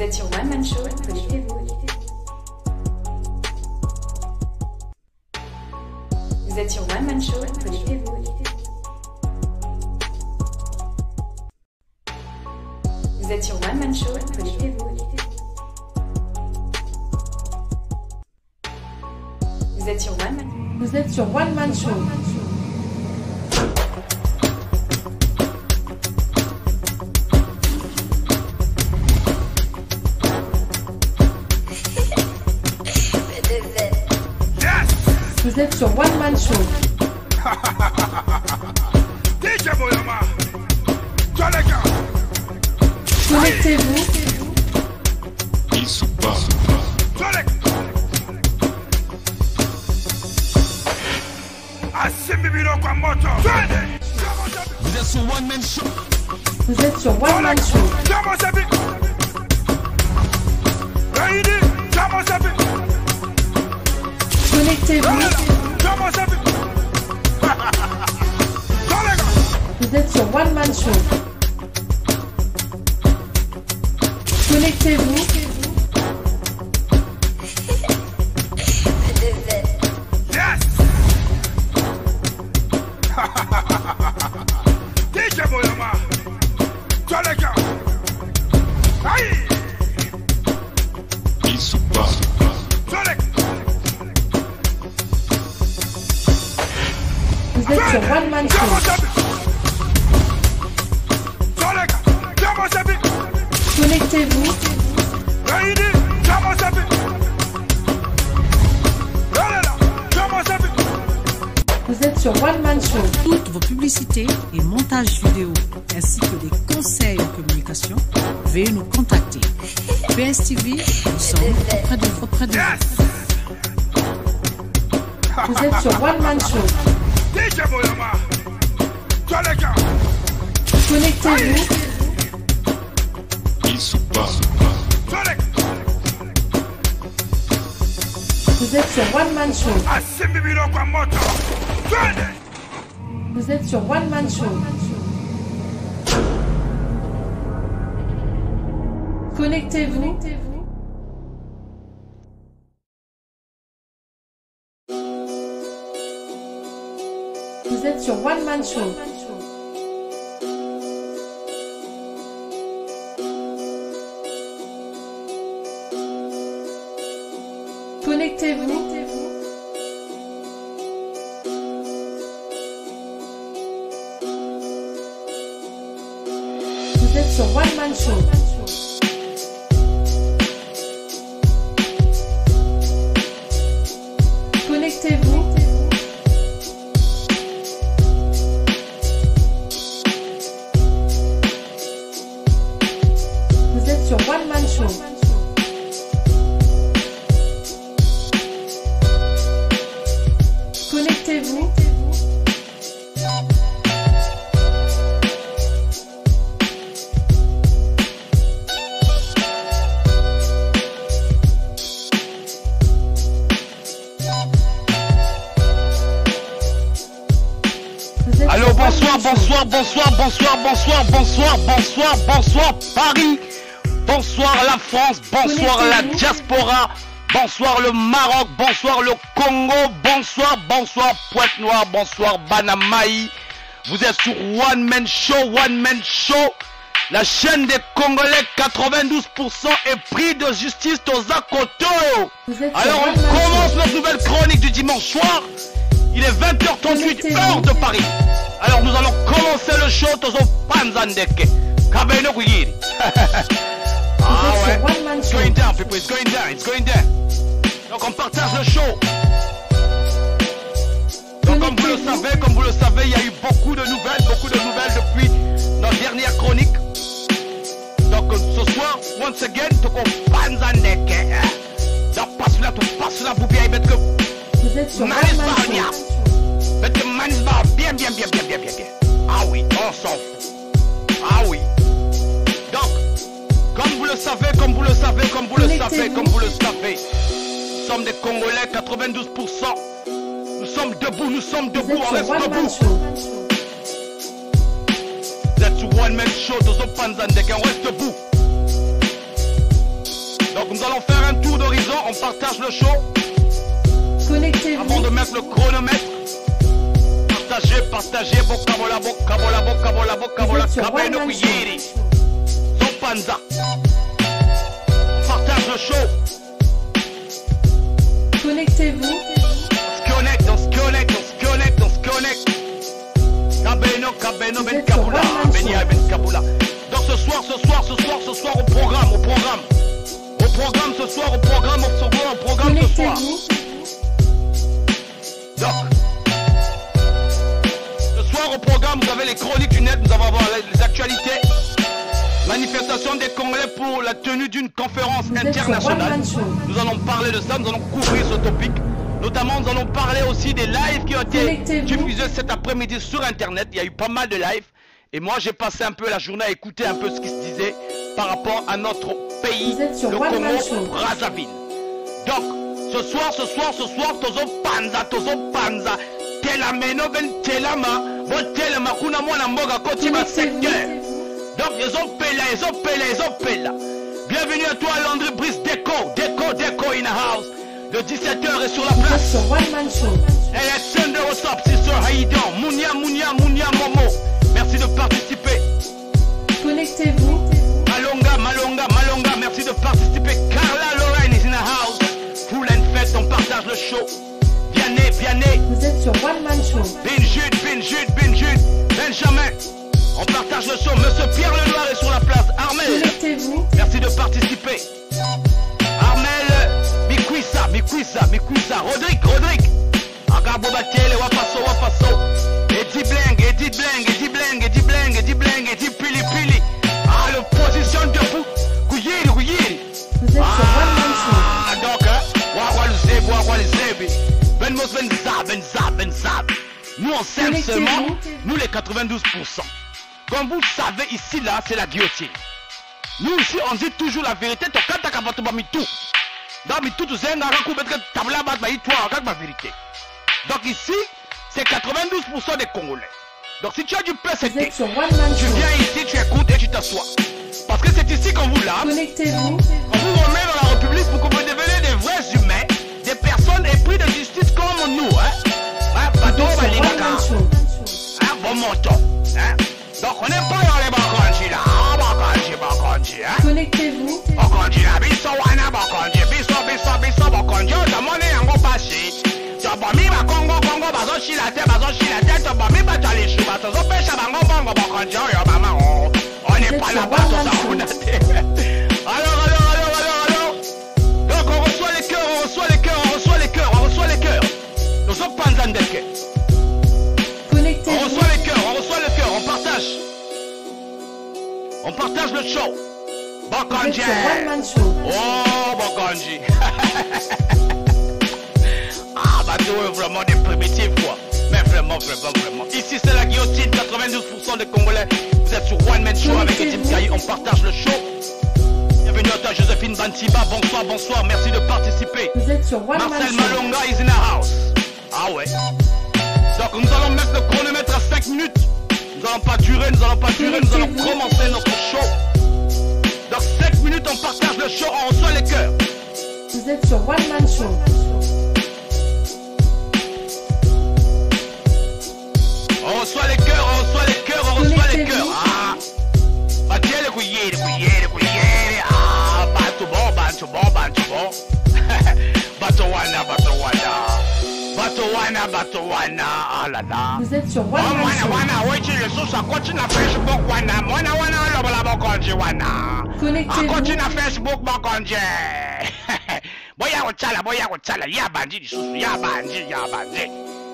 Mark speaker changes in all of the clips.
Speaker 1: êtes sur One Man Show, connectez-vous. Vous êtes sur One Man Show, connectez-vous. Vous êtes sur One Man Show, connectez-vous. Vous êtes sur One Man.
Speaker 2: Vous êtes sur One Man Show. Vous êtes sur One Man Show. Connectez-vous.
Speaker 3: Vous êtes sur One Man Show.
Speaker 2: Vous êtes sur One Man Show. Connectez-vous. Vous êtes sur One Man Show. Connectez-vous. Vous êtes sur One Man Show. Connectez-vous. Vous êtes sur One Man Show.
Speaker 4: Toutes vos publicités et montages vidéo, ainsi que des conseils en communication, veuillez nous contacter. PSTV, nous sommes auprès de vous.
Speaker 2: Vous êtes sur One Man Show. Connectez-vous. Vous êtes sur One Man Show. Vous êtes sur One Man Show. Connectez-vous. Vous êtes sur One Man Show. Connectez-vous. Vous êtes sur One Man Show. Connectez-vous. Vous êtes sur One Man Show. Connectez-vous.
Speaker 3: Allô, bonsoir Paris, bonsoir la France, bonsoir la diaspora, bonsoir le Maroc, bonsoir le Congo, bonsoir Pointe-Noire, bonsoir Banamaï. Vous êtes sur One Man Show, la chaîne des Congolais, 92% et prix de justice aux Akoto. Alors on commence notre nouvelle chronique du dimanche soir. Il est 20h38 heure de Paris. Alors nous allons commencer le show Tozo Panzandeke. Kabeno Kuyiri. Ah ouais. It's going down, people, it's going down. Donc on partage le show. Donc comme vous le savez, il y a eu beaucoup de nouvelles depuis notre dernière chronique. Donc ce soir, once again, Tozo Panzandeke. Donc passe là, vous bien mettre que
Speaker 2: Vous êtes sur One Man Show.
Speaker 3: Mettez Manisbar bien. Ah oui, on s'en fout. Ah oui. Donc, comme vous le savez, nous sommes des Congolais, 92%. Nous sommes debout, on reste debout. Vous êtes sur One Man Show, Tozo Panzandeke, on reste debout. nous allons faire un tour d'horizon, on partage le show.
Speaker 2: Connectez-vous.
Speaker 3: Avant de mettre le chronomètre. Partagez, bokabola, kabeno kuyiri. Zopanza. Partage le show.
Speaker 2: Connectez-vous.
Speaker 3: On se connecte. Kabeno, ben kabula, ben kabula. Donc ce soir, au programme. Au programme ce soir, ce soir. Donc, ce soir au programme, vous avez les chroniques du net, nous allons avoir les actualités. Manifestation des Congolais pour la tenue d'une conférence internationale. Nous allons parler de ça, nous allons couvrir ce topic. Notamment, nous allons parler aussi des lives qui ont été diffusés cet après-midi sur Internet. Il y a eu pas mal de lives. Et moi, j'ai passé un peu la journée à écouter un peu ce qui se disait par rapport à notre pays, le Congo Brazzaville. Donc, ce soir, Tozo Panza, Telameno Ben Telama, Botelama, Kuna Mwana Moga, Kotima secteur. Donc, ils ont payé. Bienvenue à toi, Landry Brice Deco in the house. Le 17h est sur la place.
Speaker 2: Sur One Man Show.
Speaker 3: Hey, Thunder, what's up, sister? How you doing? Mounia, Momo. Merci de participer.
Speaker 2: Connectez-vous.
Speaker 3: Malonga, merci de participer. Carla Lorraine is in the house. Full and fête, on partage le show. Vianney.
Speaker 2: Vous êtes sur One Man Show.
Speaker 3: Benjude. Benjamin. On partage le show. Monsieur Pierre Lenoir est sur la place. Armel.
Speaker 2: Connectez-vous.
Speaker 3: Merci de participer. Armel. Mikuisa. Rodrigue. Agabo Batele, Wapaso. Eddie Pili. Ah, le position debout. Kouyiri.
Speaker 2: Vous êtes sur One Man Show.
Speaker 3: Ah, donc, Ben Zab. Nous, on s'aime seulement, nous les 92%. Comme vous le savez, ici, là, c'est la guillotine. Nous, ici, on dit toujours la vérité. Donc ici, c'est 92% des Congolais. Donc si tu as du PCT, tu viens ici, tu écoutes et tu t'assois. Parce que c'est ici qu'on vous lave.
Speaker 2: Connectez-vous.
Speaker 3: On vous remet dans la République pour que vous deveniez des vrais humains, des personnes épris de justice comme nous. Bon montant. Donc on n'est pas dans les Bakanji là. Bakanji.
Speaker 2: Connectez-vous.
Speaker 3: Bakanji là. Biso Bakanji. Damone yango pashi. Tobomi ba Congo bazo shilate. Tobomi ba talishu. Bazo pesha bango bongo Bakanji. Yo mama on n'est pas là-bas tout ça on a été. Alors. Donc on reçoit les cœurs. Nous sommes pas en deke.
Speaker 2: Connectez-vous.
Speaker 3: On reçoit les cœurs, on partage le show. Bakanji. Oh, Bakanji. Ah, bah, nous, vraiment des primitifs, quoi. Mais vraiment. Ici, c'est la guillotine, 92% des Congolais. Vous êtes sur One Man Show avec Edim Kayi, on partage le show. Bienvenue à toi, Joséphine Bantiba. Bonsoir, merci de participer.
Speaker 2: Vous êtes sur One Man
Speaker 3: Marcel
Speaker 2: Show.
Speaker 3: Malonga is in the house. Ah ouais. Donc nous allons mettre le chronomètre à 5 minutes. Nous allons pas durer, nous allons commencer notre show. Donc 5 minutes, on partage le show, on reçoit les cœurs.
Speaker 2: Vous êtes sur One Man Show.
Speaker 3: On reçoit les cœurs. Ah. Batiele kuyere. Ah, bantu bon. Batowana. Ah là là.
Speaker 2: Vous êtes sur One Man Show.
Speaker 3: Facebook Bakonje. Boya ochala. Ya bandi.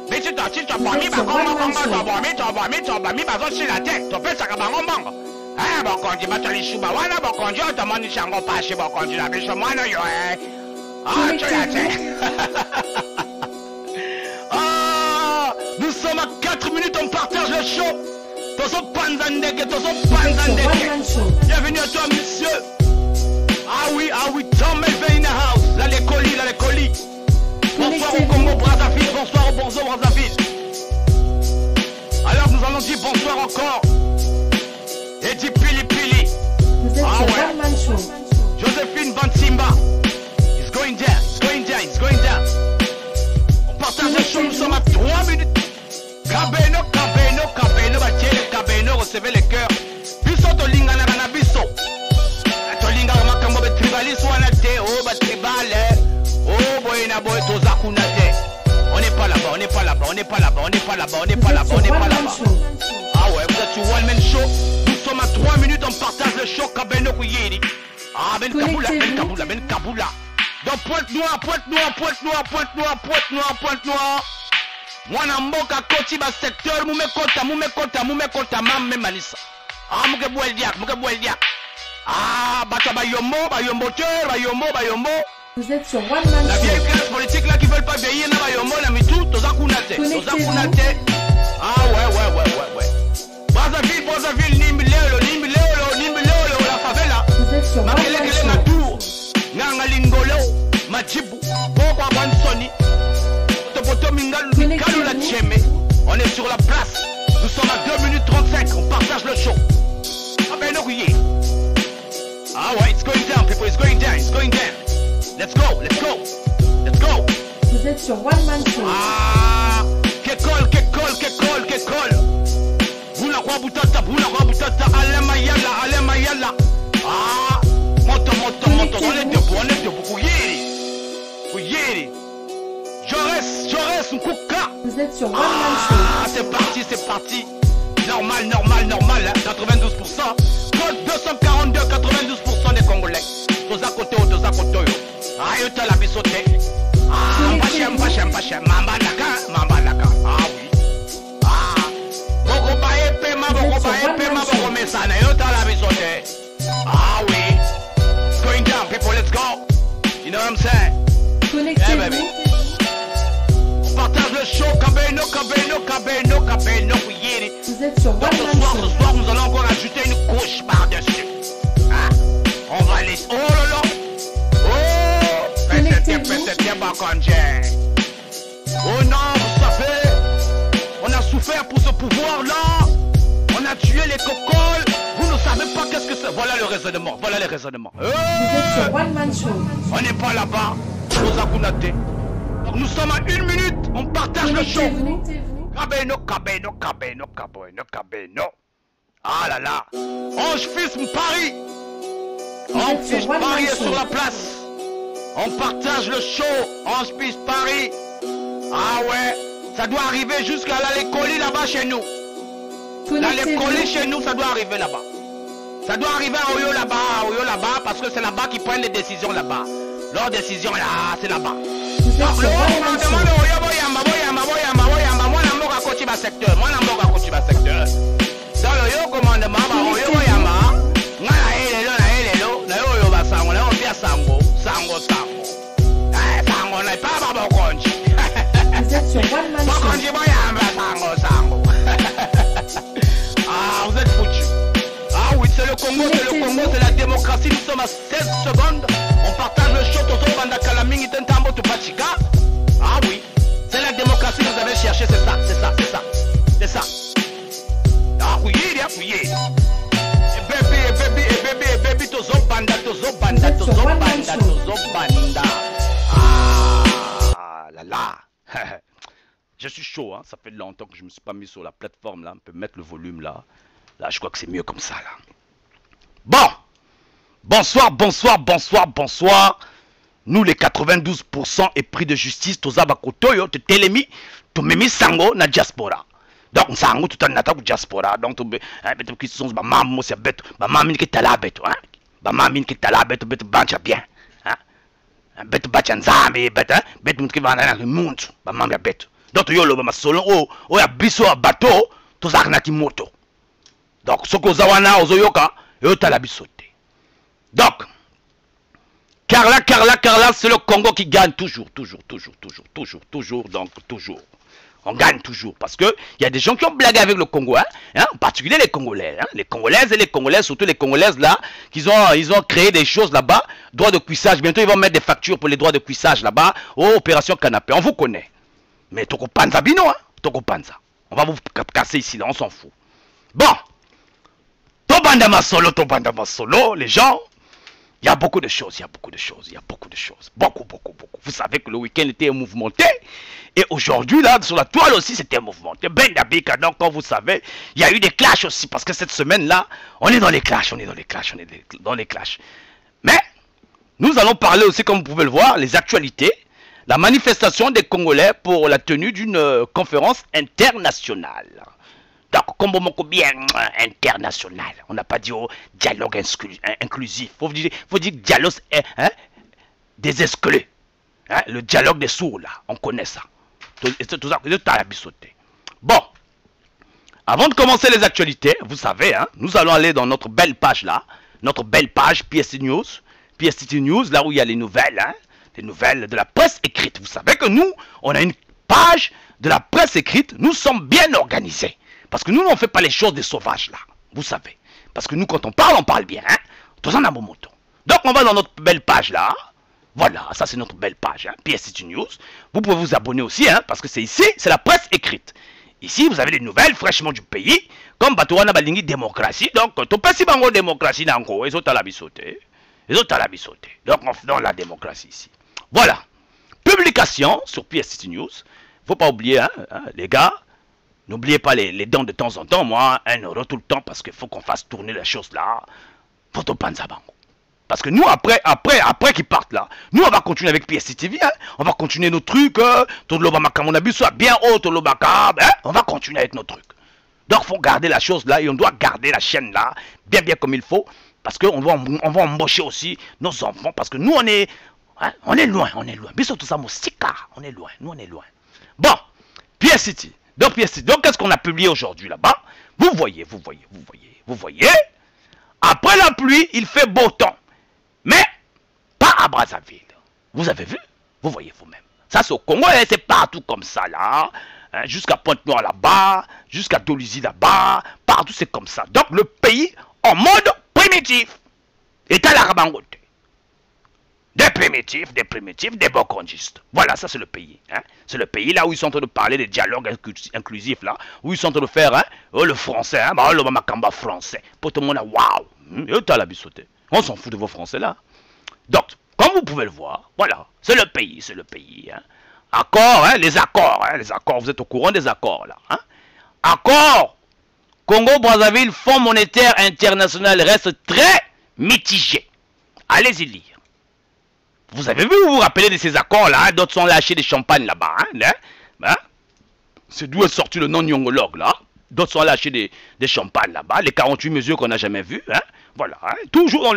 Speaker 3: Mais tu dois pas mis bazo sur la tête. Tu fais ça comme un bango. Ah, Bakonje, batali shuba. Wana Bakonje, on demande si on passe chez Bakonje la biche moi no yo. Ah, tu l'as fait. Ah, nous sommes à 4 minutes, on partage le show. Tozo Panzandeke. Bienvenue à toi, monsieur. Ah oui, Tom Melvin in the house. Là, les colis. Bonsoir au Congo Brazzaville, bonsoir au Bonzo Brazzaville. Alors, nous allons dire bonsoir encore. Eddie Pili.
Speaker 2: Vous êtes sur One Man Show.
Speaker 3: Joséphine Bansimba. It's going down, it's going down, it's going down. On partage le show, nous sommes à 3 minutes. Kabeno, Kabeno, Kabeno, Batiele, Kabeno, recevez les cœurs. Biso to linga na biso. To linga makambo be tribaliste wana te, oh ba tribale. Oh boy na boy to zakuna te. On n'est pas là-bas, on n'est pas là-bas, on n'est pas là-bas, on n'est pas là-bas, on n'est pas là-bas, on n'est pas là-bas. Ah ouais, vous êtes sur One Man Show. Nous sommes à 3 minutes, on partage le show Kabeno Kouyeri. Ah ben Kaboula, ben Kaboula, ben Kaboula. Donc Pointe Noire, Pointe Noire, Pointe Noire, Pointe Noire, Pointe Noire, Pointe Noire. Mwana mboka koti ba secteur mumekota mamme malisa. Ah muke bweldiak. Ah bata bayombo teur, bayombo.
Speaker 2: Vous êtes sur One Man
Speaker 3: La
Speaker 2: Show.
Speaker 3: vieille classe politique là qui veulent pas vieillir na bayombo na mitou, toza kunate. Ah ouais. Brazzaville, Nimbilelo, la favela.
Speaker 2: Vous êtes sur One Man
Speaker 3: Makelekele
Speaker 2: Show.
Speaker 3: Matour, Nganga Lingolo, Majibu, Boko Wansoni. On est sur la place. Nous sommes à 2 minutes 35. On partage le show. Ah ben non, oui. Ah ouais, it's going down, people. It's going down. Let's go.
Speaker 2: Vous êtes sur One Man Show.
Speaker 3: Ah, qu'école. Buna kwa butata. Ale mayala. Ah, moto. On est debout. Kouyeri. Jaurès, Nkouka.
Speaker 2: Vous êtes sur One Man Show.
Speaker 3: Ah, c'est parti. Normal, hein, 92%. Code 242, 92% des Congolais. Deux à côté. Ah, yo t'as la bisoté. Ah, Mbachem. Mamba Naka. Ah oui. Ah. Boko Mesana. Yo t'as la bisoté. Ah oui. It's going down, people, let's go. You know what I'm saying?
Speaker 2: Connectez-vous.
Speaker 3: Partage le show, Kabeno, Kouyeri.
Speaker 2: Vous êtes sur One
Speaker 3: Donc
Speaker 2: Man Show.
Speaker 3: ce soir, nous allons encore ajouter une couche par-dessus. Hein? On va les... Oh là là! Oh! C'était pas congé. Oh non, vous savez, on a souffert pour ce pouvoir-là. On a tué les cocoles. Vous ne savez pas qu'est-ce que c'est. Voilà les raisonnements.
Speaker 2: Vous êtes sur One Man Show.
Speaker 3: On n'est pas là-bas. Nous avons noté. Donc nous sommes à 1 minute. On partage le show.
Speaker 2: Connectez-vous.
Speaker 3: Kabeno. Ah là là. Ange Fils Paris. Ange Fils
Speaker 2: One Man
Speaker 3: Paris est
Speaker 2: Show.
Speaker 3: sur la place. On partage le show. Ange Fils Paris. Ah ouais. Ça doit arriver jusqu'à l'école là-bas chez nous. Dans les colis chez nous, ça doit arriver là-bas. Ça doit arriver à Oyo là-bas, parce que c'est là-bas qu'ils prennent les décisions là-bas. Leurs décisions là, c'est là-bas.
Speaker 2: Vous êtes sur One Man Show.
Speaker 3: Secteur. Dans le yo commandement, Oyo Yama,
Speaker 2: Vous êtes sur One Man Show.
Speaker 3: Ah, vous êtes foutus. Ah oui, c'est le Congo, c'est la démocratie. Nous sommes à 16 secondes. On partage le show. Ah oui, c'est la démocratie que vous avez cherché, c'est ça. Ah oui, baby, tozo banda. Ah là là. Je suis chaud, hein. Ça fait longtemps que je ne me suis pas mis sur la plateforme là. On peut mettre le volume là. Là, je crois que c'est mieux comme ça là. Bon. Bonsoir. Nous les 92% et prix de justice, tozaba kotoyo, te telemi, to memi sango na diaspora. Donc sango tout en attaque diaspora. Donc to beto qui sont ba mamu c'est beto, ba mamine qui tala beto, hein. Ba mamine qui tala beto bancha bien, hein. Beto bacha nzambe beto, hein. Beto mutki va na monde, ba mamia beto. Donc yo lo ba solo o ya biso a bateau, to zaknati moto. Donc ce que zawana ozoyoka, yo tala bisote. Donc Carla, c'est le Congo qui gagne toujours. Donc, toujours. On gagne toujours. Parce qu'il y a des gens qui ont blagué avec le Congo. Hein, en particulier les Congolais. Hein, les Congolaises et les Congolais, surtout les Congolaises là, ils ont créé des choses là-bas. Droits de cuissage. Bientôt, ils vont mettre des factures pour les droits de cuissage là-bas. Oh, opération canapé. On vous connaît. Mais Toko Panza Bino, hein. Toko Panza. On va vous casser ici, là. On s'en fout. Bon. Tobandama solo, les gens. Il y a beaucoup de choses, il y a beaucoup de choses, il y a beaucoup de choses. Beaucoup, beaucoup, beaucoup. Vous savez que le week-end était mouvementé. Et aujourd'hui, là, sur la toile aussi, c'était mouvementé. Ben d'Abika, donc, comme vous savez, il y a eu des clashs aussi. Parce que cette semaine-là, on est dans les clashs, on est dans les clashs, on est dans les clashs. Mais, nous allons parler aussi, comme vous pouvez le voir, les actualités. La manifestation des Congolais pour la tenue d'une conférence internationale. Donc, comme on bien international, on n'a pas dit dialogue inclusif. Il faut dire dialogue des exclus. Hein, le dialogue des sourds, là, on connaît ça. Tout ça, bon, avant de commencer les actualités, vous savez, hein, nous allons aller dans notre belle page là, notre belle page PST News, là où il y a les nouvelles, hein, les nouvelles de la presse écrite. Vous savez que nous, on a une page de la presse écrite, nous sommes bien organisés. Parce que nous, on ne fait pas les choses des sauvages, là. Vous savez. Parce que nous, quand on parle bien. Hein. Tous en moto. Donc, on va dans notre belle page, là. Voilà, ça, c'est notre belle page. Hein. PST News. Vous pouvez vous abonner aussi, hein, parce que c'est ici, c'est la presse écrite. Ici, vous avez des nouvelles fraîchement du pays. Comme Batouana Balingi démocratie. Donc, tu peux si bango démocratie d'encore. Ils ont à la bissoter. Donc, on fait dans la démocratie ici. Voilà. Publication sur PST News. Il ne faut pas oublier, hein, les gars. N'oubliez pas les dons de temps en temps, moi, 1 euro tout le temps, parce qu'il faut qu'on fasse tourner la chose là. Photo Panzabango. Parce que nous, après qu'ils partent là, nous, on va continuer avec PST TV, hein. On va continuer nos trucs, tout le monde soit bien haut, tout le hein. On va continuer avec nos trucs. Donc, il faut garder la chose là, et on doit garder la chaîne là, bien comme il faut, parce qu'on va embaucher aussi nos enfants, parce que nous, on est loin. Biso tout ça, Mosika, on est loin, nous, on est loin. Bon, PST. Donc, qu'est-ce qu'on a publié aujourd'hui là-bas? Vous voyez. Après la pluie, il fait beau temps. Mais, pas à Brazzaville. Vous avez vu? Vous voyez vous-même. Ça, c'est au Congo, c'est partout comme ça, là. Hein, jusqu'à Pointe-Noire là-bas, jusqu'à Dolisie là-bas. Partout, c'est comme ça. Donc, le pays en mode primitif. Et à la Rabangote. Des primitifs, des bocondistes. Voilà, ça c'est le pays. Hein. C'est le pays là où ils sont en train de parler des dialogues inclusifs là, où ils sont en train de faire hein, le français, hein, le Makamba français. Pour tout le monde, waouh, on s'en fout de vos français là. Donc, comme vous pouvez le voir, voilà, c'est le pays. Hein. Accords, hein, les accords, vous êtes au courant des accords là. Hein. Accords, Congo-Brazzaville, Fonds monétaire international reste très mitigé. Allez-y lire. Vous avez vu, vous vous rappelez de ces accords-là, hein? D'autres sont lâchés des champagnes là-bas. Hein? C'est d'où est sorti le non-nyongologue, là. D'autres sont lâchés des champagnes là-bas, les 48 mesures qu'on n'a jamais vues. Hein? Voilà, hein? Toujours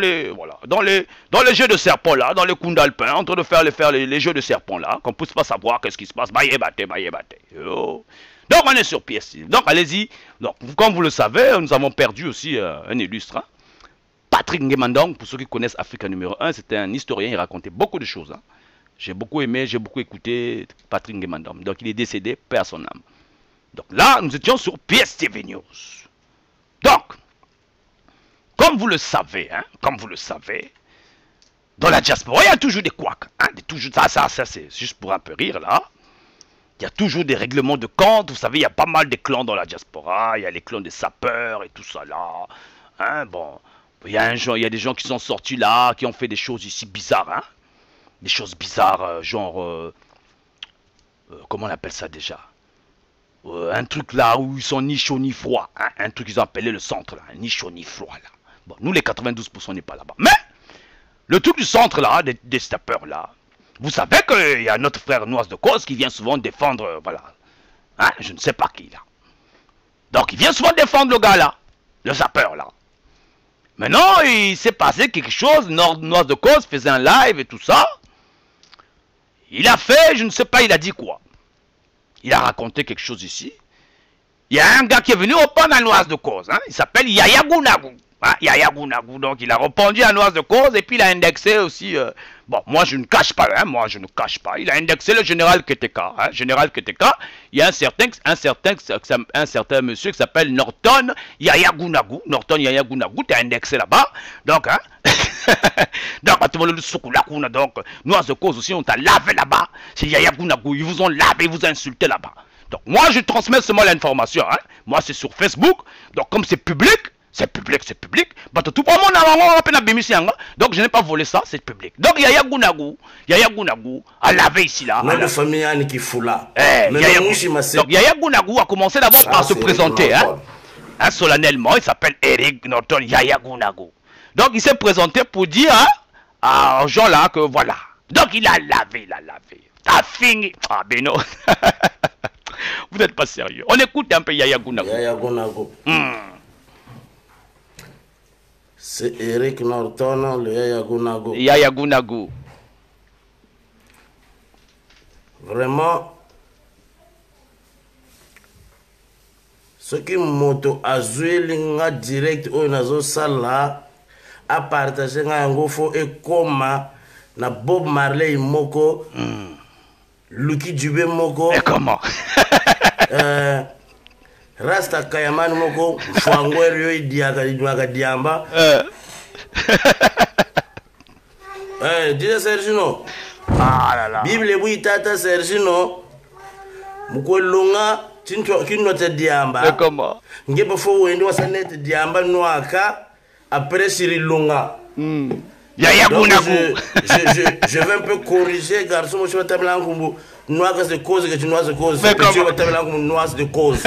Speaker 3: dans les jeux de serpents là, dans les coups d'alpin, en train de faire les jeux de serpents là, qu'on ne puisse pas savoir qu'est-ce qui se passe. Baye bate. Oh. Donc on est sur PST. Donc allez-y. Donc, comme vous le savez, nous avons perdu aussi un illustre. Hein? Patrick Ngemandong, pour ceux qui connaissent Africa numéro 1, c'était un historien, il racontait beaucoup de choses. Hein. J'ai beaucoup aimé, j'ai beaucoup écouté Patrick Ngemandong. Donc il est décédé, paix à son âme. Donc là, nous étions sur PSTV News. Donc, comme vous le savez, dans la diaspora, il y a toujours des couacs. Hein, ça c'est juste pour un peu rire là. Il y a toujours des règlements de compte. Vous savez, il y a pas mal de clans dans la diaspora. Il y a les clans des sapeurs et tout ça là. Hein, bon... Il y a des gens qui sont sortis là, qui ont fait des choses ici bizarres, hein. Des choses bizarres, genre... comment on appelle ça déjà? Un truc là où ils sont ni chaud ni froid. Hein. Un truc qu'ils ont appelé le centre là, ni chaud ni froid là. Bon, nous les 92% n'est pas là-bas. Mais, le truc du centre là, des sapeurs là, vous savez qu'il y a notre frère Noise de Cause qui vient souvent défendre, voilà. Hein, je ne sais pas qui là. Donc il vient souvent défendre le gars là, le sapeur là. Maintenant, il s'est passé quelque chose, Noise de Cause faisait un live et tout ça. Il a fait, je ne sais pas, il a dit quoi. Il a raconté quelque chose ici. Il y a un gars qui est venu répondre à Noise de Cause. Hein. Il s'appelle Yaya Gounagu. Hein, Yaya Gounagu. Donc, il a répondu à Noise de Cause et puis il a indexé aussi... bon, moi, je ne cache pas. Hein, il a indexé le général Keteka. Hein. Général Keteka, il y a un certain monsieur qui s'appelle Norton Yaya Gounagu. Norton Yaya Gounagu, tu es indexé là-bas. Donc, hein... donc, Noise de Cause aussi, on t'a lavé là-bas. C'est Yaya Gounagu. Ils vous ont lavé, ils vous ont insulté là-bas. Donc, moi, je transmets seulement l'information. Hein. Moi, c'est sur Facebook. Donc, comme c'est public, C'est public, c'est public. Tout le monde donc je n'ai pas volé ça, c'est public. Donc Yaya Gounagu a lavé ici là.
Speaker 5: Même de famille Anne qui fout là.
Speaker 3: Donc Yaya Gounagu a commencé d'abord par se présenter. Hein, solennellement, il s'appelle Eric Norton Yaya Gounagu. Donc il s'est présenté pour dire aux gens là que voilà. Donc il a lavé, T'as fini. Ah Beno. Vous n'êtes pas sérieux. On écoute un peu Yaya Gounagu.
Speaker 5: Yaya Gounagu. C'est Eric Norton, le Yaya Gounagu.
Speaker 3: Yaya Gounagu.
Speaker 5: Vraiment, ce qui moto azuelinga direct au nazo sala a partagé nga fo e koma na Bob Marley moko Lucky Dube moko
Speaker 3: et comment
Speaker 5: Rasta Kayaman moko Fangwer yo diaga diamba dis Sergino
Speaker 3: ah là là
Speaker 5: Bible bui tata Sergino muko longa kinota diamba
Speaker 3: et comment
Speaker 5: ngebe fo wendo wasanete diamba noaka après Cyril Longa
Speaker 3: Yaya Gounagu.
Speaker 5: Je vais un peu corriger garçon moi je vais t'amener en noix de cause que tu noix de cause je vais t'amener en noix de cause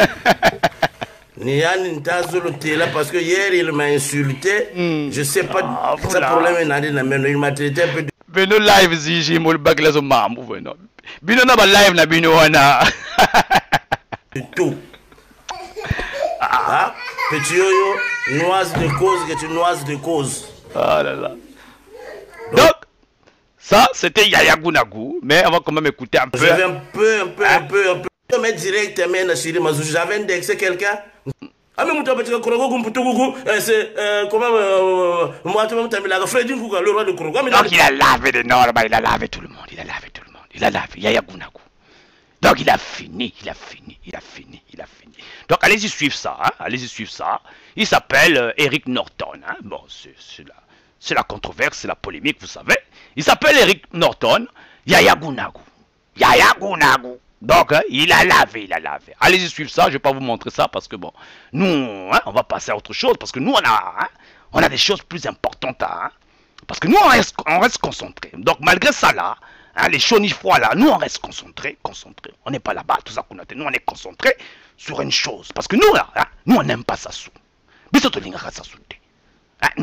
Speaker 5: Niani Ntazolo là parce que hier il m'a insulté je sais pas ce problème il m'a traité un peu de
Speaker 3: Beno live ziji mol bagla zo mambu Beno Bino na ba live na Bino wana
Speaker 5: tout petit yoyo noix de cause que tu noix de cause
Speaker 3: ah là là donc ça c'était Yaya Gounagu mais on va quand même écouter un peu
Speaker 5: je vais un peu mais direct mais na Chiri Mazou j'avais indexé quelqu'un ah mais muto petit Korogo Gumputugu c'est comment moi tu m'as mis la Freddy Kuka le roi de Korogo
Speaker 3: donc il a lavé les normes il a lavé tout le monde il a lavé Yaya Gounagu donc il a fini donc allez-y suivre ça il s'appelle Eric Norton hein. Bon c'est la controverse, c'est la polémique, vous savez. Il s'appelle Eric Norton, Yaya Gounagu. Donc, il a lavé. Allez-y suivre ça, je ne vais pas vous montrer ça parce que bon, nous, hein, on va passer à autre chose parce que nous, on a des choses plus importantes à... parce que nous, on reste concentrés. Donc, malgré ça là, hein, les chauds ni froids là, nous, on reste concentrés. On n'est pas là-bas, tout ça qu'on a. Nous, on est concentrés sur une chose. Parce que nous, là, hein, nous, on n'aime pas ça sous. Nous,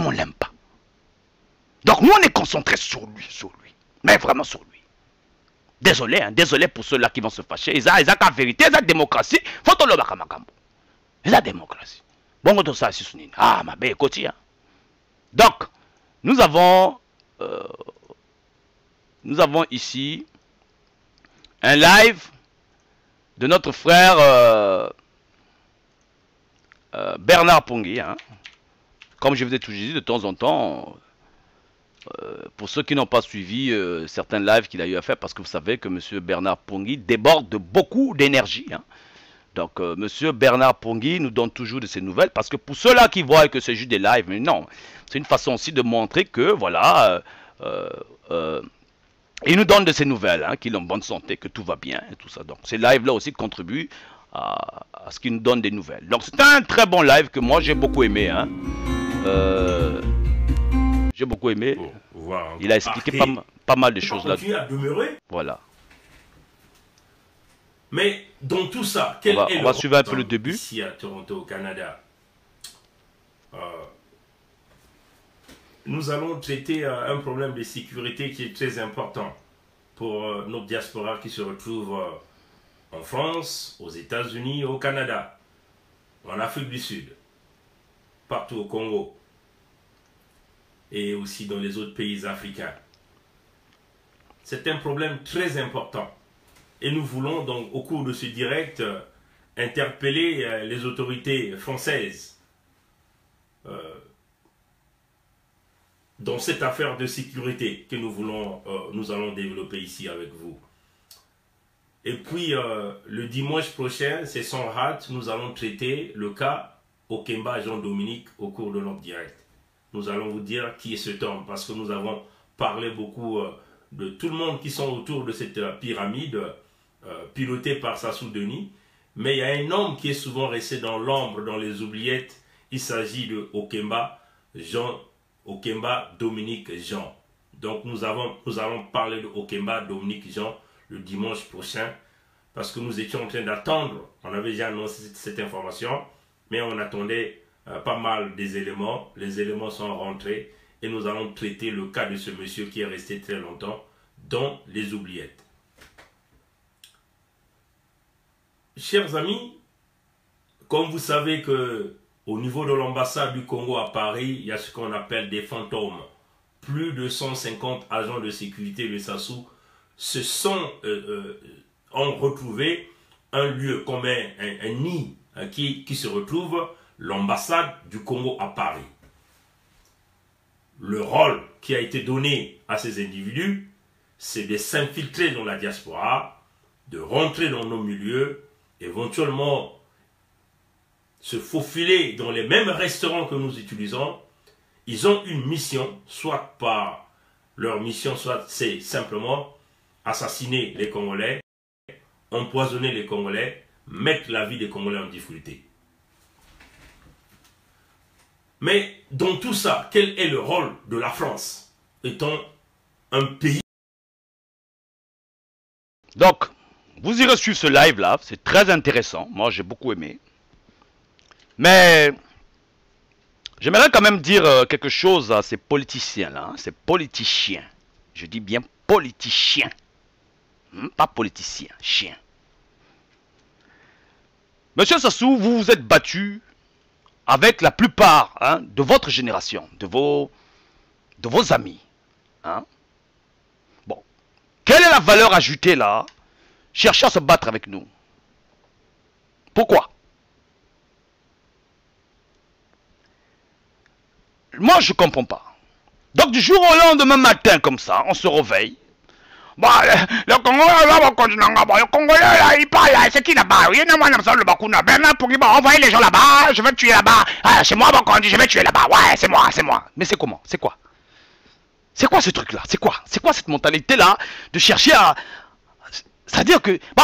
Speaker 3: on l'aime pas. Donc nous on est concentrés sur lui, mais vraiment sur lui. Désolé, hein, désolé pour ceux-là qui vont se fâcher. Ils ont la vérité, ils ont la démocratie. Faut que ils ont la démocratie. Bon, tout ça, c'est sunine. Ah, ma belle côté. Hein. Donc, nous avons ici un live de notre frère Bernard Pongui. Hein. Comme je vous ai toujours dit, de temps en temps... pour ceux qui n'ont pas suivi certains lives qu'il a eu à faire, parce que vous savez que M. Bernard Pongui déborde de beaucoup d'énergie. Hein. Donc, M. Bernard Pongui nous donne toujours de ses nouvelles, parce que pour ceux-là qui voient que c'est juste des lives, mais non, c'est une façon aussi de montrer que, voilà, il nous donne de ses nouvelles, hein, qu'il est en bonne santé, que tout va bien, et tout ça. Donc, ces lives-là aussi contribuent à ce qu'il nous donne des nouvelles. Donc, c'est un très bon live que moi, j'ai beaucoup aimé. Hein. J'ai beaucoup aimé. Il a expliqué pas mal de choses là.
Speaker 6: À demeurer.
Speaker 3: Voilà.
Speaker 6: Mais dans tout ça, quel est
Speaker 3: on va suivre un peu le début.
Speaker 6: Ici à Toronto, au Canada, nous allons traiter un problème de sécurité qui est très important pour notre diaspora qui se retrouve en France, aux États-Unis, au Canada, en Afrique du Sud, partout au Congo. Et aussi dans les autres pays africains. C'est un problème très important. Et nous voulons donc au cours de ce direct interpeller les autorités françaises dans cette affaire de sécurité que nous allons développer ici avec vous. Et puis le dimanche prochain, c'est sans rate, nous allons traiter le cas Okemba Jean-Dominique au cours de notre direct. Nous allons vous dire qui est cet homme, parce que nous avons parlé beaucoup de tout le monde qui sont autour de cette pyramide pilotée par Sassou Denis. Mais il y a un homme qui est souvent resté dans l'ombre, dans les oubliettes, il s'agit de Okemba Dominique Jean. Donc nous allons parler de Okemba Dominique Jean le dimanche prochain, parce que nous étions en train d'attendre, on avait déjà annoncé cette information, mais on attendait pas mal des éléments. Les éléments sont rentrés et nous allons traiter le cas de ce monsieur qui est resté très longtemps dans les oubliettes. Chers amis, comme vous savez que au niveau de l'ambassade du Congo à Paris, il y a ce qu'on appelle des fantômes. Plus de 150 agents de sécurité de Sassou ont retrouvé un lieu comme un nid qui se retrouve, l'ambassade du Congo à Paris. Le rôle qui a été donné à ces individus, c'est de s'infiltrer dans la diaspora, de rentrer dans nos milieux, éventuellement se faufiler dans les mêmes restaurants que nous utilisons. Ils ont une mission, soit par leur mission, soit c'est simplement assassiner les Congolais, empoisonner les Congolais, mettre la vie des Congolais en difficulté. Mais dans tout ça, quel est le rôle de la France, étant un pays?
Speaker 3: Donc, vous irez suivre ce live là, c'est très intéressant, moi j'ai beaucoup aimé. Mais j'aimerais quand même dire quelque chose à ces politiciens là, ces politiciens. Je dis bien politiciens, pas politiciens, chiens. Monsieur Sassou, vous vous êtes battu avec la plupart de votre génération, de vos amis. Bon, quelle est la valeur ajoutée là? Chercher à se battre avec nous. Pourquoi? Moi, je ne comprends pas. Donc, du jour au lendemain matin, comme ça, on se réveille. Bon, le Congolais, là, le Congolais, là, il parle, c'est qui là-bas? Oui, non, moi, le Bakuna. Bernard Pongui, bon, envoyez les gens là-bas, je vais tuer là-bas. Ah, c'est moi, Bakondi, je vais tuer là-bas. Ouais, c'est moi, c'est moi. Mais c'est comment? C'est quoi? C'est quoi ce truc-là? C'est quoi? C'est quoi cette mentalité-là de chercher à... C'est-à-dire que, bon,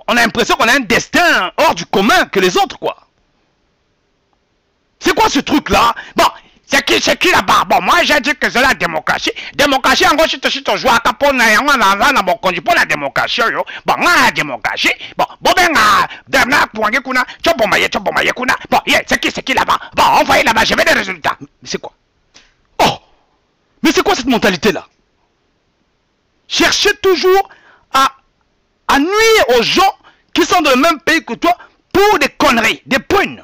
Speaker 3: on a l'impression qu'on a un destin hors du commun que les autres, quoi. C'est quoi ce truc-là? Bon, c'est qui là-bas? Bon, moi j'ai dit que c'est la démocratie. Démocratie, en gros, si tu joues à Capone, pour la démocratie, bon, la démocratie, bon, bon, c'est qui là-bas? Bon, envoyez là-bas, je veux des résultats. Mais c'est quoi? Oh, mais c'est quoi cette mentalité-là? Chercher toujours à nuire aux gens qui sont dans le même pays que toi pour des conneries, des prunes.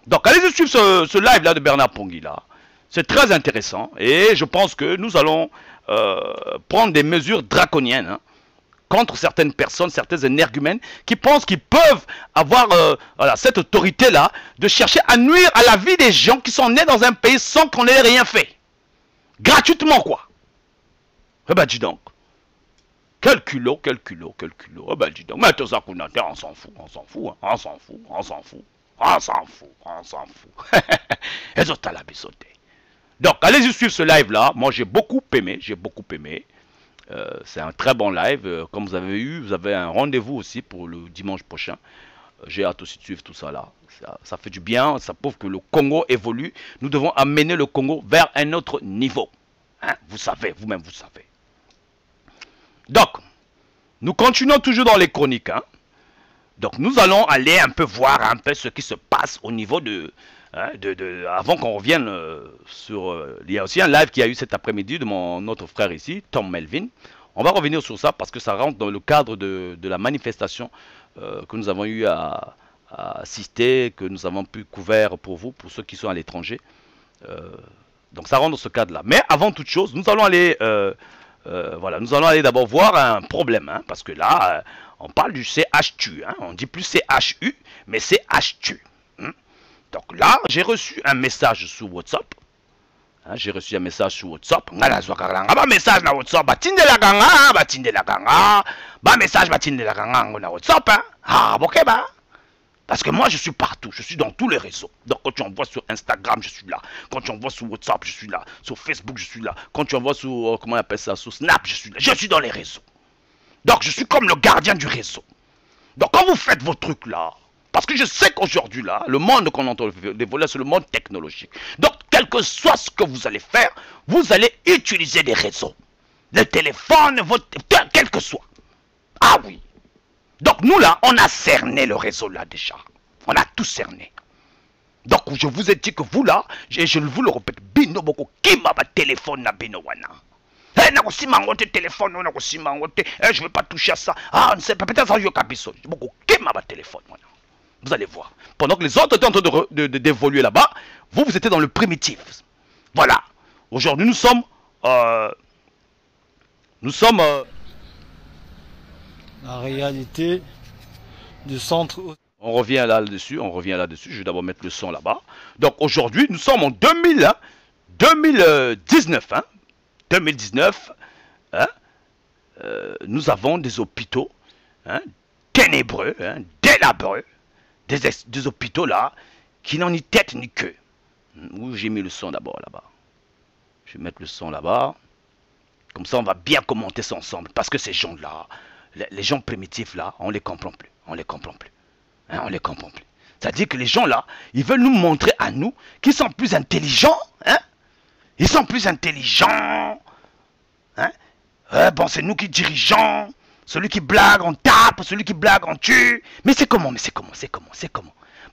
Speaker 3: Donc allez suivre ce live là de Bernard Pongui là. C'est très intéressant et je pense que nous allons prendre des mesures draconiennes contre certaines personnes, certains énergumènes qui pensent qu'ils peuvent avoir voilà, cette autorité là de chercher à nuire à la vie des gens qui sont nés dans un pays sans qu'on ait rien fait. Gratuitement quoi. Eh ben dis donc. Quel culot, quel culot, quel culot. Eh ben dis donc. Mais tout ça qu'on a, on s'en fout, on s'en fout, on s'en fout, on s'en fout. On s'en fout, on s'en fout. Les autres à la bisoté. Donc, allez-y suivre ce live-là. Moi, j'ai beaucoup aimé, j'ai beaucoup aimé. C'est un très bon live. Comme vous avez un rendez-vous aussi pour le dimanche prochain. J'ai hâte aussi de suivre tout ça là. Ça fait du bien, ça prouve que le Congo évolue. Nous devons amener le Congo vers un autre niveau. Hein? Vous savez, vous-même vous savez. Donc, nous continuons toujours dans les chroniques. Hein? Donc nous allons aller un peu voir un peu ce qui se passe au niveau avant qu'on revienne sur... il y a aussi un live qui a eu cet après-midi de notre frère ici, Tom Melvin. On va revenir sur ça parce que ça rentre dans le cadre de la manifestation que nous avons eu à assister, que nous avons pu couvrir pour vous, pour ceux qui sont à l'étranger. Donc ça rentre dans ce cadre-là. Mais avant toute chose, nous allons aller... voilà, nous allons aller d'abord voir un problème, hein, parce que là, on parle du CHU, hein, on dit plus CHU, mais CHU. Hein. Donc là, j'ai reçu un message sur WhatsApp. Hein, j'ai reçu un message sur WhatsApp. Message na WhatsApp, message na WhatsApp. Hein. Ah, ok, bah. Parce que moi, je suis partout, je suis dans tous les réseaux. Donc, quand tu envoies sur Instagram, je suis là. Quand tu envoies sur WhatsApp, je suis là. Sur Facebook, je suis là. Quand tu envoies sur, comment on appelle ça, sur Snap, je suis là. Je suis dans les réseaux. Donc, je suis comme le gardien du réseau. Donc, quand vous faites vos trucs là, Parce que je sais qu'aujourd'hui, là, le monde qu'on entend dévoiler, c'est le monde technologique. Donc, quel que soit ce que vous allez faire, vous allez utiliser des réseaux. Le téléphone, quel que soit. Ah oui. Donc, nous, là, on a cerné le réseau, là, déjà. On a tout cerné. Donc, je vous ai dit que vous, là, je vous le répète, bino boko, qui m'a téléphone na bino wana. Eh, na kosima ngote téléphone, na kosima ngote, eh, je veux pas toucher à ça. Ah, on ne sait pas, peut-être ça, je capisso. Boko, qui m'a téléphone wana. Vous allez voir. Pendant que les autres étaient en train d'évoluer là-bas, vous étiez dans le primitif. Voilà. Aujourd'hui, nous sommes...
Speaker 7: la réalité du centre...
Speaker 3: On revient là-dessus, Je vais d'abord mettre le son là-bas. Donc aujourd'hui, nous sommes en 2019. 2019, nous avons des hôpitaux ténébreux, délabreux. Des hôpitaux là, qui n'ont ni tête ni queue. Où j'ai mis le son d'abord là-bas. Je vais mettre le son là-bas. Comme ça, on va bien commenter ça ensemble. Parce que ces gens-là, les gens primitifs là, on les comprend plus. On les comprend plus. On les comprend plus. C'est-à-dire que les gens là, ils veulent nous montrer à nous qu'ils sont plus intelligents. Ils sont plus intelligents. Bon, c'est nous qui dirigeons. Celui qui blague, on tape. Celui qui blague, on tue. Mais c'est comment?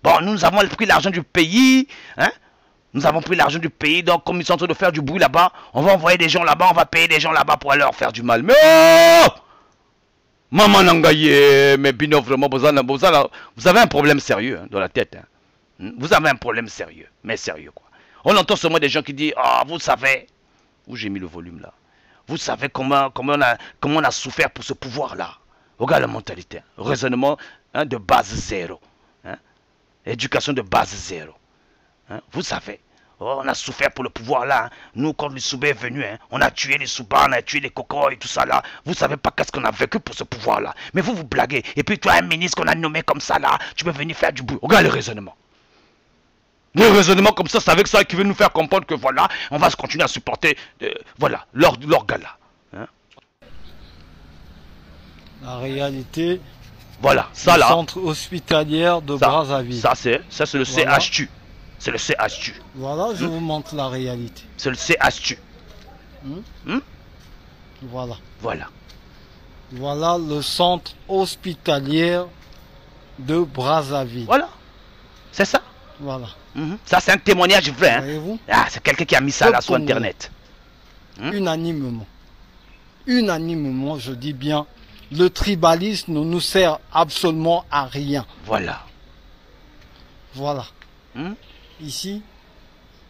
Speaker 3: Bon, nous avons pris l'argent du pays. Nous avons pris l'argent du pays. Donc, comme ils sont en train de faire du bruit là-bas, on va envoyer des gens là-bas. On va payer des gens là-bas pour aller leur faire du mal. Mais oh! Maman Nangaye, mais Bino, vraiment, vous avez un problème sérieux dans la tête. Vous avez un problème sérieux. Mais sérieux, quoi. On entend seulement des gens qui disent, ah, vous savez, où j'ai mis le volume là. Vous savez comment on a souffert pour ce pouvoir-là. Regarde la mentalité. Raisonnement de base zéro. Éducation de base zéro. Vous savez, on a souffert pour le pouvoir-là. Nous, quand les Soubé est venu, on a tué les Soubas, on a tué les Cocos et tout ça là. Vous savez pas qu'est-ce qu'on a vécu pour ce pouvoir-là. Mais vous blaguez. Et puis toi, un ministre qu'on a nommé comme ça là, tu peux venir faire du bruit. Regarde le raisonnement. Le raisonnement comme ça, c'est avec ça qui veut nous faire comprendre que voilà, on va se continuer à supporter voilà, leur gala.
Speaker 7: La réalité...
Speaker 3: Voilà, ça là.
Speaker 7: Centre hospitalier de Brazzaville.
Speaker 3: Ça c'est le voilà. CHU. C'est le CHU.
Speaker 7: Voilà, je vous montre la réalité.
Speaker 3: C'est le CHU.
Speaker 7: Voilà.
Speaker 3: Voilà.
Speaker 7: Voilà le centre hospitalier de Brazzaville.
Speaker 3: Voilà. C'est ça.
Speaker 7: Voilà.
Speaker 3: Ça c'est un témoignage vrai. Ah, c'est quelqu'un qui a mis ça là sur internet.
Speaker 7: Unanimement. Unanimement, je dis bien. Le tribalisme ne nous sert absolument à rien.
Speaker 3: Voilà.
Speaker 7: Voilà. Ici,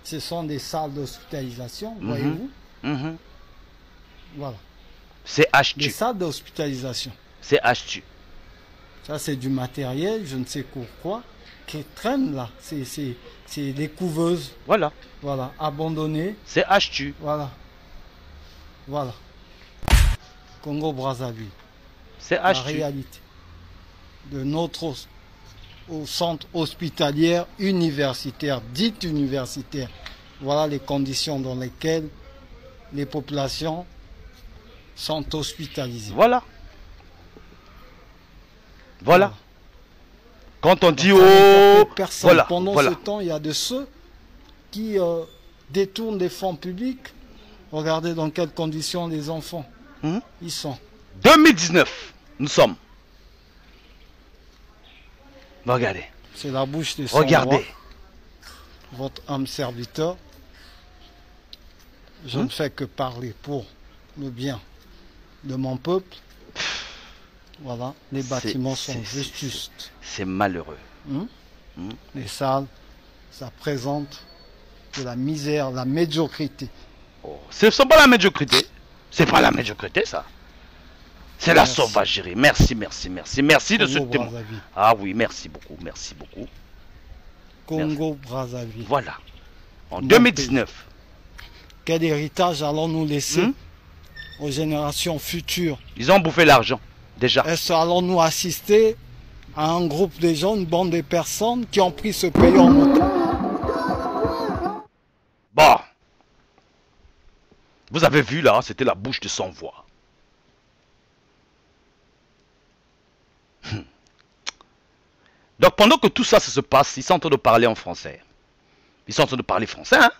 Speaker 7: ce sont des salles d'hospitalisation, voyez-vous. Voilà.
Speaker 3: CHU.
Speaker 7: Des salles d'hospitalisation.
Speaker 3: CHU.
Speaker 7: Ça, c'est du matériel, je ne sais pourquoi, qui traîne là. C'est des couveuses.
Speaker 3: Voilà.
Speaker 7: Voilà, abandonnées.
Speaker 3: CHU.
Speaker 7: Voilà. Voilà. Congo-Brazzaville.
Speaker 3: CHU.
Speaker 7: La réalité de notre au centre hospitalier universitaire, dite universitaire. Voilà les conditions dans lesquelles les populations sont hospitalisées.
Speaker 3: Voilà. Voilà. Quand on dit
Speaker 7: personne.
Speaker 3: Voilà.
Speaker 7: Pendant ce temps, il y a de ceux qui détournent des fonds publics. Regardez dans quelles conditions les enfants ils sont.
Speaker 3: 2019, nous sommes. Regardez.
Speaker 7: C'est la bouche des
Speaker 3: Regardez.
Speaker 7: Votre âme serviteur. Je ne fais que parler pour le bien de mon peuple. Voilà, les bâtiments sont vétustes.
Speaker 3: C'est malheureux.
Speaker 7: Les salles, ça présente de la misère, la médiocrité.
Speaker 3: Oh, ce n'est pas la médiocrité. C'est pas la médiocrité, ça. C'est la sauvagerie. Merci, merci, merci. Merci de ce témoin. Ah oui, merci beaucoup, merci beaucoup.
Speaker 7: Congo-Brazzaville.
Speaker 3: Voilà. En 2019.
Speaker 7: Quel héritage allons-nous laisser aux générations futures?
Speaker 3: Ils ont bouffé l'argent, déjà.
Speaker 7: Est-ce allons-nous assister à un groupe de gens, une bande de personnes qui ont pris ce pays en otage?
Speaker 3: Bon. Vous avez vu là, c'était la bouche de sans voix. Donc pendant que tout ça se passe, ils sont en train de parler en français. Ils sont en train de parler français, hein.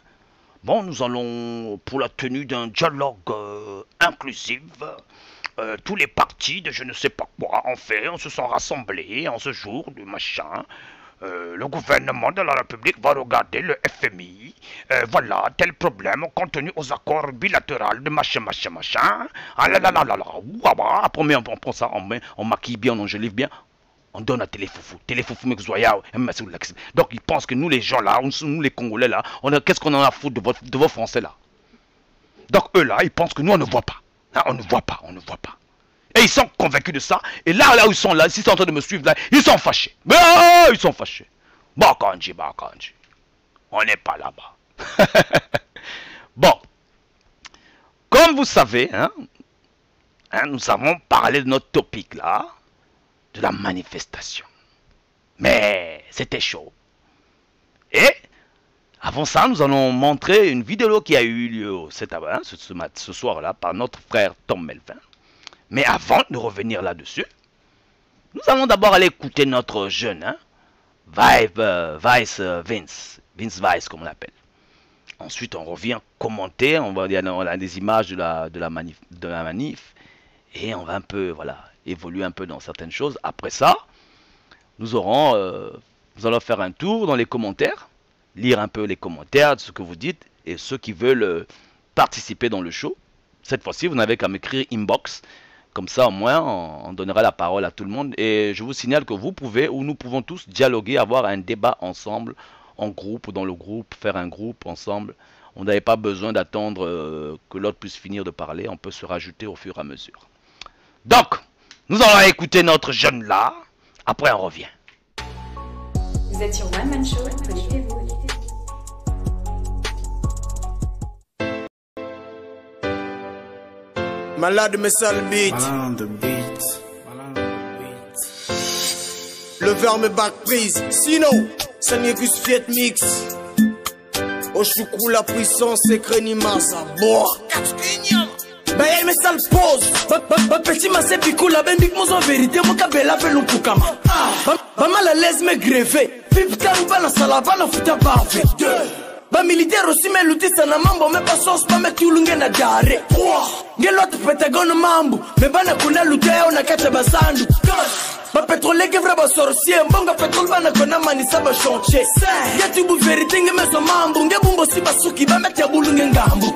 Speaker 3: Bon, nous allons, pour la tenue d'un dialogue inclusif, tous les partis de je ne sais pas quoi, en fait, on se sont rassemblés en ce jour du machin. Le gouvernement de la République va regarder le FMI. Voilà, tel problème contenu aux accords bilatéraux de machin. Ah là là là là là. Après, on prend ça, on maquille bien, on enjolive bien. On donne à Téléfoufou. Téléfoufou, mec, Zoya. Donc, ils pensent que nous, les gens là, nous, les Congolais là, qu'est-ce qu'on en a à foutre de vos Français là? Donc, eux là, ils pensent que nous, on ne voit pas. Hein, on ne voit pas. Et ils sont convaincus de ça. Et là où ils sont là, s'ils sont en train de me suivre là, ils sont fâchés. Mais ils sont fâchés. Bakanji. On n'est pas là-bas. Bon. Comme vous savez, nous avons parlé de notre topic là, de la manifestation. Mais c'était chaud. Et avant ça, nous allons montrer une vidéo qui a eu lieu ce soir-là par notre frère Tom Melvin. Mais avant de revenir là-dessus, nous allons d'abord aller écouter notre jeune, Vince Vice, comme on l'appelle. Ensuite, on revient commenter, on va dire des images de la manif, et on va un peu, voilà, évoluer un peu dans certaines choses. Après ça, nous allons faire un tour dans les commentaires, lire un peu les commentaires de ce que vous dites, et ceux qui veulent participer dans le show. Cette fois-ci, vous n'avez qu'à m'écrire inbox. Comme ça, au moins, on donnera la parole à tout le monde. Et je vous signale que vous pouvez, ou nous pouvons tous dialoguer, avoir un débat ensemble, en groupe ou dans le groupe, faire un groupe ensemble. On n'avait pas besoin d'attendre que l'autre puisse finir de parler. On peut se rajouter au fur et à mesure. Donc, nous allons écouter notre jeune là. Après, on revient.
Speaker 1: Vous êtes sur One Man Show, connectez-vous.
Speaker 8: Malade mais sale beat. Le verre me back prise. Sinon, ça n'est que Fiat Mix. Au choucou la puissance, c'est Krenima, ça boit. Bah y'a mes sales pose. Bah petit ma c'est picou la ben big en vérité. Mon cabella fait l'oukukama. Bah mal à l'aise mais grévé. Pipita ou ba la salava na futa bavé. Ba militaire aussi mais l'outil ça na mambo. Mais pas sauce pas mais tulunge na dare. Ngelote Pentagon mambo. Mais ba na kuna luteo na kata basandu. Ba pétrole que vrai ba sorcier. Mbonga pétrole ba na kona manisa ba chantier. Yatubu vérité nge meso mambo. Nge bumbo si basuki ba mette ya bulunge ngambo.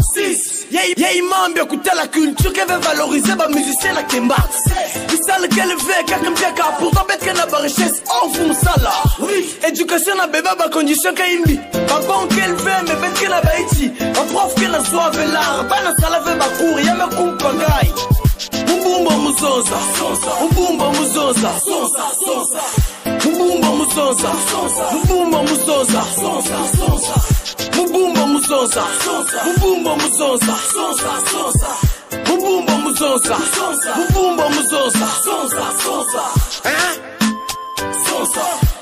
Speaker 8: Y'a imam bien écouter la culture qui veut valoriser ba musicien la kemba. Il sale qu'elle veut quelqu'un bien car pourtant bête qu'elle a ba richesse. Oh vous sala. Oui. Éducation na bébé ba condition kaimbi. Ba bon qu'elle veut mais bête qu'elle a ba iti. Ba prof qu'elle a soif l'art. Ba na sala veut ba cour y'a me kumpa gai. Mbumba muzoza, mbumba muzoza, mbumba muzoza, mbumba muzoza, mbumba muzoza, mbumba muzoza, mbumba muzoza, mbumba muzoza,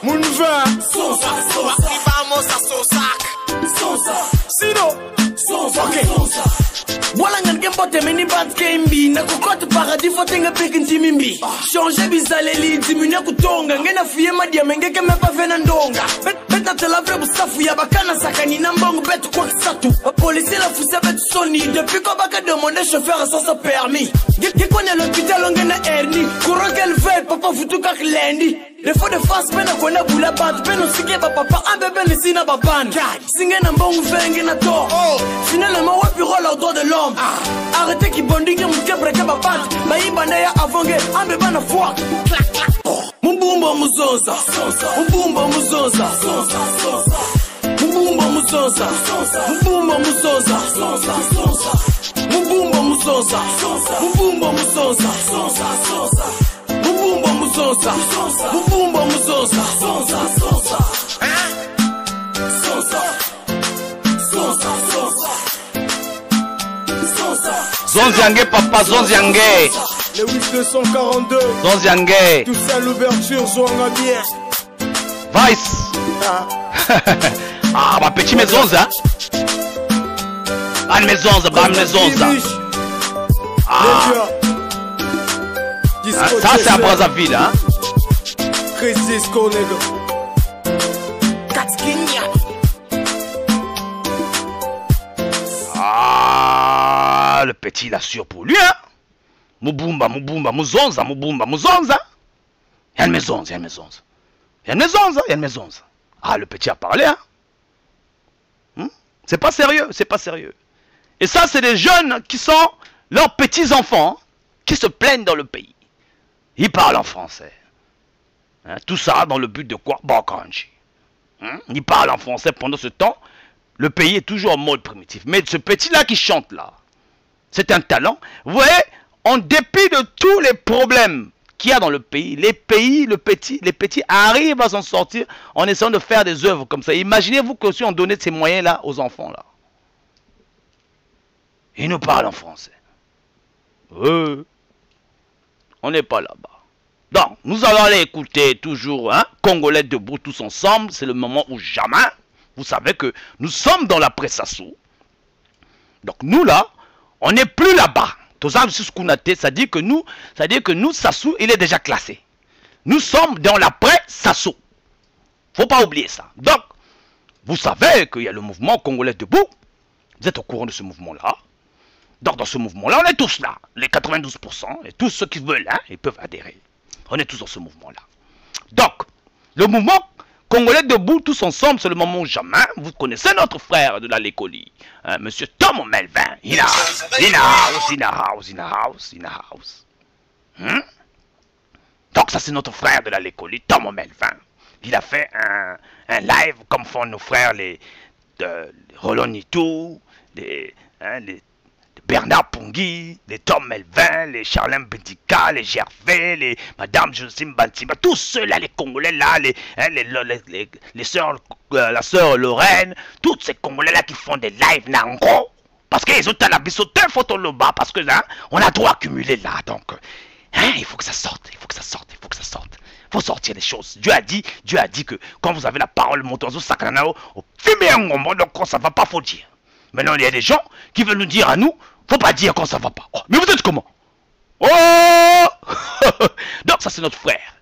Speaker 8: Munva, vamos a Sosak, Sino, okay. Voilà un game pote mini bat kembi na kukote paradis fotenga peke ntimimbi changer bizaleli diminuer kutonga ngena fiye madia mengeke mepa vena ndonga beta te la vraie busafu ya bakana sakani na mbongo betu kwa kisatu la police la fuse betu soni depuis qu'on baka demander chauffeur sans sa permis qui connaît l'hôpital ngena hernie courant qu'elle veut papa futu kak lendi les faux de face pena kona bula band pena sige ba papa un bébé le sina ba ban singe na mbongo venge na to finalement wapi rôle au droit de l'homme arrêtez qui bonding ya mkebre ka ba band maimba na ya avonge un bébé na foi mbumba muzoza mbumba muzoza mbumba muzoza mbumba muzoza mbumba muzoza mbumba muzoza Mbumba muzoza, mbumba muzoza,
Speaker 3: Zonziangue papa, Zonziangue.
Speaker 8: Le 8242.
Speaker 3: Zonziangue.
Speaker 8: Tout ça l'ouverture, Zonga bien.
Speaker 3: Vice. Ah, ma petit maisonza. Ban maisonza, ban maisonza. Ah. Ça c'est à Brazzaville, hein.
Speaker 8: Chris Disco, nigga. Katskinya.
Speaker 3: Ah, le petit, il assure pour lui, hein. Mubumba, mubumba, muzonza, mubumba, muzonza. Yann mezonza, yann mezonza. Yann mezonza, yann mezonza. Ah, le petit a parlé, hein. C'est pas sérieux, c'est pas sérieux. Et ça, c'est des jeunes qui sont leurs petits-enfants, qui se plaignent dans le pays. Ils parlent en français. Hein, tout ça dans le but de quoi? Bakanji. Ils parlent en français pendant ce temps. Le pays est toujours en mode primitif. Mais ce petit-là qui chante là, c'est un talent. Vous voyez, en dépit de tous les problèmes qu'il y a dans le pays, les petits arrivent à s'en sortir en essayant de faire des œuvres comme ça. Imaginez-vous que si on donnait ces moyens-là aux enfants là. Ils nous parlent en français. On n'est pas là-bas. Donc, nous allons aller écouter toujours, hein, Congolais debout tous ensemble. C'est le moment où jamais, vous savez que nous sommes dans la presse Sassou. Donc, nous là, on n'est plus là-bas. Ça dit que nous, Sassou, il est déjà classé. Nous sommes dans la presse Sassou. Faut pas oublier ça. Donc, vous savez qu'il y a le mouvement Congolais debout. Vous êtes au courant de ce mouvement-là. Donc, dans ce mouvement-là, on est tous là. Les 92%, et tous ceux qui veulent, hein, ils peuvent adhérer. On est tous dans ce mouvement-là. Donc, le mouvement Congolais debout, tous ensemble, c'est le moment où jamais. Vous connaissez notre frère de la Lécoli, hein, Monsieur Tom Melvin. In a house. Donc, ça, c'est notre frère de la Lécoli, Tom Melvin. Il a fait un live comme font nos frères, les Roland Nitou, les Bernard Pongui, les Tom Melvin, les Charlin Bendika, les Gervais, les Madame Josine Bantima, tous ceux-là, les Congolais-là, les sœurs, la sœur Lorraine, tous ces Congolais-là qui font des lives nango, parce qu'ils ont à la bissoté, faut on le bas, parce que là, on a droit à accumuler là, donc, hein, il faut que ça sorte, il faut faut sortir des choses. Dieu a dit que quand vous avez la parole, montanzo sakanao, au fimé donc quand ça va pas, faut dire. Maintenant, il y a des gens qui veulent nous dire à nous, faut pas dire quand ça va pas. Oh, mais vous êtes comment? Oh donc ça c'est notre frère.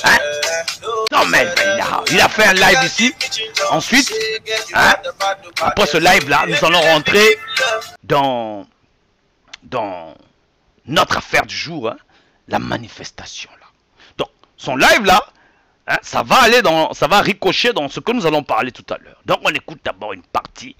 Speaker 3: Hein? Non mais il a fait un live ici. Ensuite, hein? Après ce live là, nous allons rentrer dans notre affaire du jour, hein? La manifestation là. Donc son live là, hein, ça va ricocher dans ce que nous allons parler tout à l'heure. Donc on écoute d'abord une partie,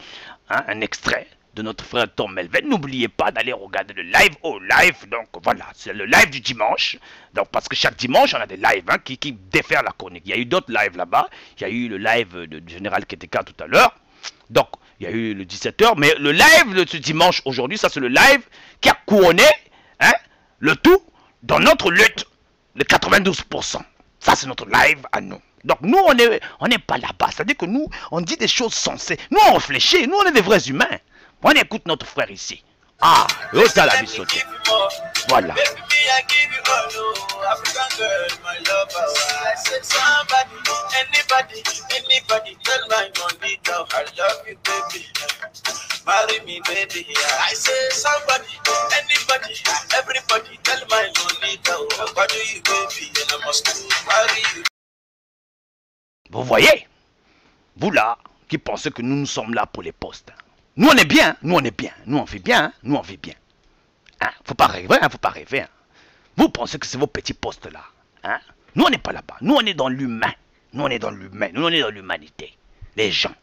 Speaker 3: hein, un extrait de notre frère Tom Melvin. N'oubliez pas d'aller regarder le live au live. Donc voilà, c'est le live du dimanche. Donc parce que chaque dimanche, on a des lives, hein, qui défèrent la chronique. Il y a eu d'autres lives là-bas. Il y a eu le live de Général Keteka tout à l'heure. Donc il y a eu le 17h. Mais le live de ce dimanche aujourd'hui, ça c'est le live qui a couronné, hein, le tout dans notre lutte, le 92%. Ça c'est notre live à nous. Donc nous, on n'est pas là-bas. C'est-à-dire que nous, on dit des choses sensées. Nous, on réfléchit. Nous, on est des vrais humains. On écoute notre frère ici. Ah, l'autre à la vie sautée. Voilà. Vous voyez? Vous là, qui pensez que nous sommes là pour les postes. Nous on est bien, nous on est bien, nous on vit bien, nous on vit bien. Hein? Faut pas rêver, hein? Faut pas rêver. Hein? Vous pensez que c'est vos petits postes là. Hein? Nous on n'est pas là-bas, nous on est dans l'humain. Nous on est dans l'humain, nous on est dans l'humanité. Les gens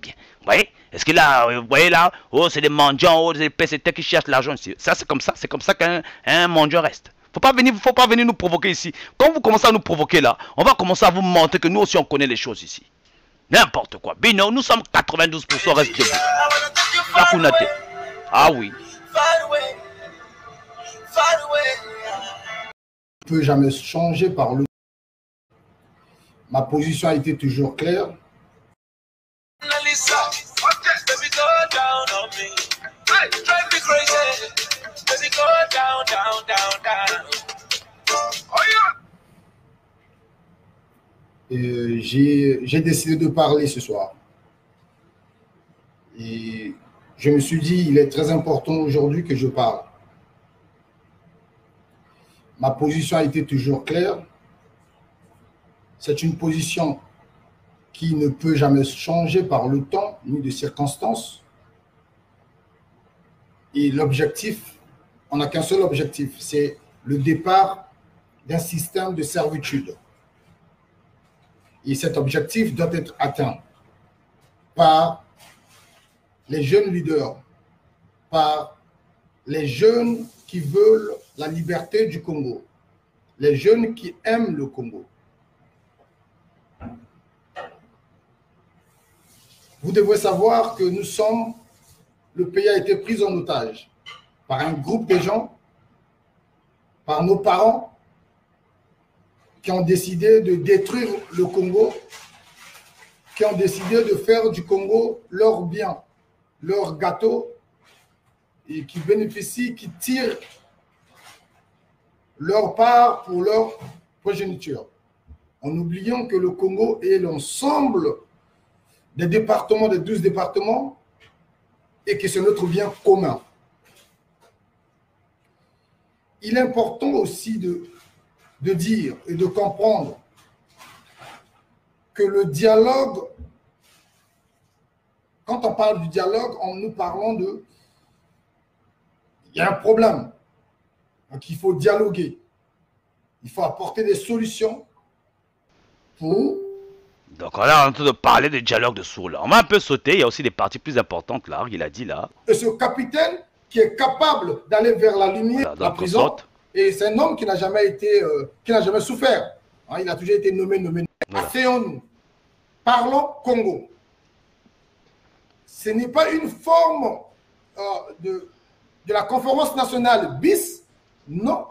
Speaker 3: bien. Vous voyez? Est-ce que là, vous voyez là, oh c'est des mendiants, oh des PCT qui cherchent l'argent ici. Ça c'est comme ça qu'un mendiant reste. Faut pas venir nous provoquer ici. Quand vous commencez à nous provoquer là, on va commencer à vous montrer que nous aussi on connaît les choses ici. N'importe quoi. Bino, nous sommes 92% reste debout. Ah oui.
Speaker 9: Je ne peux jamais changer par le... Ma position a été toujours claire. J'ai décidé de parler ce soir. Et je me suis dit, il est très important aujourd'hui que je parle. Ma position a été toujours claire. C'est une position qui ne peut jamais changer par le temps ni de circonstances. Et l'objectif, on n'a qu'un seul objectif, c'est le départ d'un système de servitude. Et cet objectif doit être atteint par les jeunes leaders, par les jeunes qui veulent la liberté du Congo, les jeunes qui aiment le Congo. Vous devez savoir que le pays a été pris en otage par un groupe de gens, par nos parents, qui ont décidé de détruire le Congo, qui ont décidé de faire du Congo leur bien, leur gâteau, et qui bénéficient, qui tirent leur part pour leur progéniture, en oubliant que le Congo est l'ensemble des départements, des 12 départements, et que c'est notre bien commun. Il est important aussi de dire et de comprendre que le dialogue, quand on parle du dialogue, nous parlons de... Il y a un problème. Donc il faut dialoguer. Il faut apporter des solutions pour...
Speaker 3: Donc on est en train de parler de dialogue de sourds là. On va un peu sauter, il y a aussi des parties plus importantes là, il a dit là.
Speaker 9: Et ce capitaine qui est capable d'aller vers la lumière, la prison, et c'est un homme qui n'a jamais été, qui n'a jamais souffert. Hein, il a toujours été nommé. Asseyons-nous. Parlons Congo. Ce n'est pas une forme de la conférence nationale bis, non.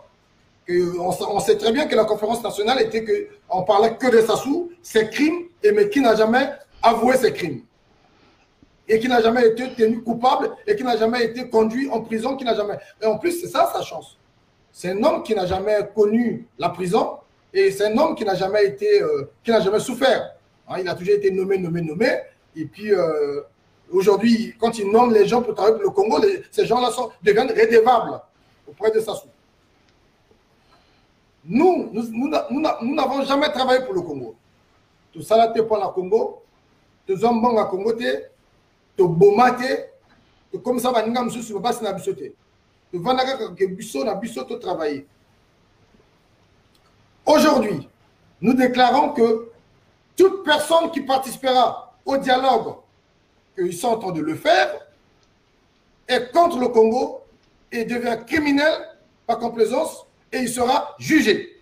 Speaker 9: On sait très bien que la conférence nationale était qu'on parlait que de Sassou, ses crimes, mais qui n'a jamais avoué ses crimes. Et qui n'a jamais été tenu coupable, et qui n'a jamais été conduit en prison, qui n'a jamais... Et en plus, c'est ça sa chance. C'est un homme qui n'a jamais connu la prison, et c'est un homme qui n'a jamais été, qui n'a jamais souffert. Hein, il a toujours été nommé. Et puis, aujourd'hui, quand il nomme les gens pour travailler pour le Congo, ces gens-là deviennent redevables auprès de Sassou. Nous n'avons jamais travaillé pour le Congo. Tout ça là, pour le Congo, tout ça bon à Congo, tout bomate, tout comme ça, va nous nous sur base na bisoté. Tout va que biso na biso tout travailler. Aujourd'hui, nous déclarons que toute personne qui participera au dialogue, qu'ils sont en train de le faire, est contre le Congo et devient criminel par complaisance. Et il sera jugé.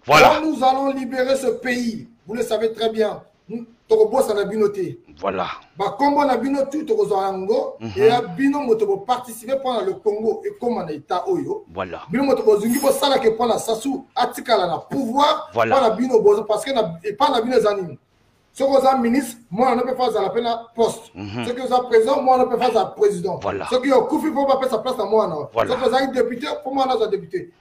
Speaker 3: Voilà.
Speaker 9: Quand nous allons libérer ce pays, vous le savez très bien, nous, Torobo, ça n'a noté.
Speaker 3: Voilà.
Speaker 9: Comme on a bien noté, Torozorango, et à Bino, on participer pendant le Congo et comme on est à Oyo.
Speaker 3: Voilà.
Speaker 9: Bino, on a ça là que pendant Sassou, Atikala na pouvoir,
Speaker 3: voilà.
Speaker 9: Pendant Bino, parce que pas Bino les animes. Ce que vous avez ministre, moi, on peut faire la peine à poste. Ce que vous avez président, moi, on peut faire la président.
Speaker 3: Voilà.
Speaker 9: Ce qui est au Koufi, pour pas faire sa place à moi.
Speaker 3: Voilà.
Speaker 9: Ce que vous avez député, pour moi, on a député.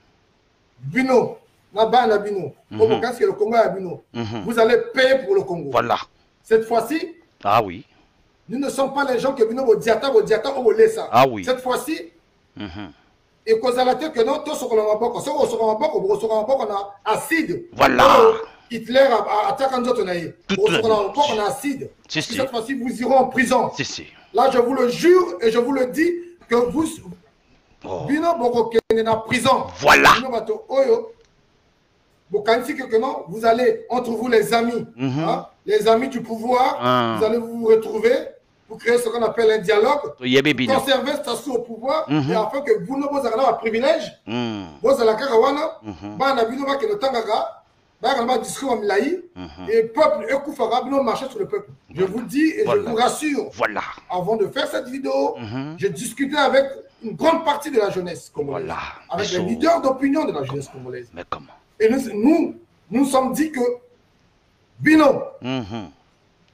Speaker 9: Bino, na Bino. Parce que le Congo est à Bino. Vous allez payer pour le Congo.
Speaker 3: Voilà.
Speaker 9: Cette fois-ci,
Speaker 3: ah oui.
Speaker 9: Nous ne sommes pas les gens qui Bino au diata ou au lesa.
Speaker 3: Ah oui.
Speaker 9: Cette fois-ci, et cause à la tête que non, tous sur le Maboko, on a acide.
Speaker 3: Voilà.
Speaker 9: Hitler a attaqué en d'autres naïs. On a acide. Cette fois-ci, vous irez en prison. Là, je vous le jure et je vous le dis que vous. Bino Boko est en prison.
Speaker 3: Voilà.
Speaker 9: Vous allez, entre vous les amis, les amis du pouvoir, vous allez vous retrouver pour créer ce qu'on appelle un dialogue, conserver Sassou au pouvoir, et afin que vous ne vous ayez un privilège, vous allez à Karawana, et peuple écoufara, marcher sur le peuple. Je vous dis et je vous rassure, avant de faire cette vidéo, j'ai discuté avec une grande partie de la jeunesse congolaise, avec les leaders d'opinion de la jeunesse congolaise.
Speaker 3: Mais comment?
Speaker 9: Et nous sommes dit que, Bino,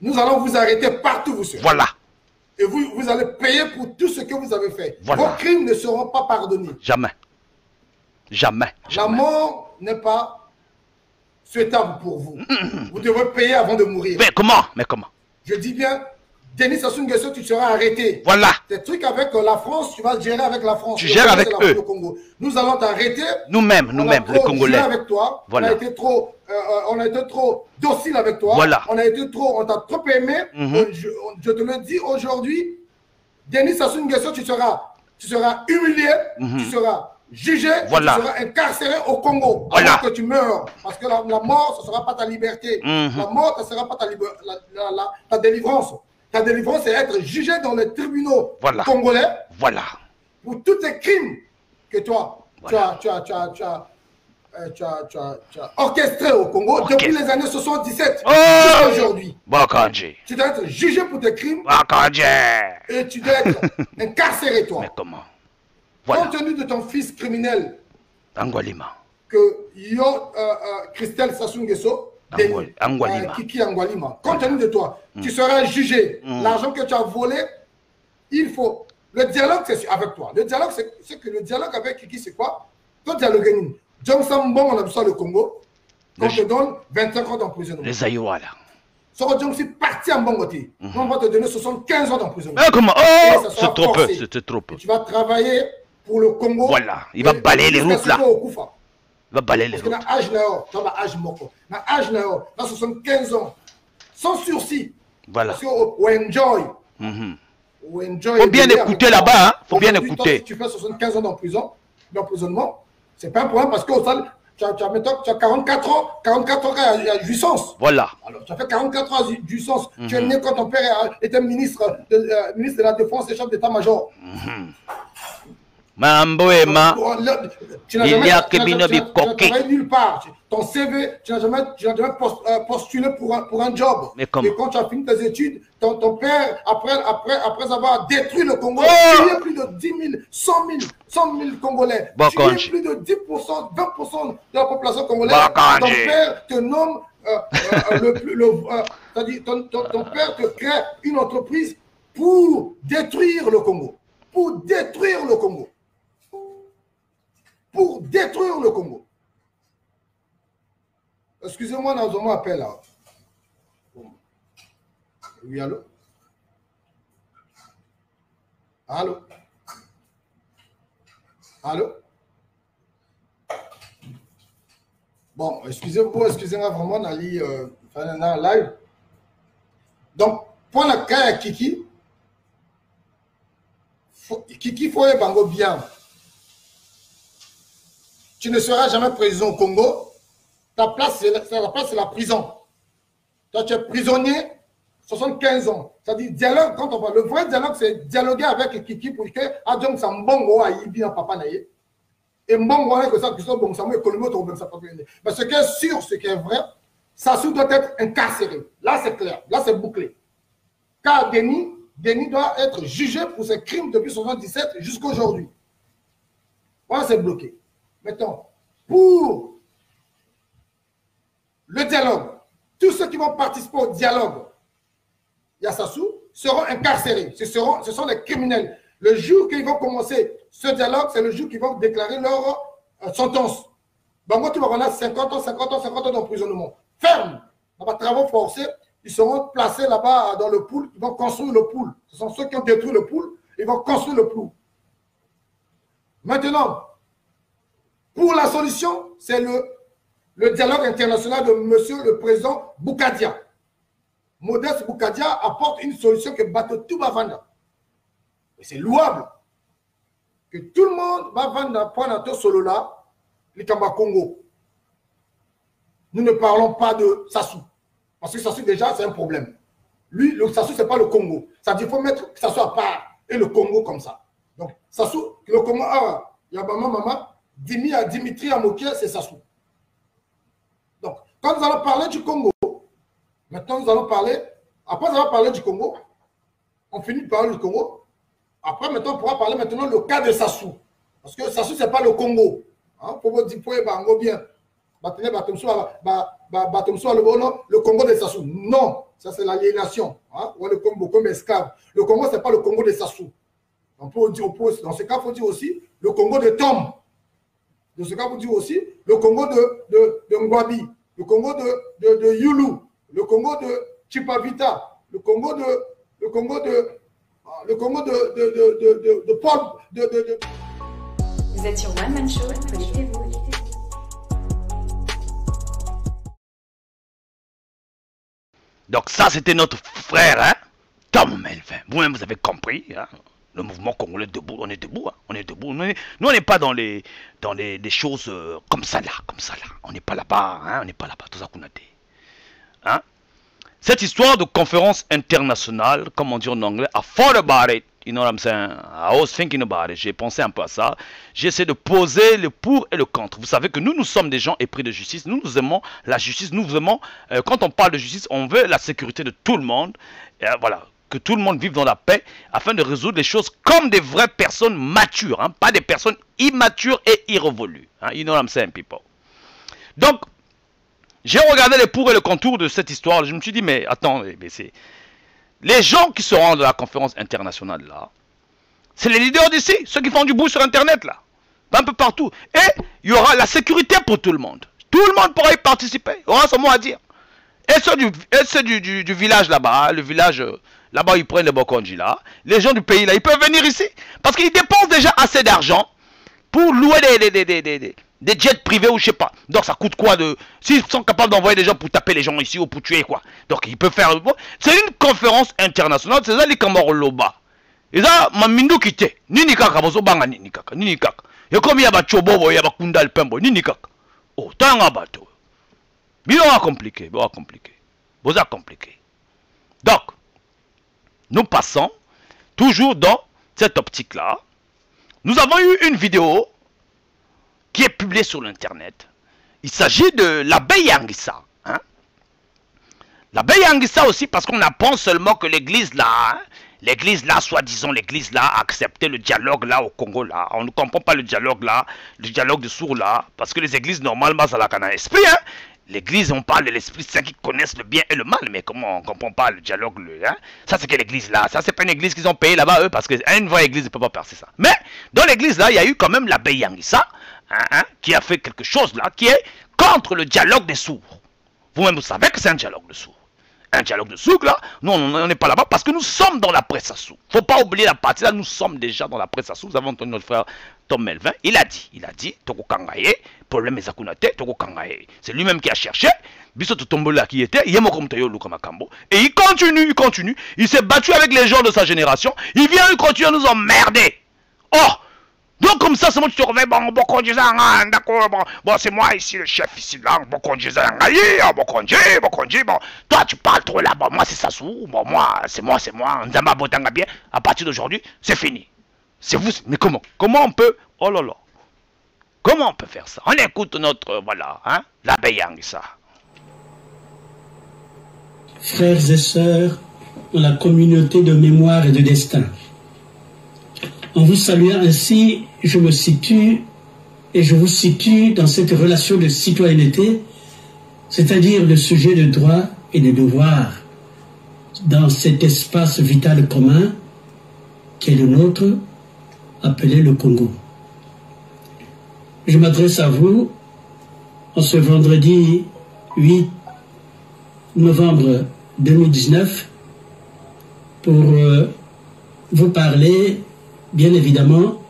Speaker 9: nous allons vous arrêter partout, vous serez.
Speaker 3: Voilà.
Speaker 9: Et vous allez payer pour tout ce que vous avez fait. Voilà. Vos crimes ne seront pas pardonnés.
Speaker 3: Jamais. Jamais.
Speaker 9: La mort n'est pas souhaitable pour vous. Vous devez payer avant de mourir.
Speaker 3: Mais comment? Mais comment?
Speaker 9: Je dis bien, Denis Sassou Nguesso, tu seras arrêté.
Speaker 3: Voilà.
Speaker 9: Tes trucs avec la France, tu vas gérer avec la France.
Speaker 3: Tu gères avec eux.
Speaker 9: Le Congo. Nous allons t'arrêter.
Speaker 3: Nous-mêmes, les Congolais.
Speaker 9: Avec toi.
Speaker 3: Voilà.
Speaker 9: On a été trop docile avec toi.
Speaker 3: Voilà.
Speaker 9: On t'a trop aimé. Je te le dis aujourd'hui, Denis Sassou Nguesso, tu seras humilié, tu seras jugé,
Speaker 3: voilà.
Speaker 9: Tu seras incarcéré au Congo.
Speaker 3: Voilà.
Speaker 9: Alors que tu meurs. Parce que la mort, ce ne sera pas ta liberté. La mort, ce ne sera pas ta délivrance. Ta délivrance, c'est être jugé dans les tribunaux congolais.
Speaker 3: Voilà.
Speaker 9: Pour tous tes crimes que toi,
Speaker 3: voilà.
Speaker 9: tu as orchestré au Congo depuis les années 77 jusqu'à aujourd'hui. Tu dois être jugé pour tes crimes. Et tu dois être incarcéré, toi.
Speaker 3: Mais comment? Voilà.
Speaker 9: Compte tenu de ton fils criminel,
Speaker 3: Angwalima.
Speaker 9: Que Christelle Sassou Nguesso, Kiki Angwalima, compte tenu de toi, tu seras jugé. L'argent que tu as volé, il faut. Le dialogue, c'est avec toi. Le dialogue, c'est que le dialogue avec Kiki, c'est quoi? Toi, dialogue. Johnson Bon, on a besoin le Congo. On te donne 25 ans d'emprisonnement.
Speaker 3: Les Aïwala.
Speaker 9: Soro Johnson parti en bon côté. On va te donner 75 ans d'emprisonnement.
Speaker 3: Comment? Oh, c'est trop peu. C'était trop peu.
Speaker 9: Tu vas travailler pour le Congo.
Speaker 3: Voilà. Il va balayer les routes là. Il va balayer les routes.
Speaker 9: Parce que dans l'âge, dans 75 ans, sans sursis.
Speaker 3: Voilà.
Speaker 9: Parce qu'on enjoy.
Speaker 3: Faut bien écouter là-bas, hein. Faut bien écouter.
Speaker 9: Si tu fais 75 ans d'emprisonnement, c'est pas un problème parce qu'au total, tu as 44 ans, il y a jouissance.
Speaker 3: Voilà.
Speaker 9: Alors, tu as fait 44 ans de jouissance. Tu es né quand ton père était ministre de la Défense et chef d'état-major.
Speaker 3: Mambo et ma,
Speaker 9: il y a nulle part. Ton CV, tu n'as jamais postulé pour un job.
Speaker 3: Mais comment?
Speaker 9: Et quand tu as fini tes études, ton père, après avoir détruit le Congo, il y a plus de 10 000, 100 000 Congolais. Tu es plus de 10%, 20% de la population congolaise. Ton père te nomme, ton père te crée une entreprise pour détruire le Congo. Pour détruire le Congo. Pour détruire le Congo. Excusez-moi, nous avons un appel là. Oui, allô? Allô? Allô? Bon, excusez-moi vraiment, Nali, un live. Donc, pour la cas à Kiki, Kiki faut y bango bien. Tu ne seras jamais président au Congo. Ta place, c'est la prison. Toi, tu es prisonnier, 75 ans. C'est-à-dire, dialogue, quand on parle, le vrai dialogue, c'est dialoguer avec Kiki pour que Adjong Sambongo a yibi na papa naye. Et Mbongo a que ça, que ça, bon, ça m'a économique, on ça pas. Mais ce qui est sûr, ce qui est vrai, Sassou doit être incarcéré. Là, c'est clair. Là, c'est bouclé. Car Denis doit être jugé pour ses crimes depuis 1977 jusqu'à aujourd'hui. Voilà, c'est bloqué. Maintenant, pour le dialogue, tous ceux qui vont participer au dialogue, Sassou, seront incarcérés. Ce sont les criminels. Le jour qu'ils vont commencer ce dialogue, c'est le jour qu'ils vont déclarer leur sentence. Bango, tu vas avoir 50 ans d'emprisonnement. Ferme. Dans les travaux forcés, ils seront placés là-bas dans le pool. Ils vont construire le pool. Ce sont ceux qui ont détruit le pool. Ils vont construire le pool. Maintenant, pour la solution, c'est le dialogue international de monsieur le président Boukadia. Modeste Boukadia apporte une solution que Bato tout va vendre. Et c'est louable. Que tout le monde va vendre pour notre solo là, les Kamba Congo. Nous ne parlons pas de Sassou. Parce que Sassou, déjà, c'est un problème. Lui, le Sassou, ce n'est pas le Congo. Ça dit qu'il faut mettre Sassou à part et le Congo comme ça. Donc, Sassou, le Congo, il y a maman, Dimitri Amoké, c'est Sassou. Donc, quand nous allons parler du Congo, maintenant nous allons parler, après nous allons parler du Congo, on finit de parler du Congo, après maintenant on pourra parler maintenant le cas de Sassou. Parce que Sassou, ce n'est pas le Congo. Pour vous dire, bien, le Congo de Sassou. Non, ça c'est l'aliénation. Ou le Congo comme esclave. Le Congo, ce n'est pas le Congo de Sassou. On peut dire, dans ce cas, il faut dire aussi le Congo de Tom. Dans ce cas, il faut dire aussi le Congo de Ngwabi, le Congo de Yulu, le Congo de Chipavita, le Congo le Congo de Paul,
Speaker 1: Vous êtes sur One Man Show, connectez-vous.
Speaker 3: Donc ça, c'était notre frère, hein, Tom Melvin. Vous-même, vous avez compris, hein, le mouvement congolais debout, on est debout, hein, on est debout. Nous, on n'est pas dans les choses comme ça là. On n'est pas là-bas, hein, on n'est pas là-bas, tout ça qu'on a dit. Hein? Cette histoire de conférence internationale, comme on dit en anglais, I thought about it, you know what I'm saying? I was thinking about it, j'ai pensé un peu à ça. J'essaie de poser le pour et le contre. Vous savez que nous sommes des gens épris de justice, nous aimons la justice, nous aimons, quand on parle de justice, on veut la sécurité de tout le monde, voilà, que tout le monde vive dans la paix, afin de résoudre les choses comme des vraies personnes matures, hein, pas des personnes immatures et irrévolues. Hein, you know what I'm saying, people? Donc, j'ai regardé les pour et le contour de cette histoire. Je me suis dit, mais attends, c'est les gens qui se rendent à la conférence internationale là, c'est les leaders d'ici, ceux qui font du bruit sur Internet là, un peu partout. Et il y aura la sécurité pour tout le monde. Tout le monde pourra y participer. Il y aura son mot à dire. Et ceux du village là-bas, le village là-bas, ils prennent les Bokonji là. Les gens du pays là, ils peuvent venir ici. Parce qu'ils dépensent déjà assez d'argent pour louer des jets privés ou je sais pas. Donc ça coûte quoi de... S'ils sont capables d'envoyer des gens pour taper les gens ici ou pour tuer quoi. Donc ils peuvent faire... C'est une conférence internationale. C'est ça les Camaroloba. Et ça, Mamindu kite. Nini kaka, bozo banga nini kaka. Nini kaka. Et comme il y a chobobo, il y a kunda le pembo. Nini kaka. Oh, tanga bato. Bien compliqué. Bien compliqué. Boza compliqué. Donc, nous passons toujours dans cette optique là. Nous avons eu une vidéo qui est publiée sur l'internet. Il s'agit de l'abbé Yangissa. Hein? L'abbé Yangissa aussi, parce qu'on apprend seulement que l'église là, soi-disant l'église là, a accepté le dialogue là au Congo là. On ne comprend pas le dialogue là, le dialogue de sourds là, parce que les églises normalement ça la canne esprit. Hein? L'église, on parle de l'esprit saint qui connaissent le bien et le mal, mais comment on ne comprend pas le dialogue hein? Ça c'est que l'église là, ça c'est pas une église qu'ils ont payé là-bas eux, parce qu'une vraie église ne peut pas percer ça. Mais dans l'église là, il y a eu quand même l'abbé Yangissa, hein, qui a fait quelque chose là, qui est contre le dialogue des sourds. Vous-même vous savez que c'est un dialogue de sourds. Un dialogue de sourds là, nous on n'est pas là-bas parce que nous sommes dans la presse à sourds. Faut pas oublier la partie là, nous sommes déjà dans la presse à sourds. Nous avons entendu notre frère Tom Melvin, il a dit, Toko Kangaye, problème Ezakunate, Toko Kangaye. C'est lui-même qui a cherché, Biso Tombola qui était, Yemo Komtayo Lukamakambo, et il continue, il s'est battu avec les gens de sa génération, il vient, il continue à nous emmerder. Oh! Donc comme ça, c'est moi qui te reviens, bon, c'est moi ici, le chef ici, là, bon, toi tu parles trop là-bas, moi c'est Sassou, bon, moi, c'est moi, Nzamba Botanga bien, à partir d'aujourd'hui, c'est fini. C'est vous, mais comment on peut, oh là là, comment on peut faire ça? On écoute notre, voilà, hein, l'abbé Yangissa.
Speaker 10: Frères et sœurs, dans la communauté de mémoire et de destin, en vous saluant ainsi, je me situe et je vous situe dans cette relation de citoyenneté, c'est-à-dire le sujet de droits et de devoirs, dans cet espace vital commun qui est le nôtre, appelé le Congo. Je m'adresse à vous en ce vendredi 8 novembre 2019 pour vous parler, bien évidemment,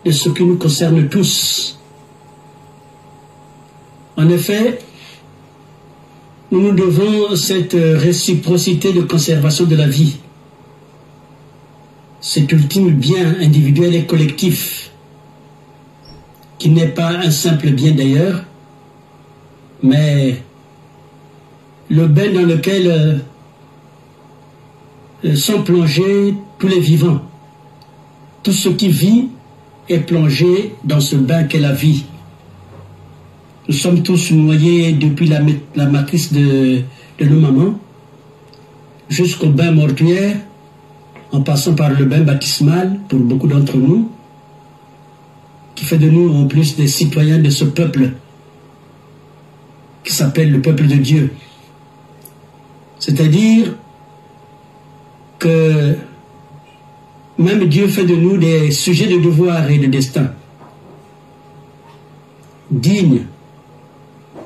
Speaker 10: de ce qui nous concerne tous. En effet, nous nous devons cette réciprocité de conservation de la vie, cet ultime bien individuel et collectif, qui n'est pas un simple bien d'ailleurs, mais le bain dans lequel sont plongés tous les vivants. Tout ce qui vit est plongé dans ce bain qu'est la vie. Nous sommes tous noyés depuis la matrice de nos mamans jusqu'au bain mortuaire, en passant par le bain baptismal pour beaucoup d'entre nous, qui fait de nous en plus des citoyens de ce peuple qui s'appelle le peuple de Dieu. C'est-à-dire que même Dieu fait de nous des sujets de devoir et de destin, dignes,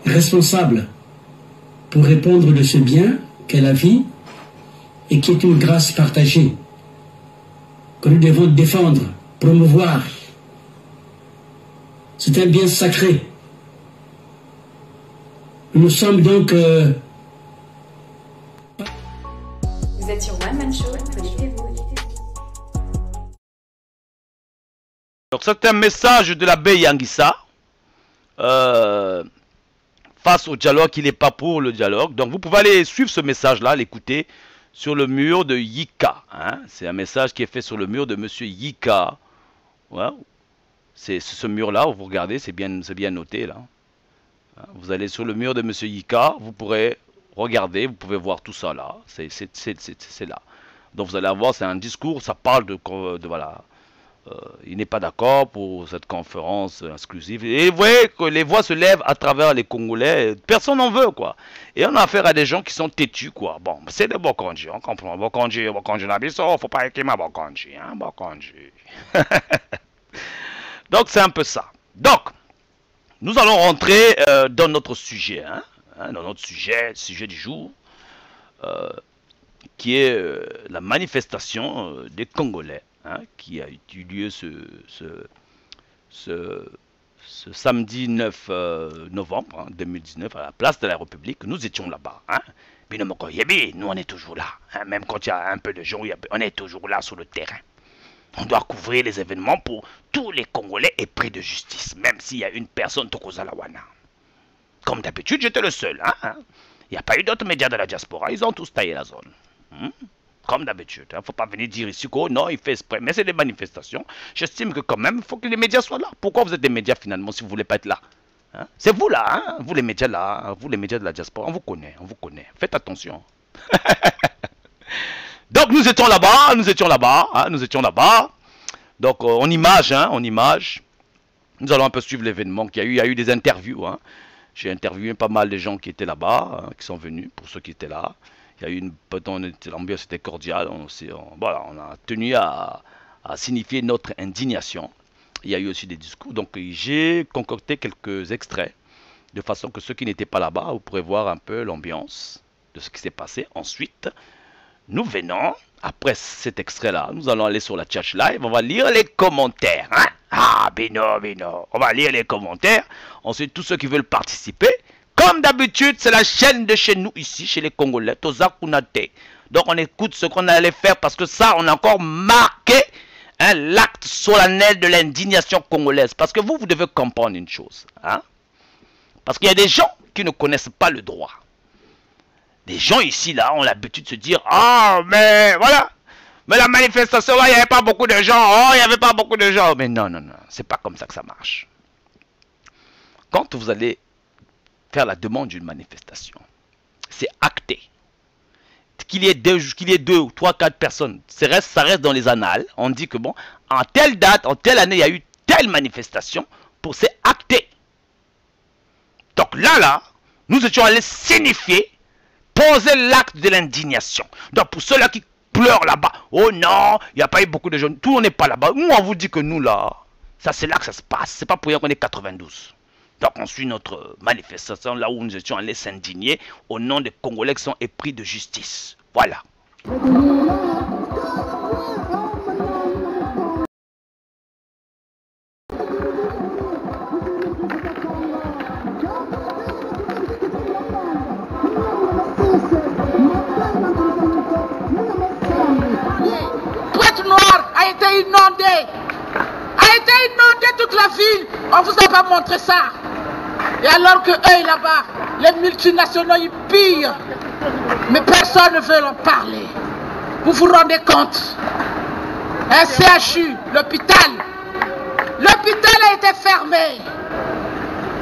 Speaker 10: responsables, pour répondre de ce bien qu'est la vie et qui est une grâce partagée, que nous devons défendre, promouvoir. C'est un bien sacré. Nous sommes donc...
Speaker 1: Vous êtes sur One Man Show, connectez-vous.
Speaker 3: Donc c'est un message de l'abbé Yangissa face au dialogue, il n'est pas pour le dialogue. Donc vous pouvez aller suivre ce message-là, l'écouter sur le mur de Yika. Hein? C'est un message qui est fait sur le mur de Monsieur Yika. Ouais. C'est ce mur-là, vous regardez, c'est bien noté là. Vous allez sur le mur de Monsieur Yika, vous pourrez regarder, vous pouvez voir tout ça là. C'est là. Donc vous allez voir, c'est un discours, ça parle de voilà. Il n'est pas d'accord pour cette conférence exclusive. Et vous voyez que les voix se lèvent à travers les Congolais. Personne n'en veut, quoi. Et on a affaire à des gens qui sont têtus, quoi. Bon, c'est des Bokonji, on comprend. Bokonji, Nabiso, faut pas écrire Bokonji, hein, Bokonji. Donc, c'est un peu ça. Donc, nous allons rentrer dans notre sujet, hein, dans notre sujet du jour, qui est la manifestation des Congolais. Hein, qui a eu lieu ce samedi 9 novembre 2019 à la place de la République. Nous étions là-bas. Hein. Nous on est toujours là. Hein, même quand il y a un peu de gens, on est toujours là sur le terrain. On doit couvrir les événements pour tous les Congolais épris de justice, même s'il y a une personne Tokozalawana. Comme d'habitude, j'étais le seul. Hein. Il n'y a pas eu d'autres médias de la diaspora. Ils ont tous taillé la zone. Comme d'habitude, il ne faut pas venir dire ici que non, il fait exprès. Mais c'est des manifestations. J'estime que quand même, il faut que les médias soient là. Pourquoi vous êtes des médias finalement si vous ne voulez pas être là? Hein? C'est vous là, hein? Vous les médias là, vous les médias de la diaspora, on vous connaît, on vous connaît. Faites attention. Donc nous étions là-bas, hein, nous étions là-bas. Donc en image, hein, en image. Nous allons un peu suivre l'événement qu'il y a eu. Il y a eu des interviews. Hein. J'ai interviewé pas mal de gens qui étaient là-bas, hein, qui sont venus, pour ceux qui étaient là. Il y a eu l'ambiance était cordiale, voilà, on a tenu à signifier notre indignation. Il y a eu aussi des discours, donc j'ai concocté quelques extraits, de façon que ceux qui n'étaient pas là-bas, vous pourrez voir un peu l'ambiance de ce qui s'est passé. Ensuite, nous venons, après cet extrait-là, nous allons aller sur la chat live, on va lire les commentaires. Hein? Ah, Bino, on va lire les commentaires. Ensuite, tous ceux qui veulent participer, comme d'habitude, c'est la chaîne de chez nous, ici, chez les Congolais, Toza Kunate. Donc, on écoute ce qu'on allait faire parce que ça, on a encore marqué hein, l'acte solennel de l'indignation congolaise. Parce que vous devez comprendre une chose. Hein? Parce qu'il y a des gens qui ne connaissent pas le droit. Des gens ici, là, ont l'habitude de se dire, ah, mais voilà, mais la manifestation, là, il n'y avait pas beaucoup de gens. Oh, il n'y avait pas beaucoup de gens. Mais non, c'est pas comme ça que ça marche. Quand vous allez faire la demande d'une manifestation, c'est acté. Qu'il y ait 2 ou 3, 4 personnes, ça reste dans les annales. On dit que bon, en telle date, en telle année, il y a eu telle manifestation, c'est acté. Donc là, nous étions allés signifier, poser l'acte de l'indignation. Donc pour ceux-là qui pleurent là-bas, oh non, il n'y a pas eu beaucoup de gens, tout le monde n'est pas là-bas. Nous, on vous dit que nous là, ça c'est là que ça se passe. C'est pas pour rien qu'on est 92. Donc on suit notre manifestation là où nous étions allés s'indigner au nom des Congolais qui sont épris de justice. Voilà.
Speaker 11: Pointe-Noire a été inondée. Toute la ville. On vous a pas montré ça. Et alors que eux là-bas, les multinationaux, ils pillent. Mais personne ne veut en parler. Vous vous rendez compte? Un CHU, l'hôpital a été fermé.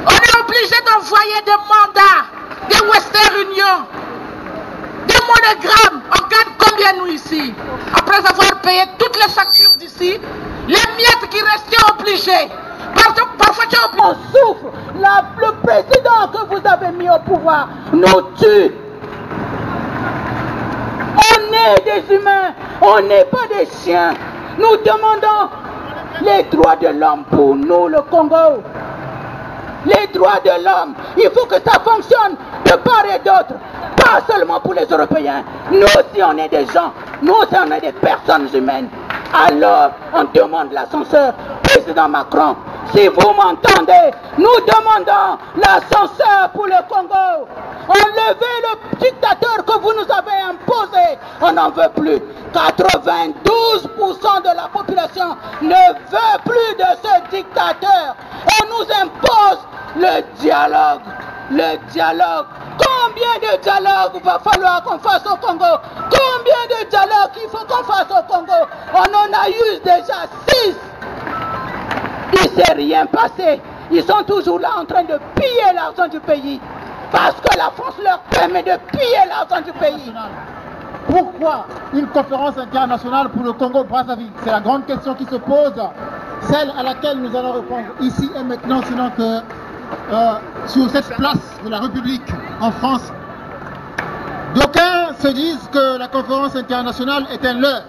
Speaker 11: On est obligé d'envoyer des mandats, des Western Union, des monogrammes. On gagne combien nous ici? Après avoir payé toutes les factures d'ici, les miettes qui restaient obligées. Parfois, on souffre. Le président que vous avez mis au pouvoir nous tue. On est des humains, on n'est pas des chiens. Nous demandons les droits de l'homme pour nous, le Congo. Les droits de l'homme, il faut que ça fonctionne de part et d'autre. pas seulement pour les Européens. Nous aussi, on est des gens. Nous aussi, on est des personnes humaines. Alors, on demande l'ascenseur. Président Macron, si vous m'entendez, nous demandons l'ascenseur pour le Congo. Enlevez le dictateur que vous nous avez imposé. On n'en veut plus. 92% de la population ne veut plus de ce dictateur. On nous impose le dialogue. Le dialogue. Combien de dialogues va falloir qu'on fasse au Congo? Combien de dialogues il faut qu'on fasse au Congo? On en a eu déjà 6. Il ne s'est rien passé. Ils sont toujours là en train de piller l'argent du pays. Parce que la France leur permet de piller l'argent du pays.
Speaker 12: Pourquoi une conférence internationale pour le Congo-Brazzaville? C'est la grande question qui se pose, celle à laquelle nous allons répondre ici et maintenant, sinon que sur cette place de la République en France. D'aucuns se disent que la conférence internationale est un leurre.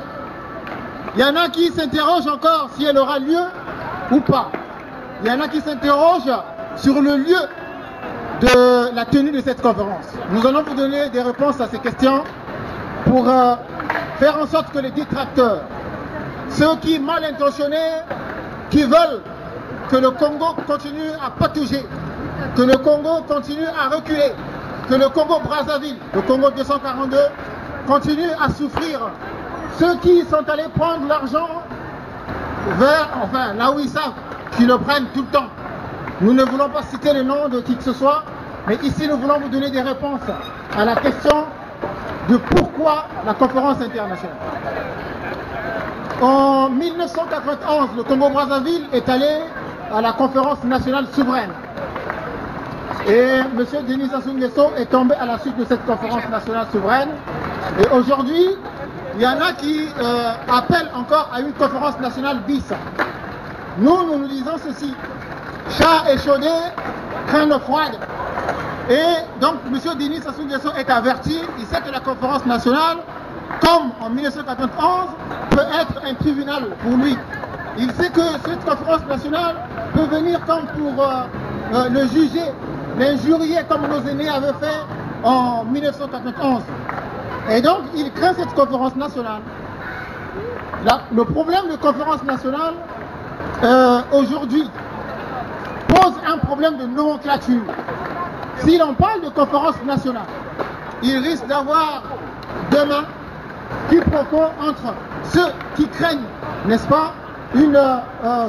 Speaker 12: Il y en a qui s'interrogent encore si elle aura lieu ou pas. Il y en a qui s'interrogent sur le lieu de la tenue de cette conférence. Nous allons vous donner des réponses à ces questions pour faire en sorte que les détracteurs, ceux qui mal intentionnés, qui veulent que le Congo continue à patauger, que le Congo continue à reculer, que le Congo-Brazzaville, le Congo 242, continue à souffrir. Ceux qui sont allés prendre l'argent vers, enfin, là où ils savent qu'ils le prennent tout le temps. Nous ne voulons pas citer le nom de qui que ce soit, mais ici nous voulons vous donner des réponses à la question de pourquoi la conférence internationale. En 1991, le Congo-Brazzaville est allé à la conférence nationale souveraine. Et M. Denis Sassou Nguesso est tombé à la suite de cette conférence nationale souveraine. Et aujourd'hui, il y en a qui appellent encore à une conférence nationale bis. Nous nous disons ceci. Chat échaudé, crâne froide. Et donc, M. Denis Sassou Nguesso est averti. Il sait que la conférence nationale, comme en 1991, peut être un tribunal pour lui. Il sait que cette conférence nationale peut venir comme pour le juger, l'injurier comme nos aînés avaient fait en 1991. Et donc, il craint cette conférence nationale. Le problème de conférence nationale, aujourd'hui, pose un problème de nomenclature. Si l'on parle de conférence nationale, il risque d'avoir demain quiproquo entre ceux qui craignent, n'est-ce pas, une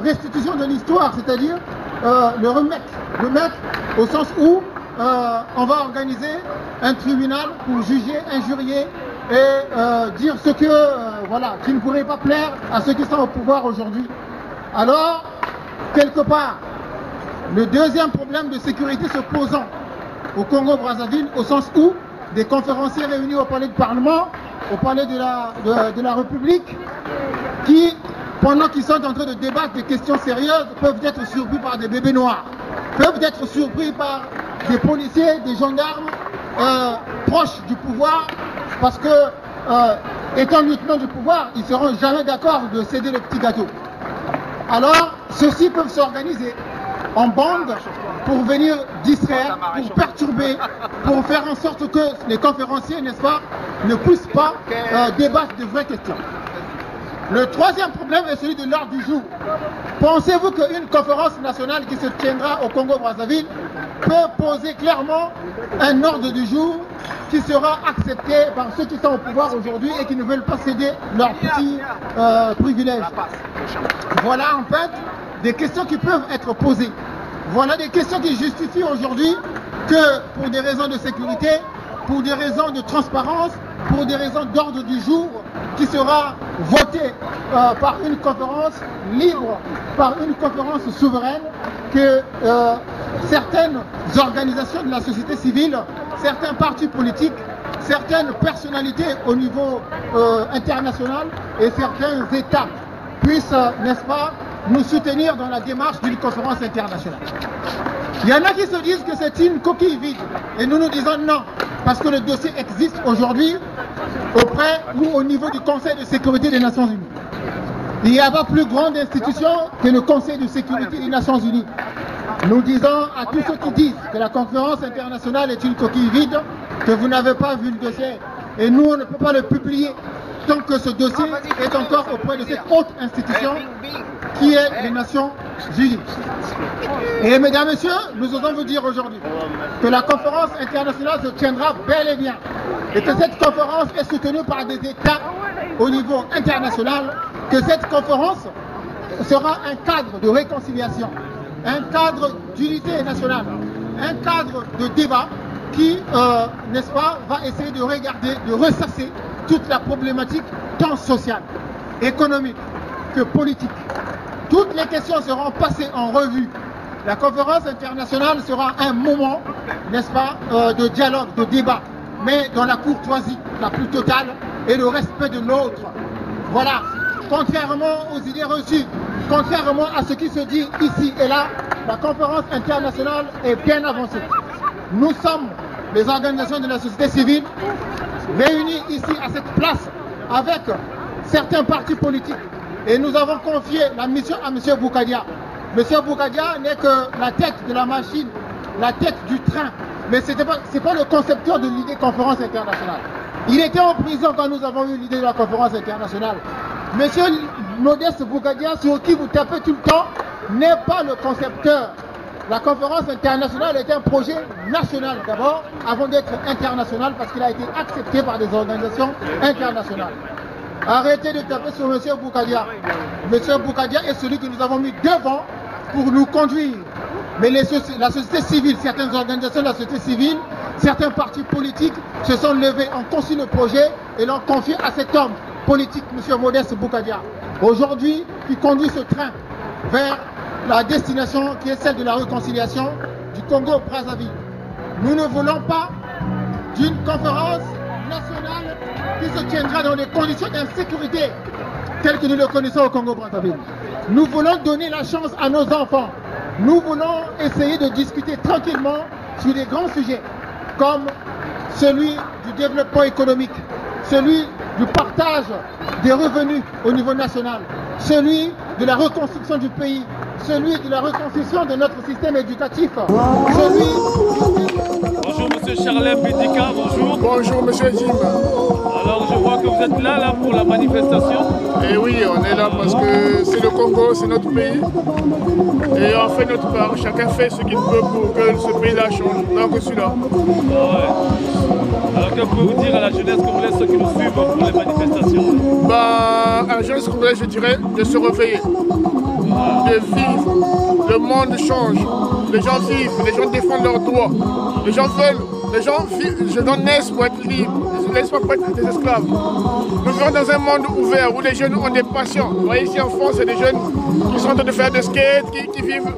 Speaker 12: restitution de l'histoire, c'est-à-dire le remettre au sens où on va organiser un tribunal pour juger, injurier et dire ce que, voilà, qui ne pourrait pas plaire à ceux qui sont au pouvoir aujourd'hui. Alors, quelque part, le deuxième problème de sécurité se posant au Congo-Brazzaville, au sens où des conférenciers réunis au palais du Parlement, au palais de la République, qui, pendant qu'ils sont en train de débattre des questions sérieuses, peuvent être surpris par des bébés noirs, peuvent être surpris par des policiers, des gendarmes proches du pouvoir, parce que, étant lieutenant du pouvoir, ils ne seront jamais d'accord de céder le petit gâteau. Alors, ceux-ci peuvent s'organiser en bande pour venir distraire, pour perturber, pour faire en sorte que les conférenciers, n'est-ce pas, ne puissent pas débattre de vraies questions. Le troisième problème est celui de l'ordre du jour. Pensez-vous qu'une conférence nationale qui se tiendra au Congo-Brazzaville peut poser clairement un ordre du jour qui sera accepté par ceux qui sont au pouvoir aujourd'hui et qui ne veulent pas céder leurs petits privilèges? Voilà en fait des questions qui peuvent être posées. Voilà des questions qui justifient aujourd'hui que pour des raisons de sécurité, pour des raisons de transparence, pour des raisons d'ordre du jour, qui sera voté par une conférence libre, par une conférence souveraine, que certaines organisations de la société civile, certains partis politiques, certaines personnalités au niveau international et certains États puissent, n'est-ce pas, nous soutenir dans la démarche d'une conférence internationale. Il y en a qui se disent que c'est une coquille vide. Et nous nous disons non, parce que le dossier existe aujourd'hui auprès ou au niveau du Conseil de sécurité des Nations Unies. Il n'y a pas plus grande institution que le Conseil de sécurité des Nations Unies. Nous disons à tous ceux qui disent que la conférence internationale est une coquille vide, que vous n'avez pas vu le dossier. Et nous, on ne peut pas le publier tant que ce dossier est encore auprès de cette haute institution qui est les Nations Unies. Et mesdames et messieurs, nous osons vous dire aujourd'hui que la conférence internationale se tiendra bel et bien et que cette conférence est soutenue par des États au niveau international, que cette conférence sera un cadre de réconciliation, un cadre d'unité nationale, un cadre de débat qui, n'est-ce pas, va essayer de regarder, de ressasser toute la problématique tant sociale, économique que politique. Toutes les questions seront passées en revue. La conférence internationale sera un moment, n'est-ce pas, de dialogue, de débat, mais dans la courtoisie la plus totale et le respect de l'autre. Voilà, contrairement aux idées reçues, contrairement à ce qui se dit ici et là, la conférence internationale est bien avancée. Nous sommes les organisations de la société civile réunis ici à cette place avec certains partis politiques et nous avons confié la mission à M. Boukadia. M. Boukadia n'est que la tête de la machine, la tête du train, mais ce n'est pas le concepteur de l'idée conférence internationale. Il était en prison quand nous avons eu l'idée de la conférence internationale. M. Modeste Boukadia, sur qui vous tapez tout le temps, n'est pas le concepteur. La conférence internationale est un projet national d'abord, avant d'être international, parce qu'il a été accepté par des organisations internationales. Arrêtez de taper sur M. Boukadia. M. Boukadia est celui que nous avons mis devant pour nous conduire. Mais la société civile, certaines organisations de la société civile, certains partis politiques se sont levés, ont conçu le projet et l'ont confié à cet homme politique, M. Modeste Boukadia. Aujourd'hui, qui conduit ce train vers la destination qui est celle de la réconciliation du Congo-Brazzaville. Nous ne voulons pas d'une conférence nationale qui se tiendra dans des conditions d'insécurité telles que nous le connaissons au Congo-Brazzaville. Nous voulons donner la chance à nos enfants. Nous voulons essayer de discuter tranquillement sur des grands sujets comme celui du développement économique, celui du partage des revenus au niveau national, celui de la reconstruction du pays, celui de la reconstruction de notre système éducatif, celui...
Speaker 13: Bonjour Monsieur Charlet Bidika, bonjour.
Speaker 14: Bonjour Monsieur Jim.
Speaker 13: Alors je vois que vous êtes là pour la manifestation.
Speaker 14: Et oui, on est là parce que c'est le Congo, c'est notre pays. Et on fait notre part, chacun fait ce qu'il peut pour que ce pays-là change. Donc je suis là.
Speaker 13: Ah ouais. Alors que pouvez-vous dire à la jeunesse congolaise, ceux qui nous suivent pour les manifestations?
Speaker 14: À la jeunesse congolaise, je dirais de se réveiller, de vivre. Le monde change. Les gens vivent, les gens défendent leurs droits. Les gens naissent pour être libres, ils ne naissent pas pour être des esclaves. Nous vivons dans un monde ouvert où les jeunes ont des passions. Vous voyez ici en France, il y a des jeunes qui sont en train de faire des skates, qui vivent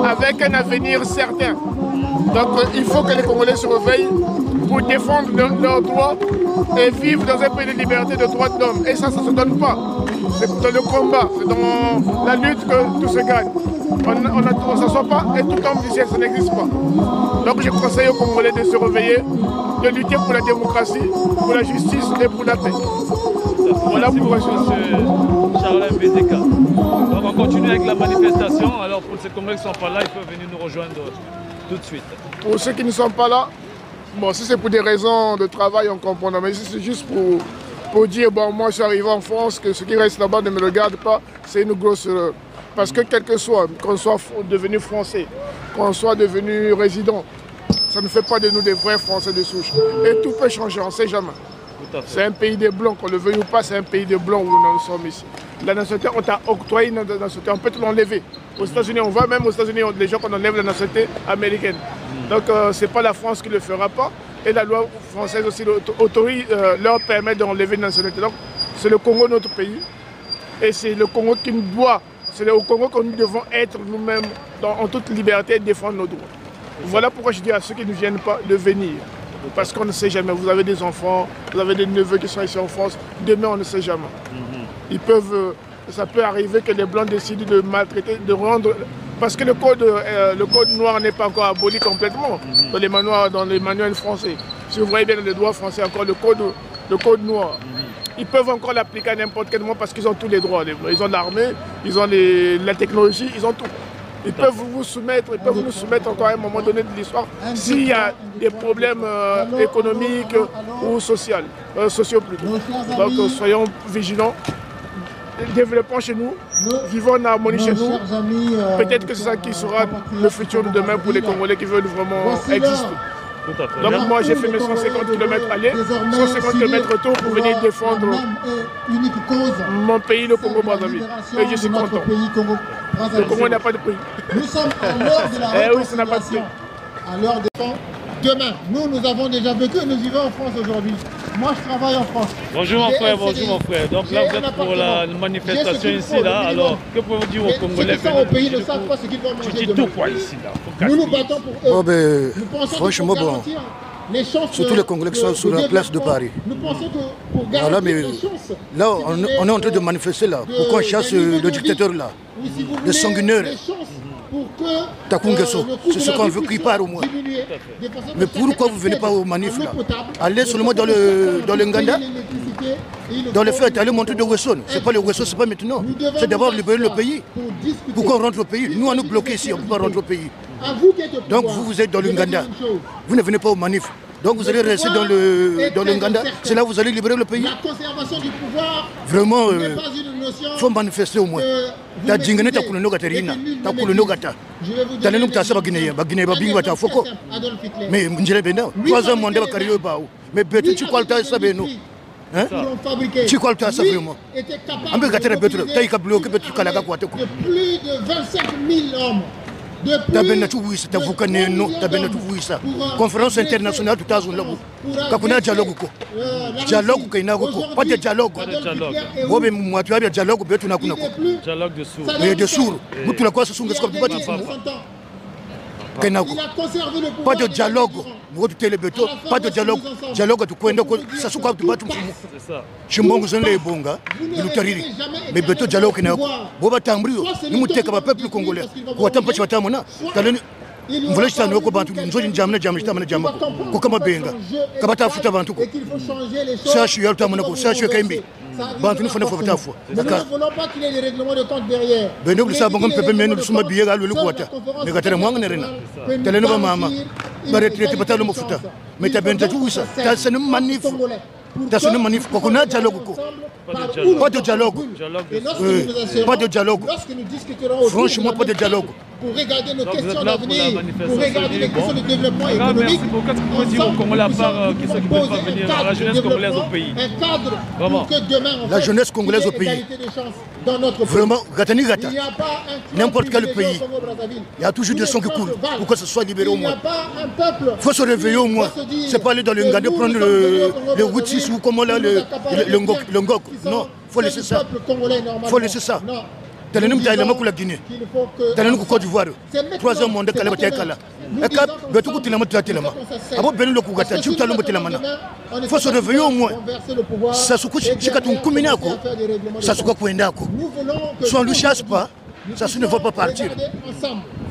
Speaker 14: avec un avenir certain. Donc il faut que les Congolais se réveillent pour défendre leurs droits et vivre dans un pays de liberté, de droits de l'homme. Et ça ne se donne pas. C'est dans le combat, c'est dans la lutte que tout se gagne. On ne s'assoit pas et tout homme du ciel, ça n'existe pas. Donc je conseille aux Congolais de se réveiller, de lutter pour la démocratie, pour la justice et pour la paix. Voilà pourquoi je suis
Speaker 13: Charles Mbedeka. Donc on continue avec la manifestation. Alors pour ceux qui ne sont pas là, ils peuvent venir nous rejoindre tout de suite.
Speaker 14: Pour ceux qui ne sont pas là, bon, si c'est pour des raisons de travail, on comprend. Mais si c'est juste pour dire, bon, moi je suis arrivé en France, que ceux qui restent là-bas ne me regardent pas, c'est une grosse erreur. Parce que quel que soit, qu'on soit devenu français, qu'on soit devenu résident, ça ne fait pas de nous des vrais Français de souche. Et tout peut changer, on ne sait jamais. C'est un pays des Blancs, qu'on le veuille ou pas, c'est un pays des Blancs où nous sommes ici. La nationalité, on t'a octroyé une nationalité, on peut te l'enlever. Aux États-Unis, on voit même aux États-Unis, les gens qu'on enlève la nationalité américaine. Donc ce n'est pas la France qui ne le fera pas. Et la loi française aussi autorise, leur permet d'enlever une nationalité. Donc c'est le Congo notre pays. Et c'est le Congo qui nous doit. C'est au Congo que nous devons être nous-mêmes en toute liberté et défendre nos droits. Voilà pourquoi je dis à ceux qui ne viennent pas de venir. Parce qu'on ne sait jamais. Vous avez des enfants, vous avez des neveux qui sont ici en France. Demain, on ne sait jamais. Ils peuvent, ça peut arriver que les Blancs décident de maltraiter, de rendre... Parce que le code noir n'est pas encore aboli complètement dans les manuels français. Si vous voyez bien dans les droits français, encore le code noir. Ils peuvent encore l'appliquer à n'importe quel moment parce qu'ils ont tous les droits. Ils ont l'armée, ils ont la technologie, ils ont tout. Ils peuvent vous soumettre, ils peuvent nous soumettre encore à un moment donné de l'histoire s'il y a des problèmes économiques ou sociaux plutôt. Donc soyons vigilants, développons chez nous, vivons en harmonie chez nous. Peut-être que c'est ça qui sera le futur de demain pour les Congolais qui veulent vraiment exister. Donc moi j'ai fait mes 150 km aller, 150 km retour pour venir défendre mon pays, le Congo-Brazzaville. Et je suis content. Le Congo n'a pas de pays.
Speaker 12: Nous sommes à l'heure de la
Speaker 14: oui, ça n'a pas de pays.
Speaker 12: À l'heure des temps. Demain, nous avons déjà vécu, nous vivons en France aujourd'hui. Moi, je travaille en France.
Speaker 13: Bonjour mon frère, bonjour mon frère. Donc là, vous êtes pour la manifestation ici, là. Alors, que pouvez-vous dire aux Congolais?
Speaker 12: Ceux qui sont au pays ne savent pas ce qu'ils vont manger demain.
Speaker 13: Tu dis tout quoi ici, là?
Speaker 12: Nous nous battons pour eux. Nous pensons
Speaker 15: franchement, bon. Surtout les Congolais qui sont sur la place de Paris.
Speaker 12: Nous pensons que pour garantir les chances...
Speaker 15: Là, on est en train de manifester, là, pour qu'on chasse le dictateur, là. Le sanguinaire. Takungeso, c'est ce qu'on veut qu'il part au moins. Mais pourquoi vous ne venez pas aux manifs là? Allez seulement dans le Nganda, dans les fêtes, allez montrer de Wesson. Ce n'est pas le Wesson, ce n'est pas maintenant. C'est d'abord libérer le pays. Pourquoi on rentre au pays? Nous, on nous bloqué ici, on ne peut pas rentrer au pays. Donc vous êtes dans le Nganda. Vous ne venez pas aux manifs. Donc vous allez rester dans le Nganda. C'est là que vous allez libérer le pays.
Speaker 12: La conservation du pouvoir
Speaker 15: vraiment, il faut manifester au moins. Ta djingane ta kuno nogata rina, ta kuno nogata. Ta nenu ta saba Guinée, ba Guinée ba bingwa ta foko. Mais njele bena, 3 ans monde ba kariyo ba ou. Mais betu tu kwalta sabe no. Hein? Tu kwalta sabe vraiment. Ambe gatera betu, ta ika bloquer betu kalaga kwa te ko.
Speaker 12: Plus de 25 000 hommes.
Speaker 15: Tabena tu wisa ta vukane no, tabena tu wisa. Conférence internationale tout azun lagu. Kakuna dialogue ko. Dialogue ko ina ko, pas de dialogue. Bobe mwatu ya dialogue betu na kuna ko.
Speaker 13: Dialogue de sourds.
Speaker 15: Mais de sourds. Mutu la kwa sunga sko bati fumu. Pas de dialogue. Pas de dialogue. Dialogue tu kwenda ko sasuka tu bati fumu.
Speaker 13: C'est ça.
Speaker 15: Chimbongo zonle ebonga, ilutariri. Mais beto dialogue na ko. Boba tambrio, ni muteka ba peuple congolais. Ko tampa chi batamona. Taleni mvula chitano ko bantu nzoli njamna jamako. Ko kama benga. Kabata futa bantu ko. Sashi ya tamona ko, sashi kaimbi. Bantu ni fona fota fo.
Speaker 12: Nous ne voulons pas qu'il y ait des règlements de compte derrière.
Speaker 15: Ben nous savons qu'on peut même nous suma biega le kwata. Mais katera mwanga nerena. Taleni ba mama. Ba retraite batalo mo futa. Mais ta benta tu ça. Ta senu manif. Ta senu manif ko na dialogue ko. Pas de dialogue. Pas de dialogue. Franchement, pas de dialogue.
Speaker 12: Pour regarder nos questions d'avenir, pour regarder les questions de développement économique.
Speaker 13: Qu'est-ce que vous pouvez dire aux Congolais à part qui ne peuvent pas venir, à la jeunesse congolaise au pays?
Speaker 12: Un cadre pour que demain,
Speaker 15: la jeunesse congolaise au pays. Vraiment, Gatani Gata. N'importe quel pays. Il y a toujours des sons qui coulent pour que ce soit libéré au moins. Il faut se réveiller au moins. C'est pas aller dans le Nganda prendre le Woutsis ou comment là, le Ngok. Non, il faut laisser ça. Il faut laisser ça. Talenu mtaila makula Guinée. Talenu Côte d'Ivoire. 3 ans monde kala batekala. Eka betu kutina mutela ma. Abo benu lo kugata tu talo mutela mana. Faut se réveiller au moins. Ça se couche chikatu kumina ko. Ça se kwenda ko. Si on ne chasse pas, ça ne va pas partir.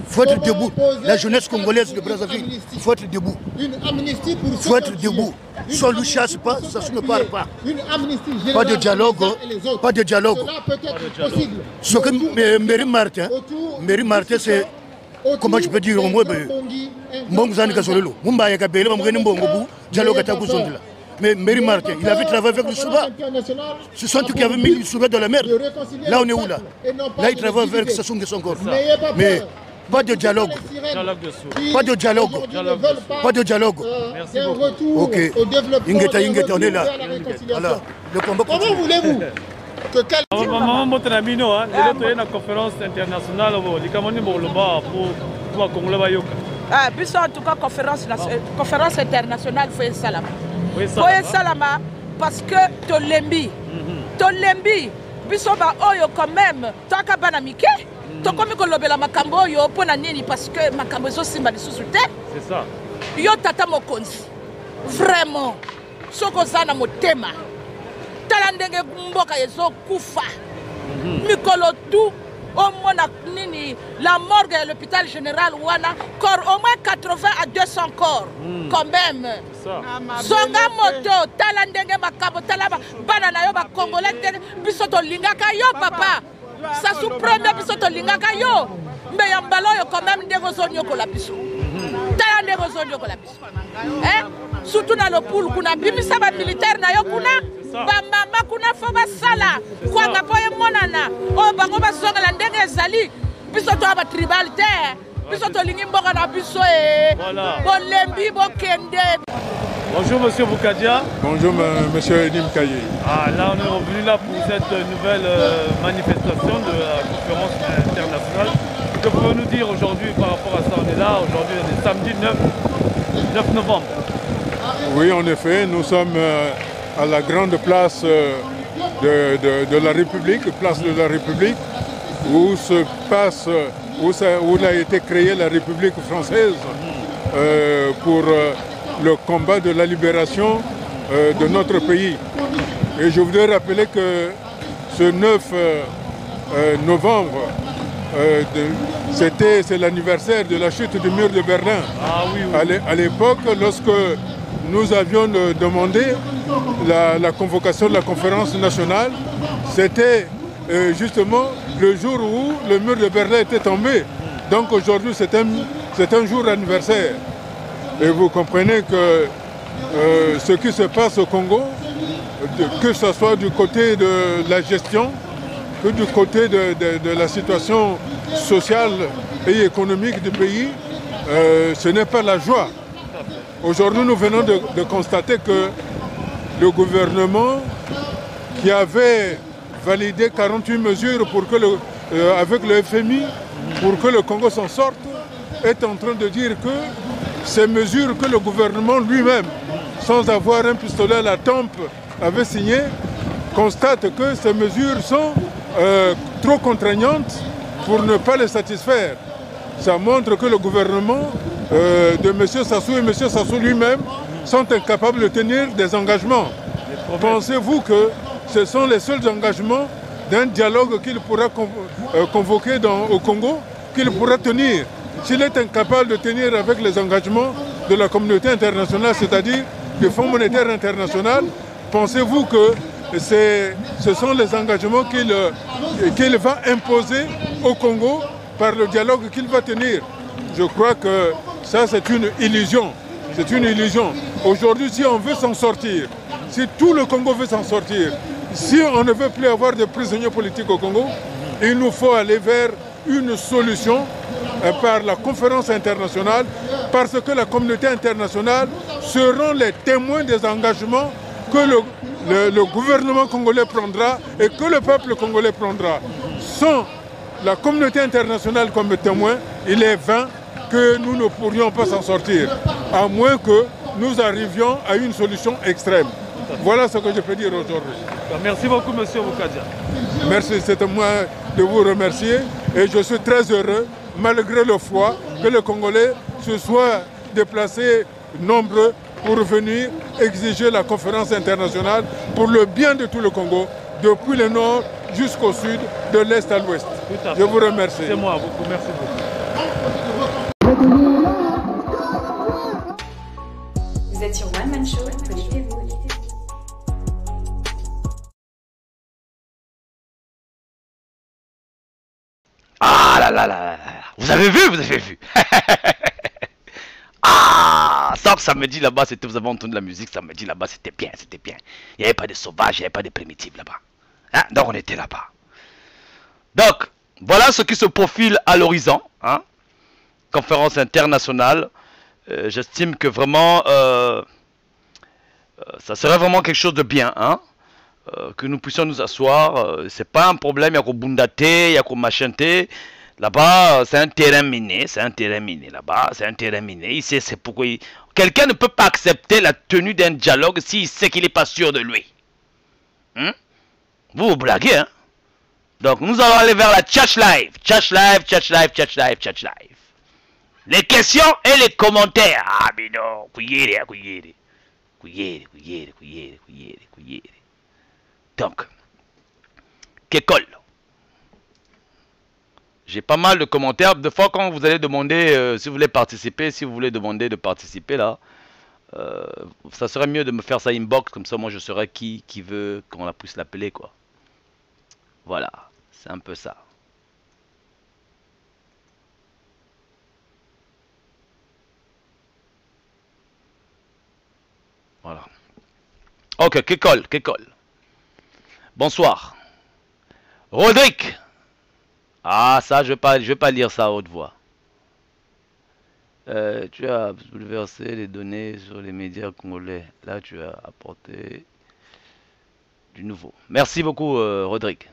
Speaker 15: Il faut être debout. La jeunesse congolaise de Brazzaville, il faut être debout. Il faut être debout. Si on ne chasse pas, ça ne part pas. Pas de dialogue. Pas de dialogue. Ce que Mary Martin, c'est, comment je peux dire au moins, mais Mary Martin, il avait travaillé avec le Souba. Ce sont eux qui avaient mis le Souba dans la mer. Là, on est où là? Là, il travaille avec Sassou Nguesso encore. Mais pas de dialogue. Pas de dialogue. Pas de dialogue.
Speaker 12: C'est un retour au développement.
Speaker 15: Ingeta, on est là. Voilà. Le combat continue.
Speaker 12: Comment voulez-vous que quelqu'un...
Speaker 13: Maman, mon ami, il y a une conférence internationale pour Congolais Bayoka.
Speaker 11: Ah, puis en tout cas, conférence internationale, il faut salama. Il faut salama parce que Tolembi, bisoba oyo quand même, taka banamike, tokomi ko lobela makambo yo pona nini parce que makambo zo simba lisusu te.
Speaker 13: C'est ça.
Speaker 11: Yo tata mokonzi. Vraiment. Soko zana motema. Tala ndenge mboka yezo kufa. Mikolo tout au moins nini la morgue à l'hôpital général wana corps au moins 80 à 200 corps quand même. Zonga moto tala ndenge makambo tala bana na yo ba congolais biso to lingaka yo papa. Ça sous premier biso to lingaka yo. mais yambalo yo quand même des rosonyo ko la biso tala des rosonyo ko la biso surtout dans le pool kuna bimisa ba militaire na yo kuna ba mama kuna fo ba sala kwa ngapo ye monana o bango ba zonga la ndenge ezali biso to ba tribalité biso to lingi mboka na biso bolembi bokende.
Speaker 13: Bonjour Monsieur Boukadia.
Speaker 16: Bonjour Monsieur Edim Kaye.
Speaker 13: Ah, là on est revenu là pour cette nouvelle manifestation de la conférence internationale. Que pouvez-vous nous dire aujourd'hui par rapport à ça? On est là aujourd'hui, on est samedi 9 novembre.
Speaker 16: Oui, en effet, nous sommes à la grande place de la République, place de la République, où a été créée la République française pour le combat de la libération de notre pays. Et je voudrais rappeler que ce 9 novembre, c'est l'anniversaire de la chute du mur de Berlin.
Speaker 13: Ah, oui, oui.
Speaker 16: À l'époque, lorsque nous avions demandé la convocation de la conférence nationale, c'était justement le jour où le mur de Berlin était tombé. Donc aujourd'hui, c'est un jour anniversaire. Et vous comprenez que ce qui se passe au Congo, que ce soit du côté de la gestion, que du côté de la situation sociale et économique du pays, ce n'est pas la joie. Aujourd'hui, nous venons de constater que le gouvernement qui avait validé 48 mesures pour que avec le FMI pour que le Congo s'en sorte, est en train de dire que ces mesures que le gouvernement lui-même, sans avoir un pistolet à la tempe, avait signé, constate que ces mesures sont trop contraignantes pour ne pas les satisfaire. Ça montre que le gouvernement de M. Sassou et M. Sassou lui-même sont incapables de tenir des engagements. Pensez-vous que ce sont les seuls engagements d'un dialogue qu'il pourra convoquer au Congo, qu'il pourra tenir? S'il est incapable de tenir avec les engagements de la communauté internationale, c'est-à-dire du Fonds monétaire international, pensez-vous que ce sont les engagements qu'il va imposer au Congo par le dialogue qu'il va tenir? Je crois que ça, c'est une illusion. C'est une illusion. Aujourd'hui, si on veut s'en sortir, si tout le Congo veut s'en sortir, si on ne veut plus avoir de prisonniers politiques au Congo, il nous faut aller vers une solution par la conférence internationale, parce que la communauté internationale seront les témoins des engagements que le gouvernement congolais prendra et que le peuple congolais prendra. Sans la communauté internationale comme témoin, il est vain que nous ne pourrions pas s'en sortir, à moins que nous arrivions à une solution extrême. Voilà ce que je peux dire aujourd'hui.
Speaker 13: Merci beaucoup, M. Boukadia.
Speaker 16: Merci, c'est à moi de vous remercier et je suis très heureux, malgré le froid, que les Congolais se soient déplacés nombreux pour venir exiger la conférence internationale pour le bien de tout le Congo, depuis le nord jusqu'au sud, de l'est à l'ouest. Je vous remercie.
Speaker 13: C'est moi, beaucoup. Merci beaucoup.
Speaker 1: Vous êtes sur One Man Show, connectez-vous.
Speaker 3: Ah là là là là. Vous avez vu, vous avez vu. Ah, ça que ça me dit là-bas, c'était, vous avez entendu la musique, ça me dit là-bas, c'était bien, c'était bien. Il n'y avait pas de sauvages, il n'y avait pas de primitifs là-bas. Hein? Donc on était là-bas. Donc, voilà ce qui se profile à l'horizon. Hein? Conférence internationale. J'estime que vraiment, ça serait vraiment quelque chose de bien. Hein? Que nous puissions nous asseoir. C'est pas un problème, il y a qu'au Bundate, il y a qu'au Machinté. Là-bas, c'est un terrain miné, là-bas, c'est un terrain miné. Ici, c'est pourquoi quelqu'un ne peut pas accepter la tenue d'un dialogue s'il sait qu'il n'est pas sûr de lui. Hein? Vous blaguez, hein? Donc, nous allons aller vers la chat live. Chat live. Les questions et les commentaires. Ah, mais non, couillere. Donc, qu'école. J'ai pas mal de commentaires. Des fois, quand vous allez demander si vous voulez participer, de participer là, ça serait mieux de me faire ça inbox, comme ça moi je saurais qui veut qu'on puisse l'appeler, quoi. Voilà, c'est un peu ça. Voilà. Ok, Kekol. Bonsoir. Rodrigue. Ah, ça, je vais pas lire ça à haute voix. Tu as bouleversé les données sur les médias congolais. Là, tu as apporté du nouveau. Merci beaucoup, Rodrigue.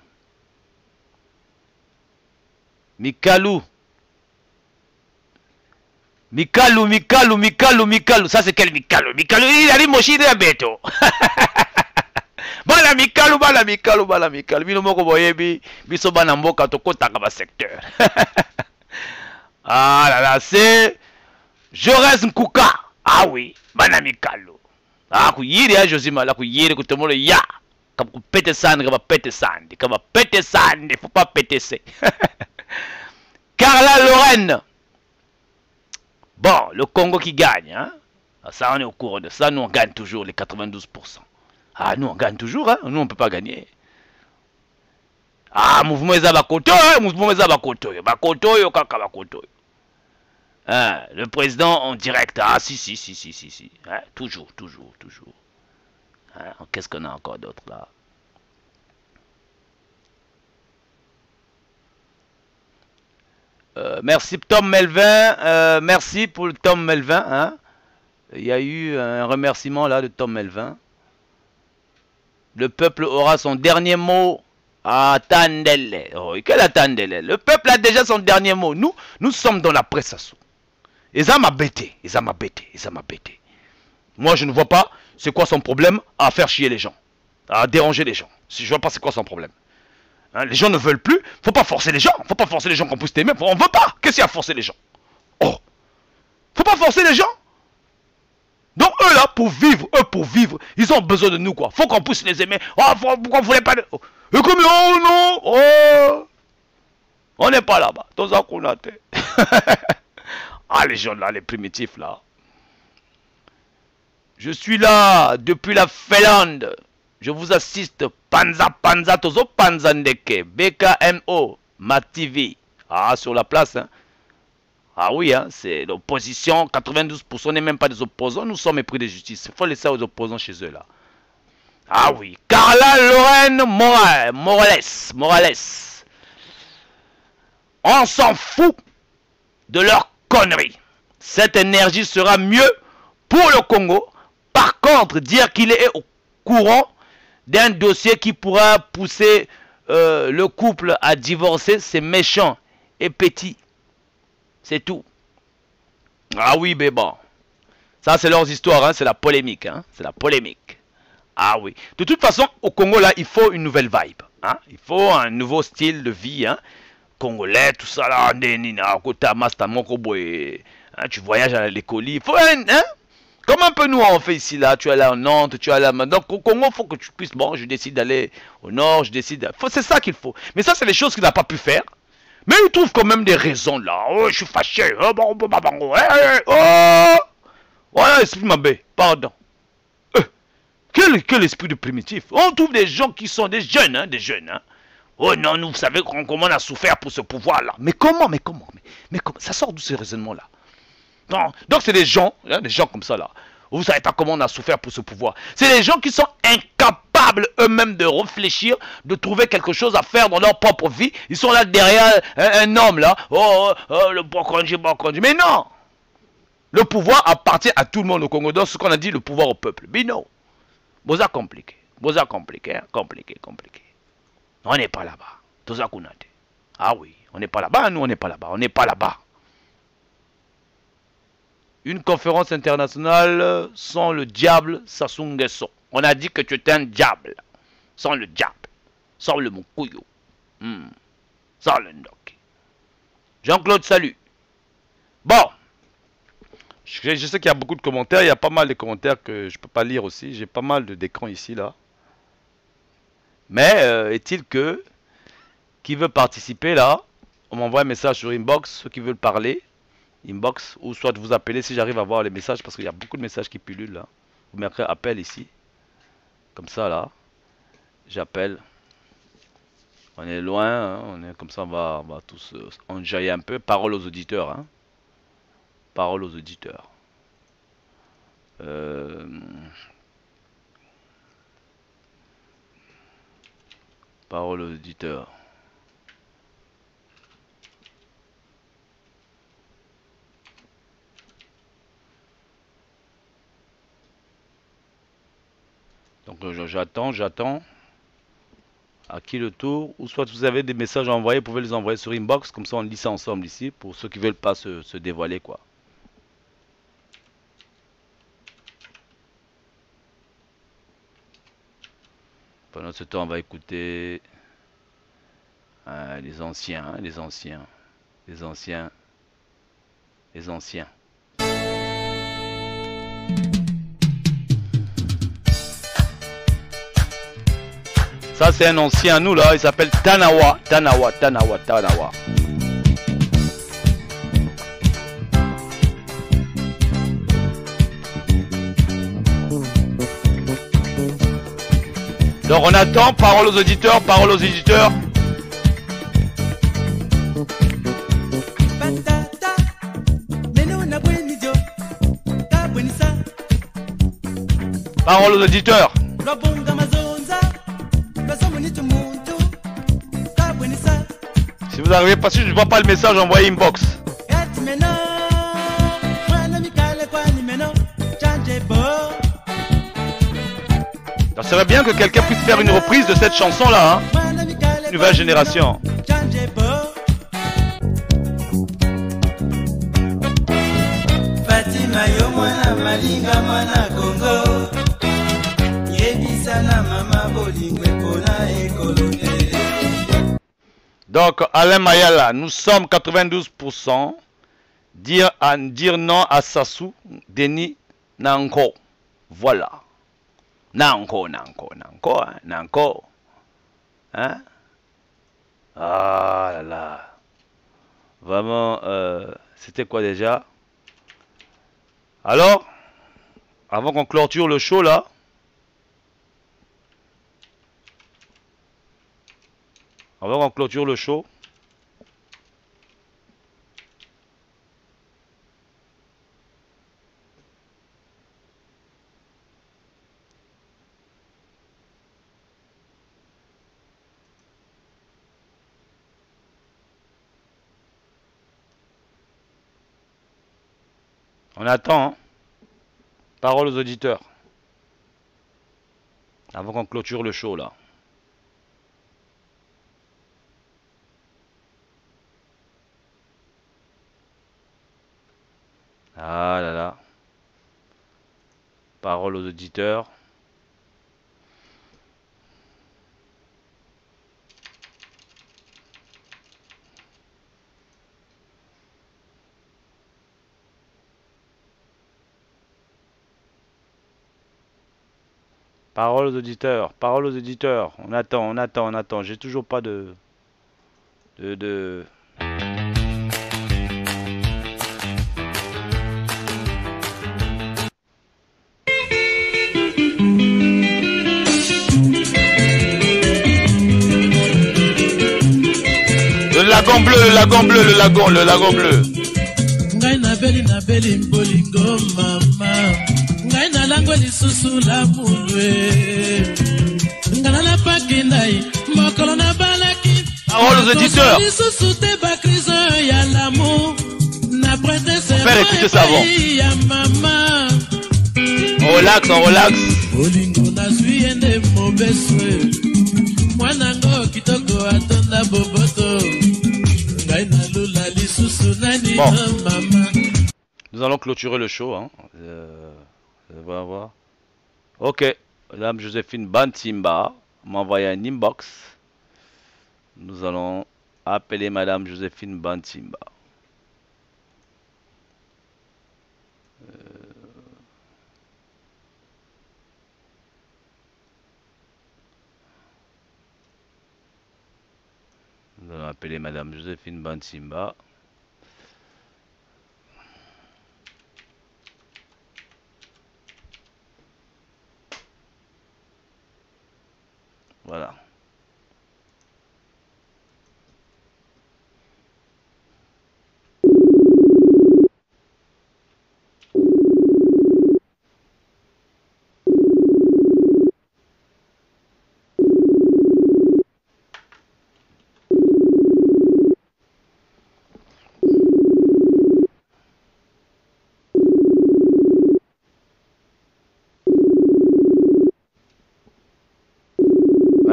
Speaker 3: Mikalou. Ça, c'est quel Mikalou? Mikalou, il a dit Moshi de Beto. Bala Mikalou. Bino moko boyebi. Biso bana mboka tokota kaba secteur. Ah là là, c'est Jaurès Nkouka. Ah oui, bana Mikalou. Ah, kuyiri ya Josimala, kuyiri kutomolo ya. Kaba kupete sande, kaba pete sande. Faut pas péter c'est. Carla Lorraine. Bon, le Congo qui gagne, hein. Ça, on est au courant de ça. Nous, on gagne toujours les 92%. Ah, nous, on gagne toujours, hein. Nous, on ne peut pas gagner. Ah, mouvement Zabakoto, mouvement Zabakoto. Bakoto, kaka Bakoto. Hein, le président en direct. Ah, si. Hein, toujours. Hein, qu'est-ce qu'on a encore d'autre, là? Merci Tom Melvin, merci pour le Tom Melvin, hein. Il y a eu un remerciement là de Tom Melvin. Le peuple aura son dernier mot. Attendez-le. Oh, quel attendez-le? Le peuple a déjà son dernier mot. Nous sommes dans la presse. Et ça m'a bêté. Moi je ne vois pas c'est quoi son problème à faire chier les gens, à déranger les gens. Si je vois pas c'est quoi son problème. Hein, les gens ne veulent plus, faut pas forcer les gens qu'on puisse t'aimer, on veut pas. Qu'est-ce qu'il y a à forcer les gens? Oh, faut pas forcer les gens. Donc eux là, pour vivre, ils ont besoin de nous quoi. Faut qu'on puisse les aimer. Oh, pourquoi vous voulez pas de... Et comme oh non, oh, on n'est pas là-bas. Dans un qu'on a été. Ah les gens là, les primitifs là. Je suis là depuis la Finlande. Je vous assiste, Panza, Tozo Panzandeke, BKMO, MaTV. Ah, sur la place, hein. Ah oui, hein, c'est l'opposition, 92% n'est même pas des opposants, nous sommes épris de justice. Il faut laisser aux opposants chez eux, là. Ah oui, Carla Lorraine Morales. On s'en fout de leur connerie. Cette énergie sera mieux pour le Congo. Par contre, dire qu'il est au courant d'un dossier qui pourra pousser le couple à divorcer, c'est méchant et petit. C'est tout. Ah oui, mais bon. Ça, c'est leurs histoires, hein, c'est la polémique. Hein, c'est la polémique. Ah oui. De toute façon, au Congo, là, il faut une nouvelle vibe. Hein, il faut un nouveau style de vie. Hein, congolais, tout ça, là. Tu voyages à l'école. Il faut un... Hein, comme un peu nous on fait ici là, tu es là en Nantes, tu es là maintenant. Donc au Congo, il faut que tu puisses, bon, je décide d'aller au nord, je décide. C'est ça qu'il faut. Mais ça, c'est les choses qu'il n'a pas pu faire. Mais il trouve quand même des raisons là. Oh, je suis fâché. Oh, voilà, esprit m'abé, pardon. Quel esprit de primitif. On trouve des gens qui sont des jeunes, hein, Oh non, nous, vous savez comment on a souffert pour ce pouvoir là. Mais comment, ça sort d'où ces raisonnements là? Donc c'est des gens, hein, comme ça là. Vous savez pas comment on a souffert pour ce pouvoir. C'est des gens qui sont incapables eux-mêmes de réfléchir, de trouver quelque chose à faire dans leur propre vie. Ils sont là derrière un homme là. Oh, le Bokonji. Mais non. Le pouvoir appartient à tout le monde au Congo. Donc ce qu'on a dit, le pouvoir au peuple. Mais non. Boza compliqué. Hein? Compliqué. On n'est pas là-bas. Tout ça qu'on a dit. Ah oui, on n'est pas là-bas. Nous, on n'est pas là-bas. Une conférence internationale sans le diable Sassou Nguesso. On a dit que tu étais un diable. Sans le diable. Sans le Mukuyo. Sans le Ndoki. Jean-Claude, salut. Bon. Je sais qu'il y a beaucoup de commentaires. Il y a pas mal de commentaires que je ne peux pas lire aussi. J'ai pas mal d'écrans ici, là. Mais est-il que qui veut participer, là, on m'envoie un message sur Inbox. Ceux qui veulent parler. Inbox, ou soit vous appeler si j'arrive à voir les messages, parce qu'il y a beaucoup de messages qui pullulent là. Vous mettrez appel ici, comme ça là, j'appelle. On est loin, hein, on est comme ça, on va tous enjailler un peu. Parole aux auditeurs, hein. Parole aux auditeurs. Parole aux auditeurs. Donc j'attends. À qui le tour? Ou soit vous avez des messages à envoyer, vous pouvez les envoyer sur inbox, comme ça on lit ça ensemble ici, pour ceux qui veulent pas se dévoiler quoi. Pendant ce temps on va écouter les anciens. Ça c'est un ancien à nous là, il s'appelle Tanawa. Donc on attend, parole aux auditeurs. Parole aux auditeurs. Si vous n'arrivez pas, si je ne vois pas le message, envoyez inbox. Ça serait bien que quelqu'un puisse faire une reprise de cette chanson là, hein. Nouvelle génération.
Speaker 17: Fatima yo mwana malinga mwana Congo. Yebisana mama bolingwe pona ekolote.
Speaker 3: Donc Alain Mayala, nous sommes 92%. Dire non à Sassou, Denis Nanko. Voilà. Nanko. Hein? Ah là là. Vraiment, c'était quoi déjà? Alors, avant qu'on clôture le show là. Avant qu'on clôture le show. On attend, hein. Parole aux auditeurs. Avant qu'on clôture le show là. Ah là là. Parole aux auditeurs. Parole aux auditeurs, on attend. J'ai toujours pas de... Le lagon bleu.
Speaker 17: Ngai na beli mbolingo mama. Ngai na lango lisusu la mulwe. Ngala na pakindai mokolo na balaki.
Speaker 3: Parole aux auditeurs.
Speaker 17: Lisusu te bakrizo ya l'amour. Na prêter ses
Speaker 3: ya
Speaker 17: mama.
Speaker 3: On relax.
Speaker 17: Bolingo na suiende mobeswe. Mwanango kitoko atonda boboto. Ngai na lula lisusu nani mama.
Speaker 3: Nous allons clôturer le show, hein. On va voir. Ok, Madame Joséphine Bantimba m'a envoyé un inbox. Nous allons appeler Madame Joséphine Bantimba. Nous allons appeler Madame Joséphine Bantimba. Voilà.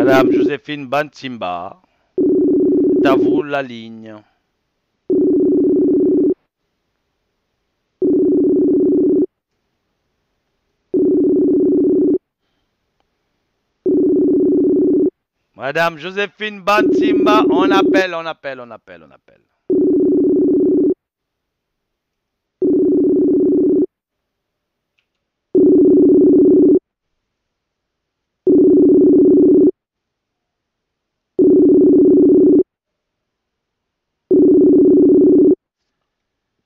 Speaker 3: Madame Joséphine Bantimba, c'est à vous la ligne. Madame Joséphine Bantimba, on appelle.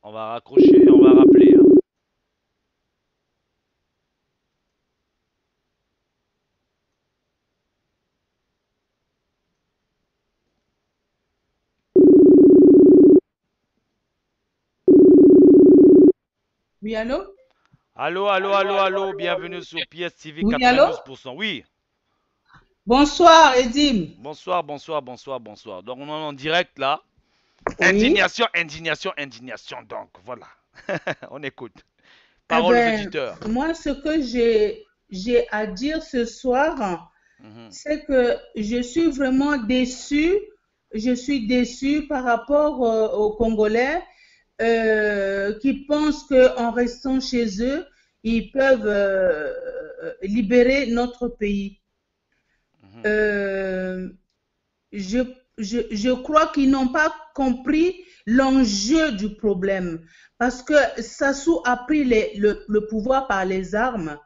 Speaker 3: On va raccrocher, on va rappeler. Hein.
Speaker 2: Oui, allô?
Speaker 3: Allô, bienvenue sur PSTV
Speaker 2: oui,
Speaker 3: 92%. Oui.
Speaker 2: Bonsoir, Edim.
Speaker 3: Bonsoir. Donc, on est en direct là. Oui. Indignation. Donc, voilà. On écoute. Parole aux éditeurs.
Speaker 2: Moi, ce que j'ai à dire ce soir, c'est que je suis vraiment déçu. Je suis déçu par rapport aux Congolais qui pensent qu'en restant chez eux, ils peuvent libérer notre pays. Je crois qu'ils n'ont pas compris l'enjeu du problème parce que Sassou a pris le pouvoir par les armes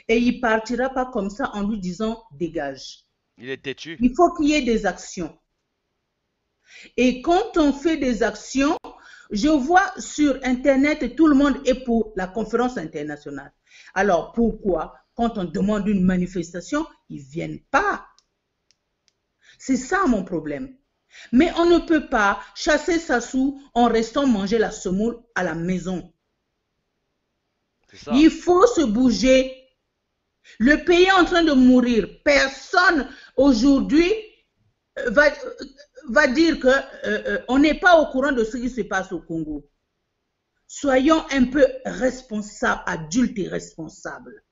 Speaker 2: et il ne partira pas comme ça en lui disant dégage.
Speaker 3: Il est têtu.
Speaker 2: Il faut qu'il y ait des actions. Et quand on fait des actions, je vois sur Internet, tout le monde est pour la conférence internationale. Alors pourquoi, quand on demande une manifestation, ils ne viennent pas? C'est ça mon problème. Mais on ne peut pas chasser Sassou en restant manger la semoule à la maison. Il faut se bouger. Le pays est en train de mourir. Personne aujourd'hui va dire qu'on n'est pas au courant de ce qui se passe au Congo. Soyons un peu responsables, adultes et responsables.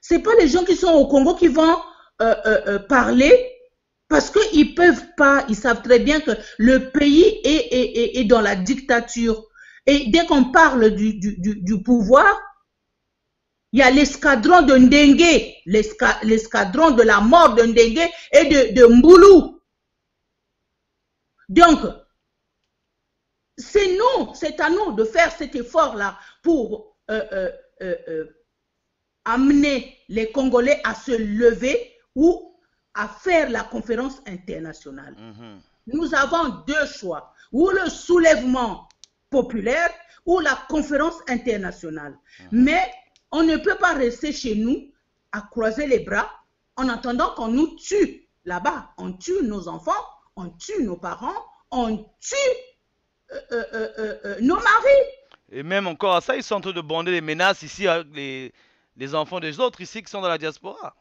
Speaker 2: Ce n'est pas les gens qui sont au Congo qui vont parler parce qu'ils ne peuvent pas, ils savent très bien que le pays est dans la dictature. Et dès qu'on parle du pouvoir, il y a l'escadron de Ndengue, l'escadron de la mort de Ndengue et de Mboulou. Donc, c'est à nous de faire cet effort-là pour amener les Congolais à se lever ou à faire la conférence internationale. Nous avons deux choix, ou le soulèvement populaire ou la conférence internationale. Mais on ne peut pas rester chez nous à croiser les bras en attendant qu'on nous tue. Là-bas, on tue nos enfants, on tue nos parents, on tue nos maris.
Speaker 3: Et même encore à ça, ils sont en train de bander les menaces ici avec les enfants des autres ici qui sont dans la diaspora.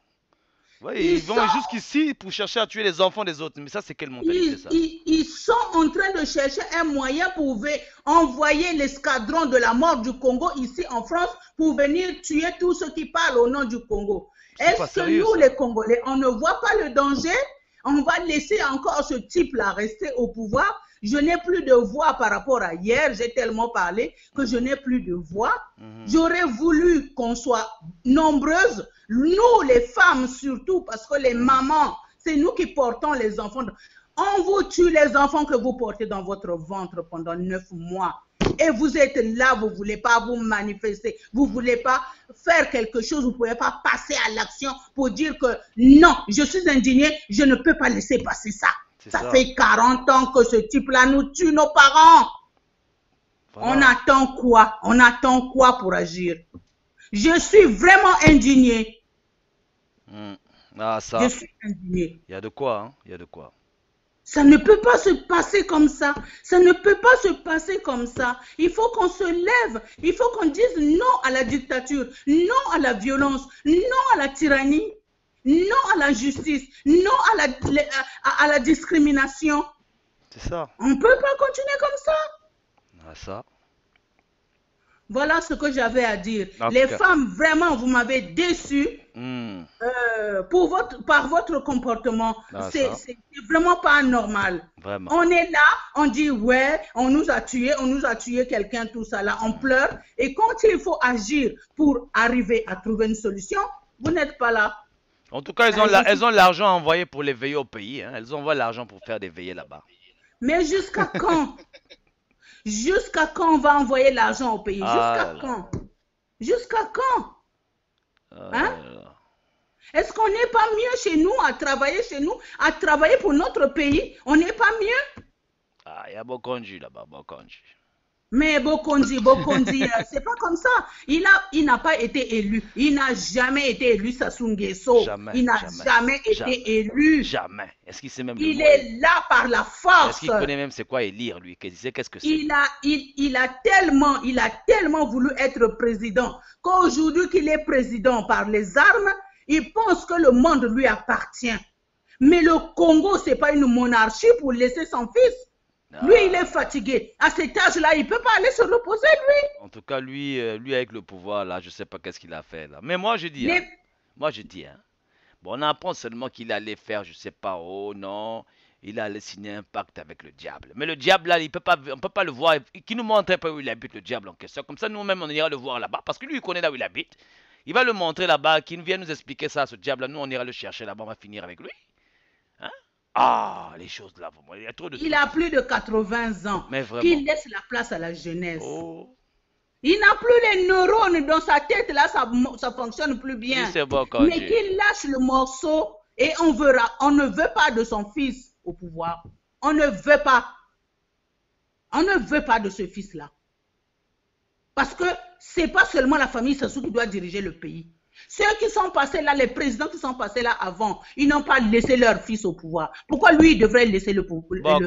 Speaker 3: Ouais, ils vont jusqu'ici pour chercher à tuer les enfants des autres. Mais ça, c'est quelle mentalité, ça?
Speaker 2: Ils sont en train de chercher un moyen pour envoyer l'escadron de la mort du Congo ici en France pour venir tuer tous ceux qui parlent au nom du Congo. Est-ce que nous, les Congolais, on ne voit pas le danger? On va laisser encore ce type-là rester au pouvoir? Je n'ai plus de voix par rapport à hier. J'ai tellement parlé que je n'ai plus de voix. J'aurais voulu qu'on soit nombreuses. Nous, les femmes surtout, parce que les mamans, c'est nous qui portons les enfants. On vous tue les enfants que vous portez dans votre ventre pendant 9 mois. Et vous êtes là, vous ne voulez pas vous manifester. Vous ne voulez pas faire quelque chose. Vous ne pouvez pas passer à l'action pour dire que non, je suis indigné, je ne peux pas laisser passer ça. Ça fait 40 ans que ce type-là nous tue nos parents. Voilà. On attend quoi? On attend quoi pour agir? Je suis vraiment indigné.
Speaker 3: Ah, ça.
Speaker 2: Je suis indigné.
Speaker 3: Il y a de quoi, hein? Il y a de quoi.
Speaker 2: Ça ne peut pas se passer comme ça. Ça ne peut pas se passer comme ça. Il faut qu'on se lève. Il faut qu'on dise non à la dictature, non à la violence, non à la tyrannie, non à la justice, non à la discrimination.
Speaker 3: C'est ça.
Speaker 2: On ne peut pas continuer comme ça.
Speaker 3: Ah, ça.
Speaker 2: Voilà ce que j'avais à dire. Les femmes, vraiment, vous m'avez déçu par votre comportement. C'est vraiment pas normal.
Speaker 3: Vraiment.
Speaker 2: On est là, on dit ouais, on nous a tué quelqu'un, tout ça là, on pleure. Et quand il faut agir pour arriver à trouver une solution, vous n'êtes pas là.
Speaker 3: En tout cas, elles ont l'argent envoyé pour les veiller au pays. Hein. Elles envoient l'argent pour faire des veillées là-bas. Mais
Speaker 2: jusqu'à quand? Jusqu'à quand on va envoyer l'argent au pays? Jusqu'à quand? Jusqu'à quand? Hein? Est-ce qu'on n'est pas mieux chez nous, à travailler chez nous, à travailler pour notre pays? On n'est pas mieux?
Speaker 3: Ah, il y a Bokonji là-bas, Bokonji.
Speaker 2: Mais Bokonji, c'est pas comme ça. Il n'a pas été élu. Il n'a jamais été élu, Sassou Nguesso. Il n'a jamais été élu.
Speaker 3: Jamais. Est-ce qu'il sait même
Speaker 2: Il est là par la force.
Speaker 3: Est-ce qu'il connaît même c'est quoi élire, lui? Qu'est-ce que c'est?
Speaker 2: Il a tellement voulu être président qu'aujourd'hui qu'il est président par les armes, il pense que le monde lui appartient. Mais le Congo, c'est pas une monarchie pour laisser son fils. Lui, il est fatigué. À cet âge-là, il ne peut pas aller se reposer, lui.
Speaker 3: En tout cas, lui avec le pouvoir, là, je ne sais pas qu'est-ce qu'il a fait, là. Mais moi, je dis, bon, on apprend seulement qu'il allait faire, je ne sais pas, oh non, il allait signer un pacte avec le diable. Mais le diable, là, on ne peut pas le voir. Qui nous montre un peu où il habite, le diable, en question. Comme ça, nous-mêmes, on ira le voir là-bas. Parce que lui, il connaît là où il habite. Il va le montrer là-bas, qu'il vient nous expliquer ça, ce diable-là. Nous, on ira le chercher là-bas, on va finir avec lui. Hein? Ah, les choses là, il y a trop de...
Speaker 2: Il a plus de 80 ans.
Speaker 3: Mais vraiment.
Speaker 2: Qu'il laisse la place à la jeunesse. Oh. Il n'a plus les neurones dans sa tête, là, ça fonctionne plus bien. Mais qu'il lâche le morceau et on ne veut pas de son fils au pouvoir. On ne veut pas. On ne veut pas de ce fils-là. Parce que c'est pas seulement la famille Sassou qui doit diriger le pays. Ceux qui sont passés là, les présidents qui sont passés là avant, ils n'ont pas laissé leur fils au pouvoir. Pourquoi lui, il devrait laisser le pouvoir?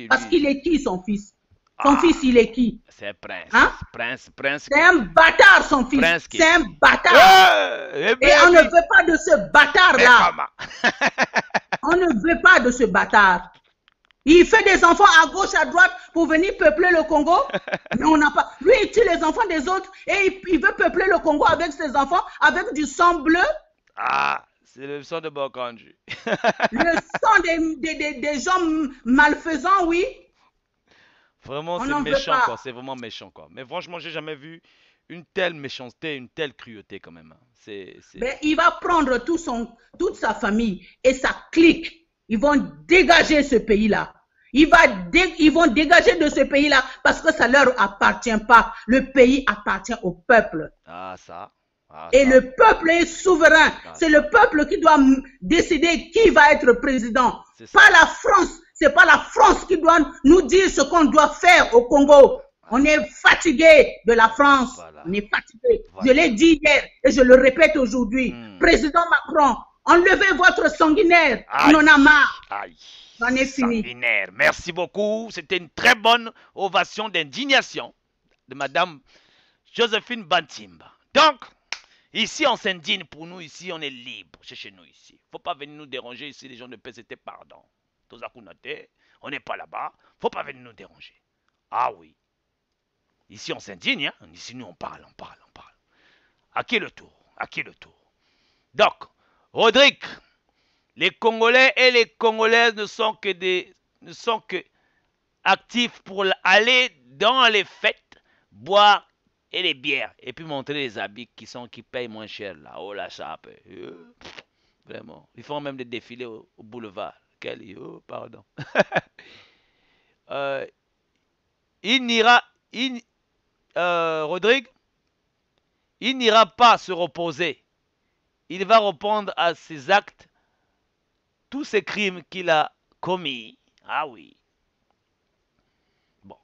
Speaker 2: Parce qu'il est qui, son fils? Son fils, il est qui?
Speaker 3: C'est Prince.
Speaker 2: Hein?
Speaker 3: Prince.
Speaker 2: C'est un bâtard, son fils. C'est un bâtard. Et on ne veut pas de ce bâtard-là. On ne veut pas de ce bâtard. Il fait des enfants à gauche, à droite pour venir peupler le Congo. Mais on n'a pas. Lui, il tue les enfants des autres et il veut peupler le Congo avec ses enfants, avec du sang bleu.
Speaker 3: Ah, c'est le sang de Bokonji.
Speaker 2: Le sang des gens malfaisants, oui.
Speaker 3: Vraiment, c'est méchant, quoi. C'est vraiment méchant, quoi. Mais franchement, j'ai jamais vu une telle méchanceté, une telle cruauté, quand même.
Speaker 2: Mais il va prendre toute sa famille et sa clique. Ils vont dégager ce pays-là. Ils vont dégager de ce pays-là parce que ça ne leur appartient pas. Le pays appartient au peuple. Et le peuple est souverain. C'est le peuple qui doit décider qui va être président. Pas la France. C'est pas la France qui doit nous dire ce qu'on doit faire au Congo. On est fatigué de la France. Voilà. On est fatigué. Voilà. Je l'ai dit hier et je le répète aujourd'hui. Président Macron, enlevez votre sanguinaire. On en a marre. J'en ai fini.
Speaker 3: Sanguinaire. Merci beaucoup. C'était une très bonne ovation d'indignation de Madame Joséphine Bantimba. Donc, ici, on s'indigne pour nous. Ici, on est libre. C'est chez nous ici. Il ne faut pas venir nous déranger ici. Les gens de PCT, pardon. On n'est pas là-bas. Il ne faut pas venir nous déranger. Ah oui. Ici, on s'indigne. Hein? Ici, nous, on parle. À qui le tour? Donc, Rodrigue, les Congolais et les Congolaises ne sont que actifs pour aller dans les fêtes, boire et les bières. Et puis montrer les habits qui payent moins cher. Là. Oh la chape. Vraiment. Ils font même des défilés au boulevard. Oh, pardon. Rodrigue, il n'ira pas se reposer. Il va répondre à ses actes, tous ces crimes qu'il a commis. Ah oui. Bon.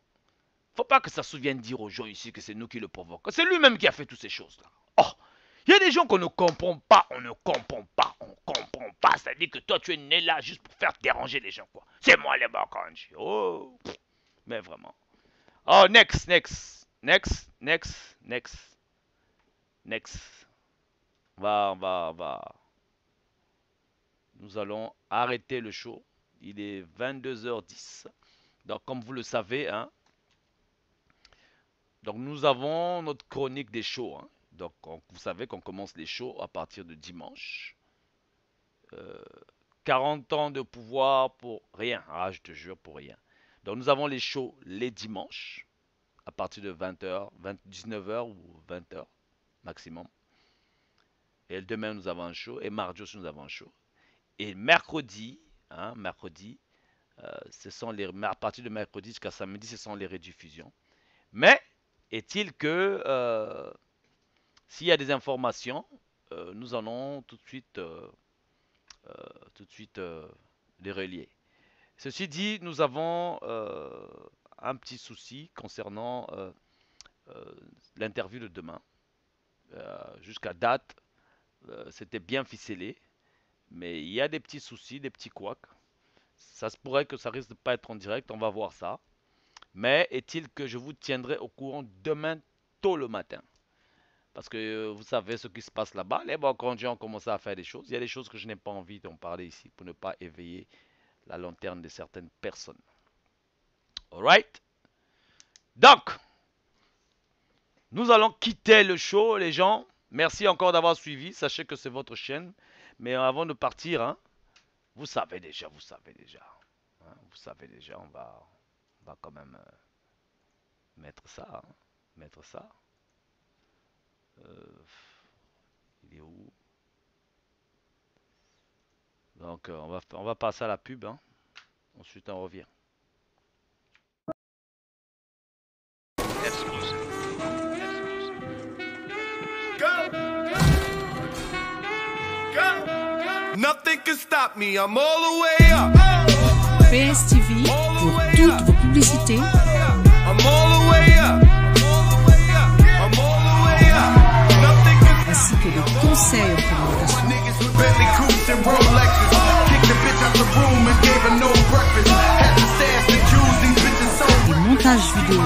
Speaker 3: Faut pas que ça se souvienne dire aux gens ici que c'est nous qui le provoquons. C'est lui-même qui a fait toutes ces choses-là. Oh. Il y a des gens qu'on ne comprend pas, on ne comprend pas. C'est-à-dire que toi, tu es né là juste pour faire déranger les gens, quoi. C'est moi les Bokonji. Oh. Mais vraiment. Oh, next. Va. Nous allons arrêter le show. Il est 22h10. Donc, comme vous le savez, hein, Donc nous avons notre chronique des shows. Hein. Donc vous savez qu'on commence les shows à partir de dimanche. 40 ans de pouvoir pour rien. Ah, je te jure, pour rien. Donc nous avons les shows les dimanches à partir de 20h, 19h ou 20h maximum. Et demain nous avons un show. Et mardi aussi nous avons un show. Et mercredi, hein, ce sont les, à partir de mercredi jusqu'à samedi, ce sont les rediffusions. Mais est-il que s'il y a des informations, nous allons tout de suite les relier. Ceci dit, nous avons un petit souci concernant l'interview de demain. Jusqu'à date, c'était bien ficelé. Mais il y a des petits soucis, des petits couacs. Ça se pourrait que ça risque de pas être en direct, on va voir ça. Mais est-il que je vous tiendrai au courant demain tôt le matin. Parce que vous savez ce qui se passe là-bas. Les Bakondiens ont commencé à faire des choses. Il y a des choses que je n'ai pas envie d'en parler ici pour ne pas éveiller la lanterne de certaines personnes. Alright? Donc, nous allons quitter le show, les gens. Merci encore d'avoir suivi. Sachez que c'est votre chaîne. Mais avant de partir, hein, vous savez déjà. Hein, vous savez déjà, on va quand même mettre ça. Hein, il est où? Donc, on va passer à la pub. Hein. Ensuite, on revient.
Speaker 8: Nothing can stop me, I'm all the way up.
Speaker 4: PSTV pour toutes vos publicités.
Speaker 8: I'm all the way up. I'm all the way up. Nothing can
Speaker 4: ainsi que des conseils en communication. Des montages vidéo.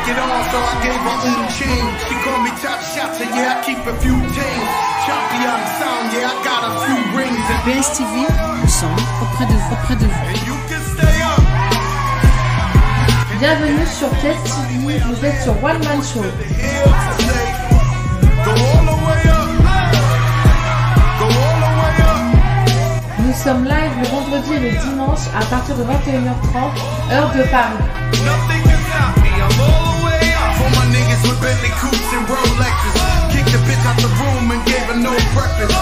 Speaker 8: It all, so I gave her own chain. She called me top shot, so yeah, I keep a few things. Choppy on the sound, yeah, I got a few rings.
Speaker 4: PSTV, nous sommes auprès de vous,
Speaker 8: And you can stay up.
Speaker 18: Bienvenue sur PSTV, vous êtes sur One Man Show.
Speaker 8: Go all the way up. Go all the way up.
Speaker 18: Nous sommes live le vendredi et le dimanche à partir de 21h30, heure de Paris.
Speaker 8: Nothing can stop me, I'm all the way up. For my niggas with Bentley Coupes and Rolexes. Kick the bitch out the room and gave her no breakfast.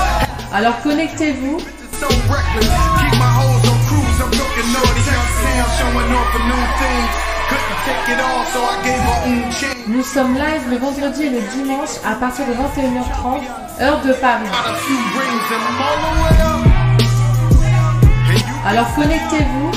Speaker 18: Alors connectez-vous.
Speaker 8: So reckless. Keep my hoes on cruise, I'm looking naughty. Town showing off a new thing. Couldn't take it all, so I gave her own chain.
Speaker 18: Nous sommes live le vendredi et le dimanche à partir de 21h30, heure de Paris. Alors connectez-vous.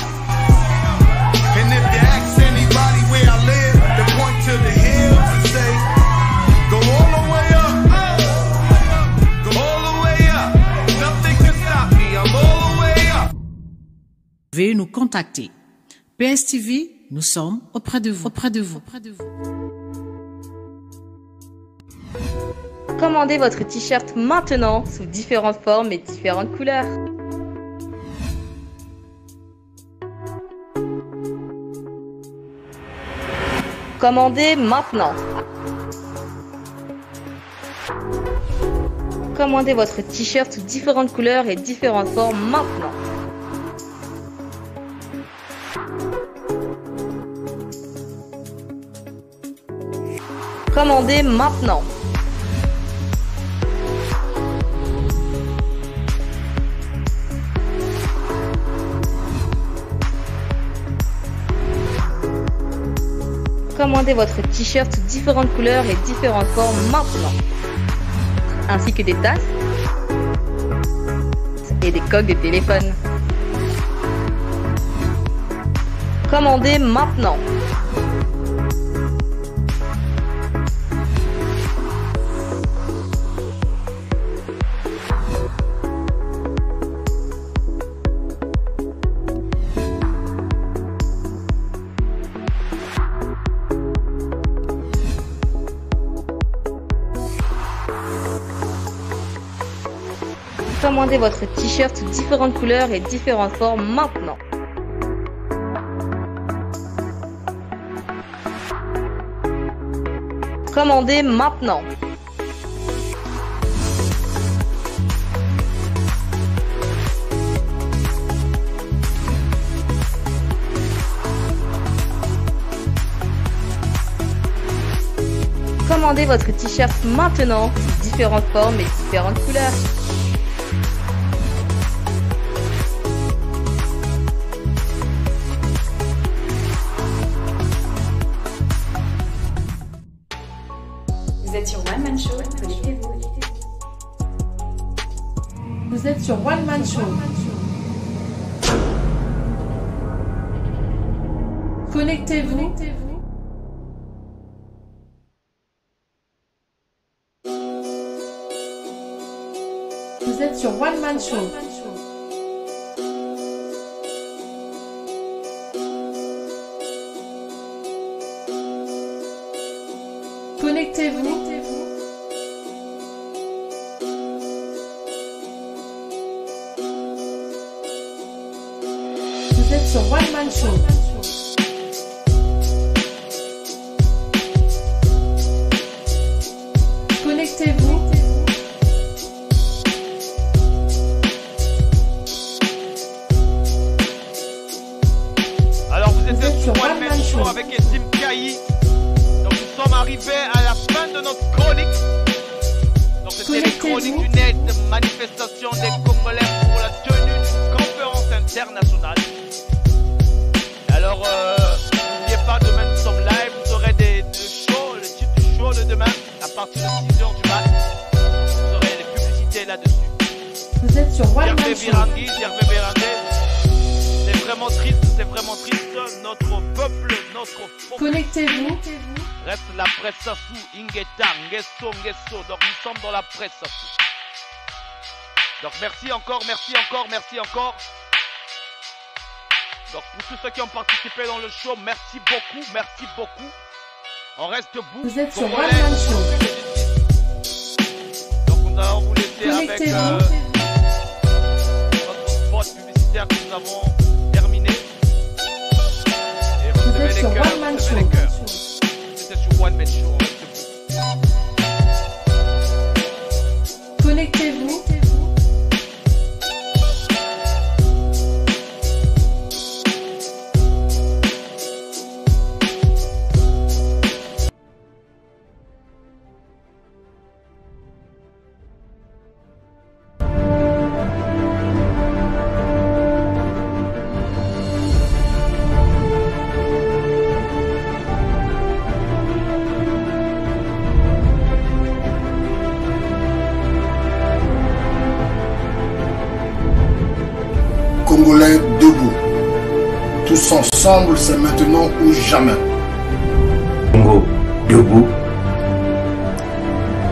Speaker 4: Veuillez nous contacter. PSTV, nous sommes auprès de vous.
Speaker 19: Commandez votre t-shirt maintenant sous différentes formes et différentes couleurs. Commandez maintenant. Commandez votre t-shirt sous différentes couleurs et différentes formes maintenant. Commandez maintenant. Commandez votre t-shirt sous différentes couleurs et différentes formes maintenant. Ainsi que des tasses et des coques de téléphone. Commandez maintenant. Commandez votre t-shirt sous différentes couleurs et différentes formes maintenant. Commandez maintenant. Commandez votre t-shirt maintenant, différentes formes et différentes couleurs.
Speaker 1: Vous êtes sur One Man Show, connectez-vous.
Speaker 18: Vous êtes sur One Man Show. Connectez-vous. Vous êtes sur One Man Show. Connectez-vous. Vous êtes sur One Man Show. Connectez-vous.
Speaker 3: Alors vous êtes sur One Man Show avec Esim Kayi. Donc nous sommes arrivés à la fin de notre chronique. Donc c'était les chroniques d'une aide manifestation des Congolais pour la tenue d'une conférence internationale. Alors n'oubliez pas, demain nous sommes live, vous aurez le titre du show le demain à partir de 6h du mat. Vous aurez les publicités là-dessus.
Speaker 18: Vous êtes sur One Man Show.
Speaker 3: Gervais Berangui. C'est vraiment triste, notre peuple, notre
Speaker 18: Connectez-vous.
Speaker 3: Reste la presse sous Ingeta, Ngesso. Donc nous sommes dans la presse sous. Donc merci encore. Donc pour tous ceux qui ont participé dans le show, merci beaucoup. On reste debout.
Speaker 18: Vous êtes sur One Man Show.
Speaker 3: Donc nous allons vous laisser avec notre spot publicitaire que nous avons terminé. Et
Speaker 18: vous êtes sur One Man Show.
Speaker 3: C'était sur One Man Show.
Speaker 18: Connectez-vous.
Speaker 9: Congolais debout. Tous ensemble, c'est maintenant ou jamais.
Speaker 6: Congo debout.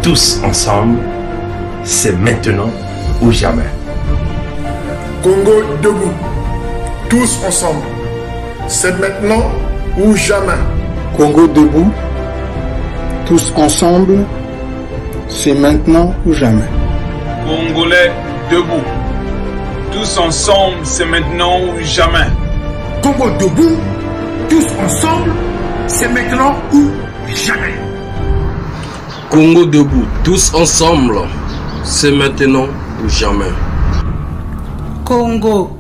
Speaker 6: Tous ensemble, c'est maintenant ou jamais.
Speaker 9: Congo debout. Tous ensemble, c'est maintenant ou jamais.
Speaker 12: Congo debout. Tous ensemble, c'est maintenant ou jamais.
Speaker 20: Congolais debout. Tous ensemble, c'est maintenant ou jamais.
Speaker 9: Congo debout, tous ensemble, c'est maintenant ou jamais.
Speaker 21: Congo debout, tous ensemble, c'est maintenant ou jamais.
Speaker 2: Congo debout,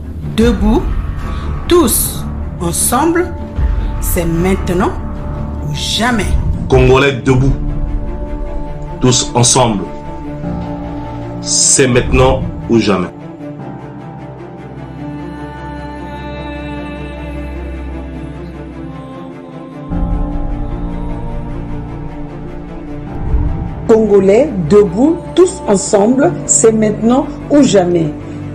Speaker 2: tous ensemble, c'est maintenant ou jamais.
Speaker 6: Congolais debout, tous ensemble, c'est maintenant ou jamais.
Speaker 22: Congolais debout, tous ensemble, c'est maintenant ou jamais.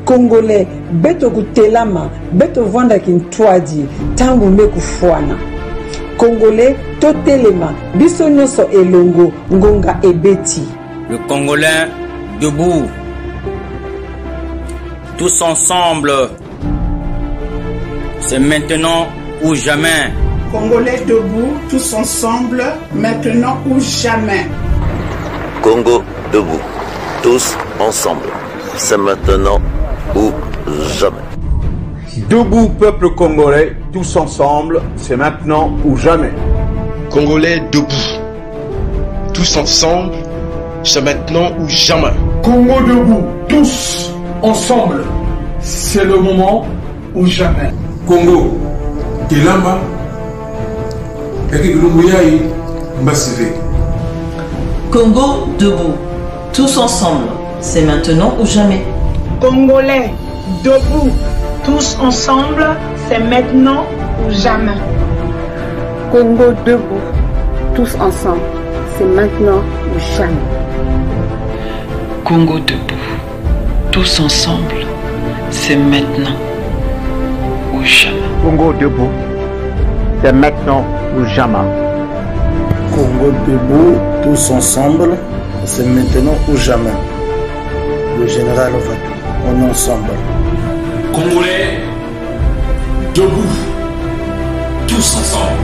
Speaker 22: Congolais, beto kutelama, beto vanda kintwadi, tangu meku fuana. Congolais, totelema, biso nyonso elongo, ngonga ebeti.
Speaker 23: Le Congolais debout, tous ensemble, c'est maintenant ou jamais.
Speaker 2: Congolais debout, tous ensemble, maintenant ou jamais.
Speaker 24: Congo debout, tous ensemble, c'est maintenant ou jamais.
Speaker 25: Debout peuple congolais, tous ensemble, c'est maintenant ou jamais.
Speaker 21: Congolais debout, tous ensemble, c'est maintenant ou jamais.
Speaker 5: Congo debout, tous ensemble, c'est le moment ou jamais.
Speaker 25: Congo, Telama,
Speaker 7: Congo debout, tous ensemble, c'est maintenant ou jamais.
Speaker 11: Congolais debout, tous ensemble, c'est maintenant ou jamais.
Speaker 10: Congo debout, tous ensemble, c'est maintenant ou jamais.
Speaker 14: Congo debout, tous ensemble, c'est maintenant ou jamais.
Speaker 15: Congo debout, c'est maintenant ou jamais.
Speaker 26: Congo debout, tous ensemble, c'est maintenant ou jamais. Le général Ovatu, on est ensemble.
Speaker 27: Congolais debout, tous ensemble,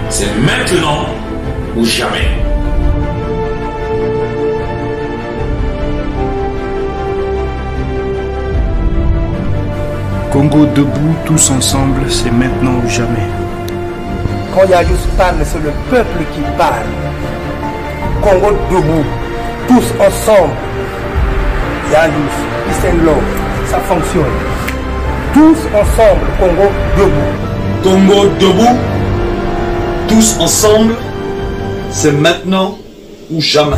Speaker 27: c'est maintenant ou jamais.
Speaker 26: Congo debout, tous ensemble, c'est maintenant ou jamais.
Speaker 28: Quand Yajus parle, c'est le peuple qui parle. Congo debout, tous ensemble. Yajus, peace and love, ça fonctionne. Tous ensemble, Congo debout.
Speaker 25: Congo debout, tous ensemble, c'est maintenant ou jamais.